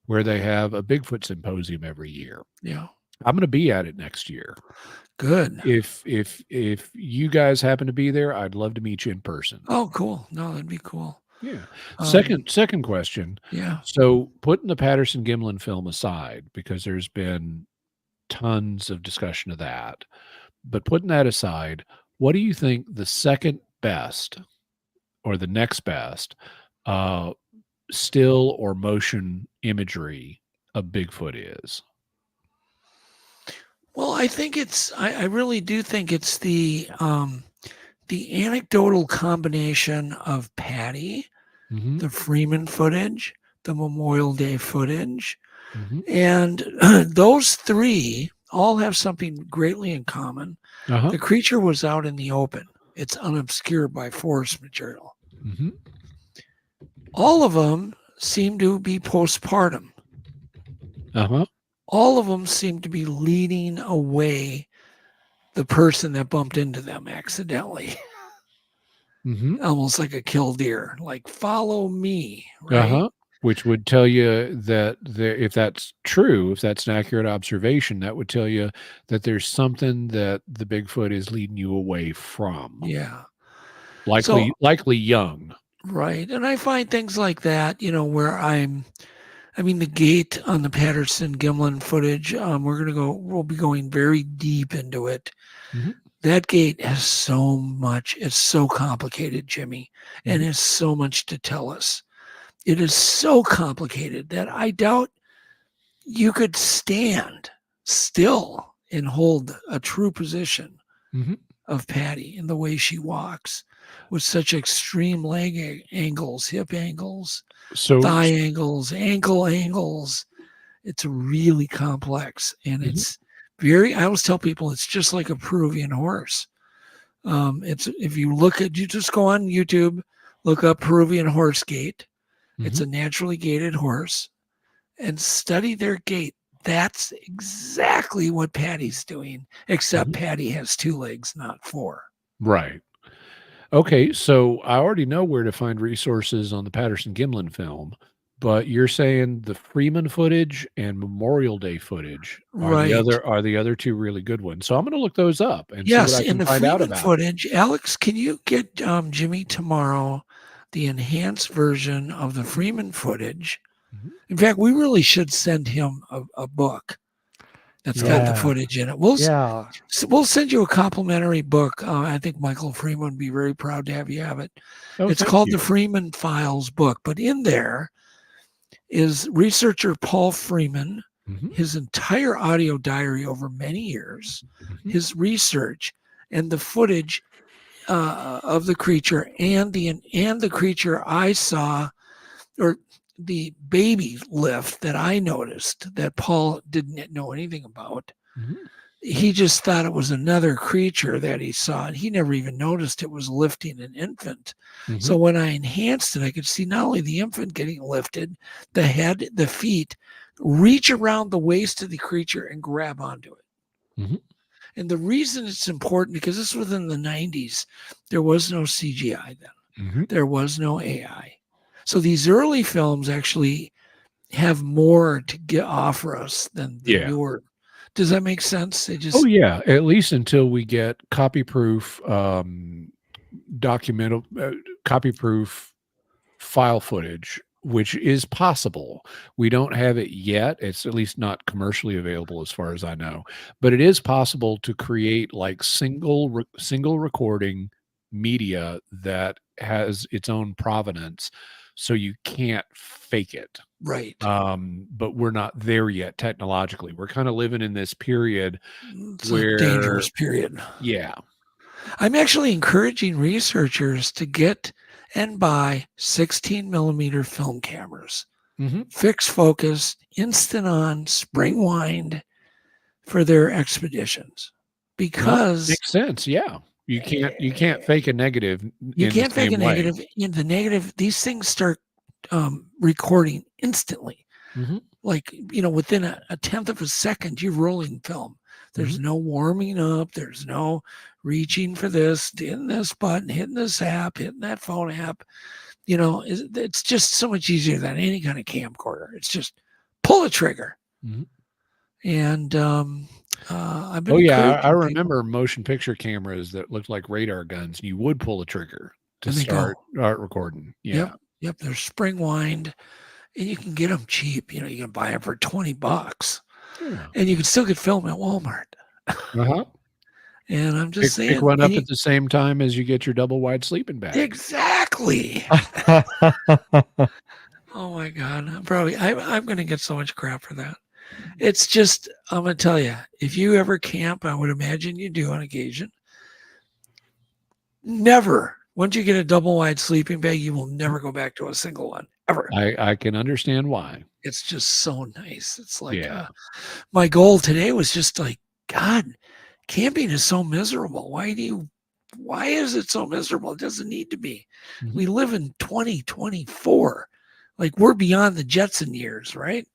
[SPEAKER 18] where they have a Bigfoot symposium every year.
[SPEAKER 3] Yeah.
[SPEAKER 18] I'm going to be at it next year.
[SPEAKER 3] Good.
[SPEAKER 18] If you guys happen to be there, I'd love to meet you in person.
[SPEAKER 3] Oh, cool. No, that'd be cool.
[SPEAKER 18] Yeah. Second question.
[SPEAKER 3] Yeah.
[SPEAKER 18] So putting the Patterson-Gimlin film aside, because there's been tons of discussion of that, but putting that aside, what do you think the second best or the next best still or motion imagery of Bigfoot is?
[SPEAKER 3] Well, I think I really do think it's the anecdotal combination of Patty, the Freeman footage, the Memorial Day footage, and those three all have something greatly in common. The creature was out in the open. It's unobscured by forest material. All of them seem to be postpartum. All of them seem to be leading away the person that bumped into them accidentally. Almost like a killdeer, like follow me. Right?
[SPEAKER 18] Which would tell you that if that's true, if that's an accurate observation, that would tell you that there's something that the Bigfoot is leading you away from.
[SPEAKER 3] Yeah.
[SPEAKER 18] Likely young.
[SPEAKER 3] Right. And I find things like that, where the gate on the Patterson-Gimlin footage, we'll be going very deep into it. That gate has so much, it's so complicated, Jimmy, and has so much to tell us. It is so complicated that I doubt you could stand still and hold a true position of Patty in the way she walks, with such extreme leg angles, hip angles, thigh angles, ankle angles. It's really complex, and it's I always tell people it's just like a Peruvian horse. If you just go on YouTube, look up Peruvian horse gait. It's a naturally gated horse, and study their gait. That's exactly what Patty's doing, except Patty has 2 legs, not 4.
[SPEAKER 18] Right. Okay, so I already know where to find resources on the Patterson-Gimlin film, but you're saying the Freeman footage and Memorial Day footage are the other 2 really good ones. So I'm going to look those up and see what I can find out about.
[SPEAKER 3] Footage, Alex, can you get Jimmy tomorrow the enhanced version of the Freeman footage? In fact, we really should send him a book that's got the footage in it. We'll send you a complimentary book. I think Michael Freeman would be very proud to have you have it. It's called the Freeman Files book, but in there is researcher Paul Freeman, his entire audio diary over many years, his research, and the footage of the creature and the creature I saw, or the baby lift that I noticed that Paul didn't know anything about. he just thought it was another creature that he saw, and he never even noticed it was lifting an infant. So when I enhanced it, I could see not only the infant getting lifted, the head, the feet, reach around the waist of the creature and grab onto it. And the reason it's important, because this was in the 90s, there was no CGI then. There was no AI. So these early films actually have more to offer us than the newer. Does that make sense? They just
[SPEAKER 18] at least until we get copy-proof copy-proof file footage, which is possible. We don't have it yet. It's at least not commercially available as far as I know, but it is possible to create like single recording media that has its own provenance, so you can't fake it.
[SPEAKER 3] Right.
[SPEAKER 18] But we're not there yet technologically. We're kind of living in this period
[SPEAKER 3] It's
[SPEAKER 18] where
[SPEAKER 3] a dangerous period.
[SPEAKER 18] Yeah.
[SPEAKER 3] I'm actually encouraging researchers to get and buy 16 millimeter film cameras, fixed focus, instant on, spring wind for their expeditions, because
[SPEAKER 18] makes sense. Yeah. You can't fake a negative.
[SPEAKER 3] You can't fake a negative. In the negative, these things start recording instantly. Like, within a tenth of a second, you're rolling film. There's no warming up. There's no reaching for this, hitting this button, hitting this app, hitting that phone app. It's just so much easier than any kind of camcorder. It's just pull the trigger. And I've been
[SPEAKER 18] I remember motion picture cameras that looked like radar guns. You would pull the trigger to start recording.
[SPEAKER 3] Yep. They're spring wind, and you can get them cheap. You can buy them for $20, and you can still get film at Walmart. And I'm just saying,
[SPEAKER 18] pick one up at the same time as you get your double wide sleeping bag.
[SPEAKER 3] Exactly. Oh my God! I'm going to get so much crap for that. It's just, I'm going to tell you, if you ever camp, I would imagine you do on occasion. Never. Once you get a double wide sleeping bag, you will never go back to a single one ever.
[SPEAKER 18] I can understand why.
[SPEAKER 3] It's just so nice. It's like, my goal today was just like, God, camping is so miserable. Why is it so miserable? It doesn't need to be. We live in 2024. Like, we're beyond the Jetson years, right?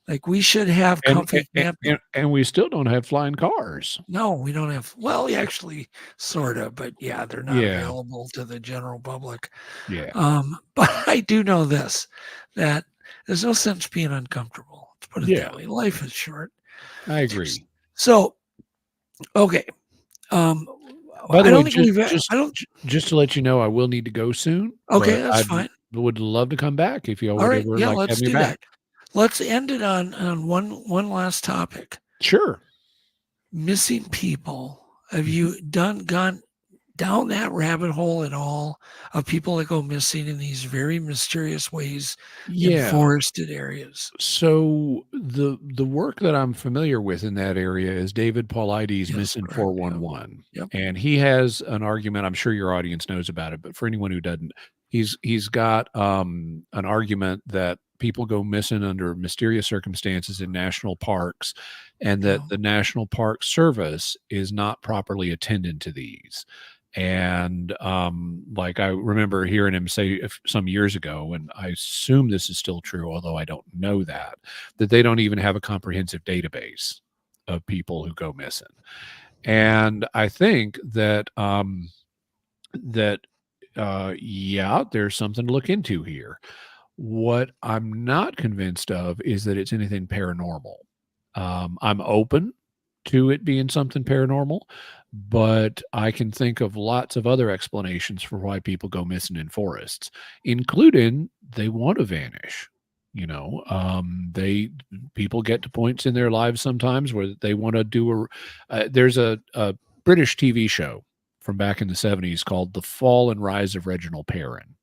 [SPEAKER 3] Like, we should have comfy camping.
[SPEAKER 18] And we still don't have flying cars.
[SPEAKER 3] No, we don't have. Well, we actually sort of, but they're not available to the general public. But I do know this, that there's no sense being uncomfortable. Let's put it that way. Life is short.
[SPEAKER 18] I agree.
[SPEAKER 3] So, okay.
[SPEAKER 18] By the way, just to let you know, I will need to go soon.
[SPEAKER 3] Okay, that's fine.
[SPEAKER 18] Would love to come back if you
[SPEAKER 3] all right.
[SPEAKER 18] Would
[SPEAKER 3] Yeah,
[SPEAKER 18] like
[SPEAKER 3] let's
[SPEAKER 18] to have
[SPEAKER 3] do
[SPEAKER 18] me back.
[SPEAKER 3] that. Let's end it on one last topic.
[SPEAKER 18] Sure.
[SPEAKER 3] Missing people. Have you gone down that rabbit hole at all of people that go missing in these very mysterious ways in forested areas?
[SPEAKER 18] So the work that I'm familiar with in that area is David Paulides' Missing 411. And he has an argument, I'm sure your audience knows about it, but for anyone who doesn't, he's got an argument that people go missing under mysterious circumstances in national parks, and that the National Park Service is not properly attending to these. And like, I remember hearing him say some years ago, and I assume this is still true, although I don't know that they don't even have a comprehensive database of people who go missing. And I think that there's something to look into here. What I'm not convinced of is that it's anything paranormal. I'm open to it being something paranormal, but I can think of lots of other explanations for why people go missing in forests, including they want to vanish. People get to points in their lives sometimes where they want to do there's a British TV show from back in the 70s called The Fall and Rise of Reginald Perrin.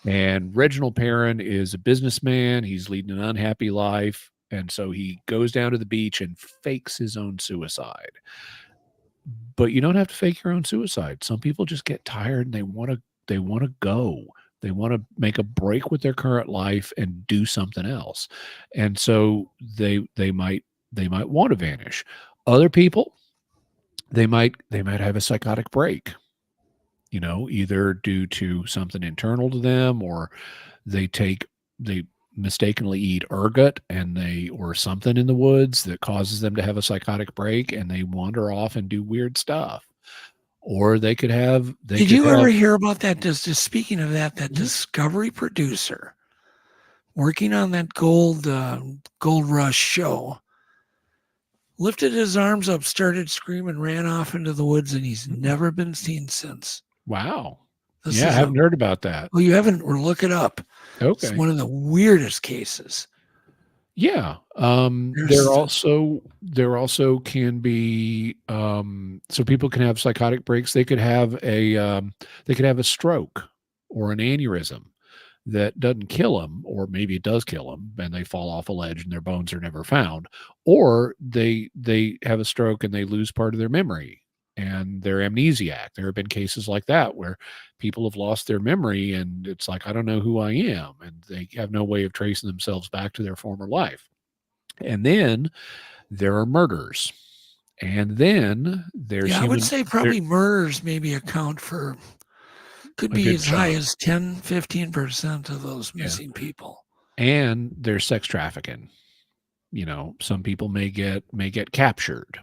[SPEAKER 18] And Reginald Perrin is a businessman. He's leading an unhappy life. And so he goes down to the beach and fakes his own suicide. But you don't have to fake your own suicide. Some people just get tired and they want to go. They want to make a break with their current life and do something else. And so they might want to vanish. Other people, they might have a psychotic break, either due to something internal to them, or they mistakenly eat ergot or something in the woods that causes them to have a psychotic break, and they wander off and do weird stuff. Or they could have.
[SPEAKER 3] Did you ever hear about that? Just speaking of that Discovery producer working on that gold rush show lifted his arms up, started screaming, ran off into the woods, and he's never been seen since.
[SPEAKER 18] Wow. I haven't heard about that.
[SPEAKER 3] Well, you haven't? Or look it up.
[SPEAKER 18] Okay.
[SPEAKER 3] It's one of the weirdest cases.
[SPEAKER 18] Yeah. There also can be so people can have psychotic breaks. They could have a stroke or an aneurysm that doesn't kill them, or maybe it does kill them, and they fall off a ledge and their bones are never found. Or they have a stroke and they lose part of their memory and they're amnesiac. There have been cases like that where people have lost their memory and it's like, I don't know who I am, and they have no way of tracing themselves back to their former life. And then there are murders. And then there's
[SPEAKER 3] I would say probably murders maybe account for, could be as high as 10, 15% of those missing people.
[SPEAKER 18] And there's sex trafficking. Some people may get captured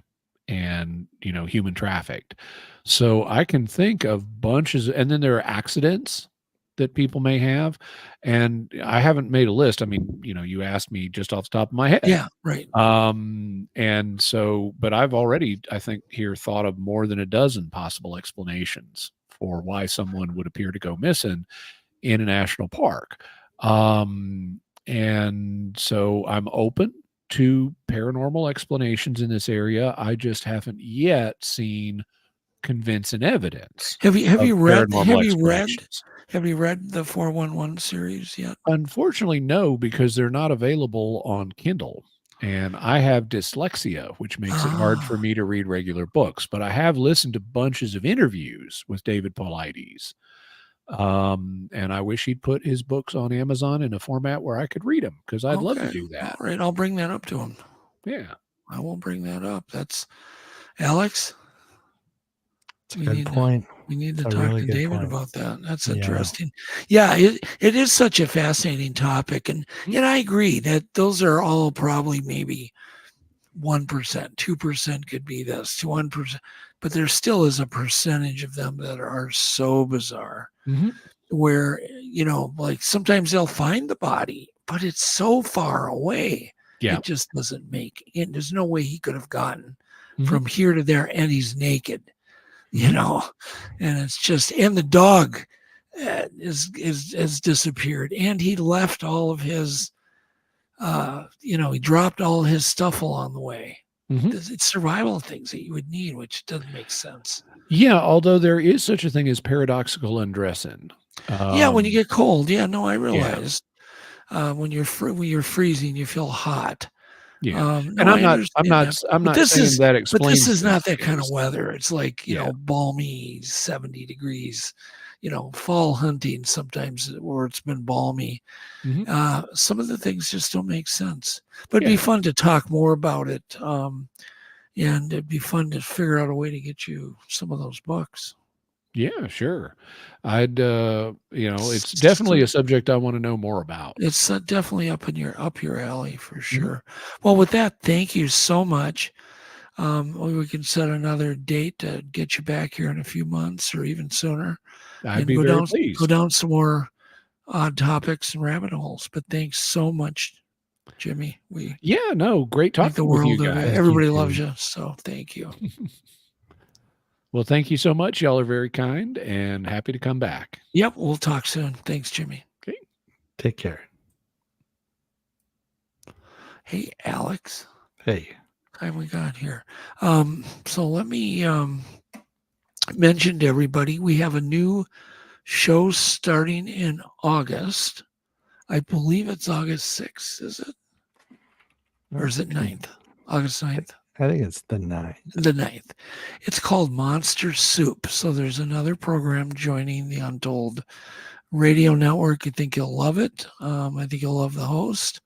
[SPEAKER 18] and, human trafficked. So I can think of bunches, and then there are accidents that people may have. And I haven't made a list. I mean, you asked me just off the top of my head.
[SPEAKER 3] Yeah, right.
[SPEAKER 18] And so, but I've already, I think, thought of more than a dozen possible explanations for why someone would appear to go missing in a national park. And so I'm open to paranormal explanations in this area. I just haven't yet seen convincing evidence.
[SPEAKER 3] Have you read the 411 series yet?
[SPEAKER 18] Unfortunately, no, because they're not available on Kindle. And I have dyslexia, which makes it hard for me to read regular books. But I have listened to bunches of interviews with David Paulides. And I wish he'd put his books on Amazon in a format where I could read them, because I'd love to do that.
[SPEAKER 3] All right, I'll bring that up to him.
[SPEAKER 18] Yeah.
[SPEAKER 3] I will bring that up. That's Alex.
[SPEAKER 4] It's a good point.
[SPEAKER 3] We need to talk to David about that. That's interesting. Yeah, it is such a fascinating topic. And I agree that those are all probably maybe 1%, 2% could be this, 1%. But there still is a percentage of them that are so bizarre where, like sometimes they'll find the body, but it's so far away.
[SPEAKER 18] Yeah.
[SPEAKER 3] It just doesn't make it. There's no way he could have gotten from here to there, and he's naked. And it's just, and the dog has disappeared, and he left all of his, he dropped all his stuff along the way. It's survival things that you would need, which doesn't make sense.
[SPEAKER 18] Yeah, although there is such a thing as paradoxical undressing.
[SPEAKER 3] When you get cold. Yeah, no, I realize. When you're freezing, you feel hot.
[SPEAKER 18] Yeah, and I'm not saying that explains.
[SPEAKER 3] But this is not that kind of weather. It's like balmy 70 degrees. Fall hunting sometimes where it's been balmy. Some of the things just don't make sense. But it'd be fun to talk more about it, and it'd be fun to figure out a way to get you some of those books.
[SPEAKER 18] Yeah, sure. I'd, it's definitely a subject I want to know more about.
[SPEAKER 3] It's definitely up your alley for sure. Well, with that, thank you so much. We can set another date to get you back here in a few months or even sooner.
[SPEAKER 18] I'd be very pleased.
[SPEAKER 3] Go down some more odd topics and rabbit holes. But thanks so much, Jimmy.
[SPEAKER 18] Great talking with you guys.
[SPEAKER 3] Everybody loves you, so thank you.
[SPEAKER 18] Well, thank you so much. Y'all are very kind and happy to come back.
[SPEAKER 3] Yep, we'll talk soon. Thanks, Jimmy.
[SPEAKER 18] Okay.
[SPEAKER 4] Take care.
[SPEAKER 3] Hey, Alex.
[SPEAKER 4] Hey.
[SPEAKER 3] How we got here? So let me mention to everybody, we have a new show starting in August. I believe it's August 6th, is it? Or is it 9th? August 9th?
[SPEAKER 4] I think it's the 9th.
[SPEAKER 3] The 9th. It's called Monster Soup. So there's another program joining the Untold radio network. I think you'll love it. I think you'll love the host.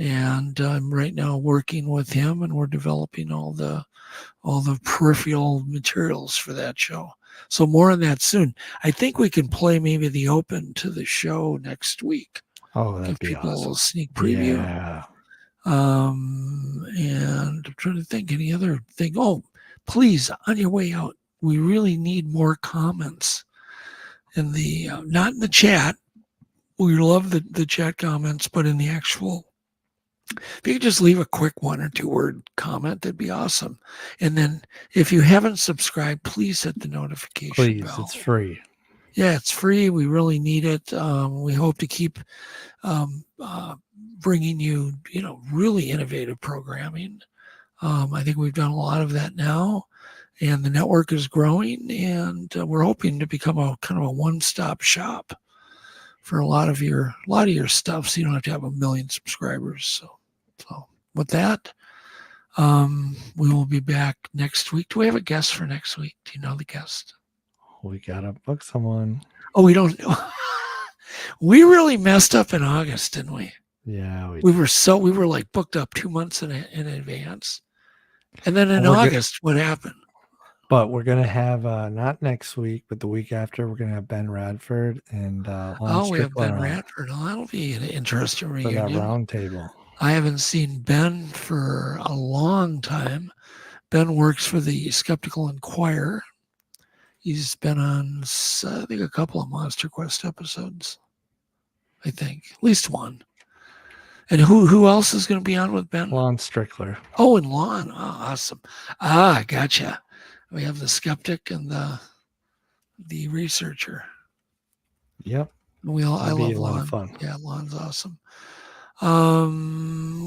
[SPEAKER 3] And I'm right now working with him, and we're developing all the peripheral materials for that show. So more on that soon. I think we can play maybe the open to the show next week.
[SPEAKER 4] Oh, that'd
[SPEAKER 3] Give
[SPEAKER 4] be
[SPEAKER 3] people a
[SPEAKER 4] awesome.
[SPEAKER 3] little sneak preview.
[SPEAKER 4] Yeah.
[SPEAKER 3] And I'm trying to think any other thing. Oh, please, on your way out, we really need more comments in the not in the chat. We love the chat comments, but in the actual, if you could just leave a quick 1 or 2 word comment, that'd be awesome. And then if you haven't subscribed, please hit the notification bell.
[SPEAKER 4] It's free.
[SPEAKER 3] Yeah, it's free. We really need it. We hope to keep bringing you, really innovative programming. I think we've done a lot of that now, and the network is growing, and we're hoping to become a kind of a one-stop shop for a lot of your stuff, so you don't have to have 1 million subscribers. So with that, we will be back next week. Do we have a guest for next week? Do you know the guest?
[SPEAKER 4] We gotta book someone.
[SPEAKER 3] Oh, we don't. We really messed up in August, didn't we?
[SPEAKER 4] Yeah,
[SPEAKER 3] we were like booked up 2 months in advance, and then in August, what happened?
[SPEAKER 4] But we're gonna have not next week, but the week after, we're gonna have Ben Radford and
[SPEAKER 3] we have Ben Radford. Oh, that'll be an interesting
[SPEAKER 4] for
[SPEAKER 3] reunion.
[SPEAKER 4] that round table.
[SPEAKER 3] I haven't seen Ben for a long time. Ben works for the Skeptical Inquirer. He's been on, I think, a couple of Monster Quest episodes. I think at least one. And who else is going to be on with Ben?
[SPEAKER 4] Lon Strickler.
[SPEAKER 3] Oh, and Lon. Oh, awesome. Gotcha. We have the skeptic and the researcher.
[SPEAKER 4] Yep.
[SPEAKER 3] I love
[SPEAKER 4] a lot
[SPEAKER 3] Lon.
[SPEAKER 4] of fun.
[SPEAKER 3] Yeah, Lon's awesome.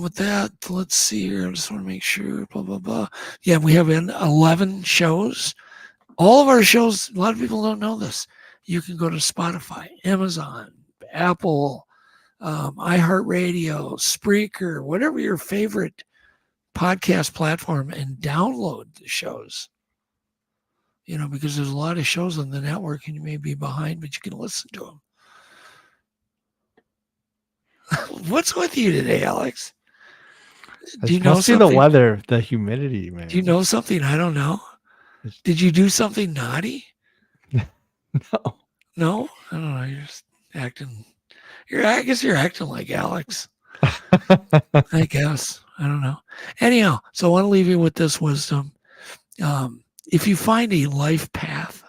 [SPEAKER 3] With that, let's see here. I just want to make sure. Blah blah blah. Yeah, we have 11 shows. All of our shows. A lot of people don't know this. You can go to Spotify, Amazon, Apple, iHeartRadio, Spreaker, whatever your favorite podcast platform, and download the shows. Because there's a lot of shows on the network, and you may be behind, but you can listen to them. What's with you today, Alex? Do you know something?
[SPEAKER 4] The weather, the humidity, man.
[SPEAKER 3] Do you know something I don't know? Did you do something naughty?
[SPEAKER 4] No.
[SPEAKER 3] No? I don't know. You're just acting. I guess you're acting like Alex. I guess. I don't know. Anyhow, so I want to leave you with this wisdom. If you find a life path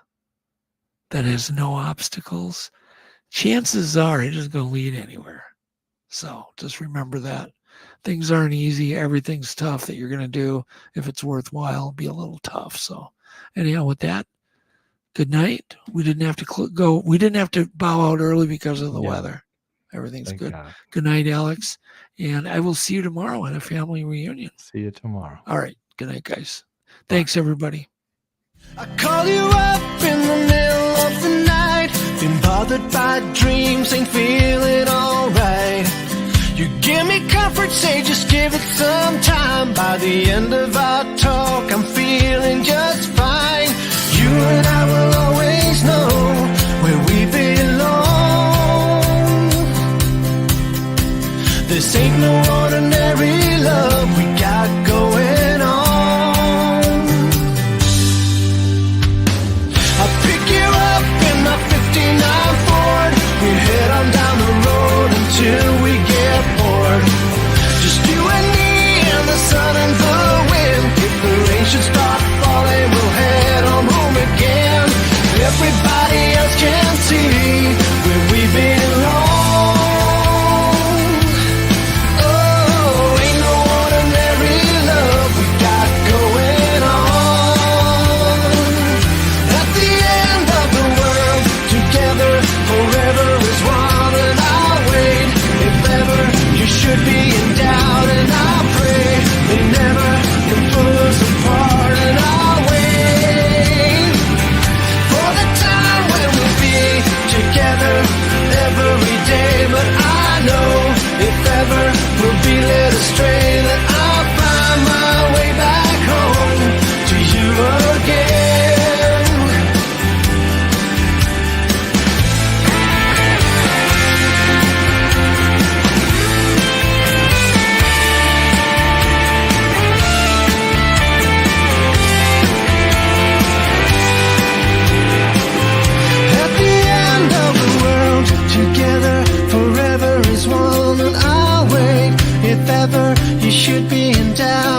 [SPEAKER 3] that has no obstacles, chances are it isn't going to lead anywhere. So just remember that. Things aren't easy. Everything's tough that you're going to do. If it's worthwhile, it'll be a little tough. So anyhow, with that, good night. We didn't have to go. We didn't have to bow out early because of the weather. Everything's
[SPEAKER 4] Thank
[SPEAKER 3] good.
[SPEAKER 4] God.
[SPEAKER 3] Good night, Alex. And I will see you tomorrow at a family reunion.
[SPEAKER 4] See you tomorrow.
[SPEAKER 3] All right. Good night, guys. Thanks, everybody.
[SPEAKER 1] I call you up in the middle of the night, been bothered by dreams, ain't feeling alright. You give me comfort, say just give it some time. By the end of our talk, I'm feeling just fine. You and I will always know where we belong. This ain't no ordinary love we got going on. I'll pick you up in my 59 Ford. We head on down the road until we get bored. Just you and me and the sun and the wind. If the rain should start falling, we'll head on down.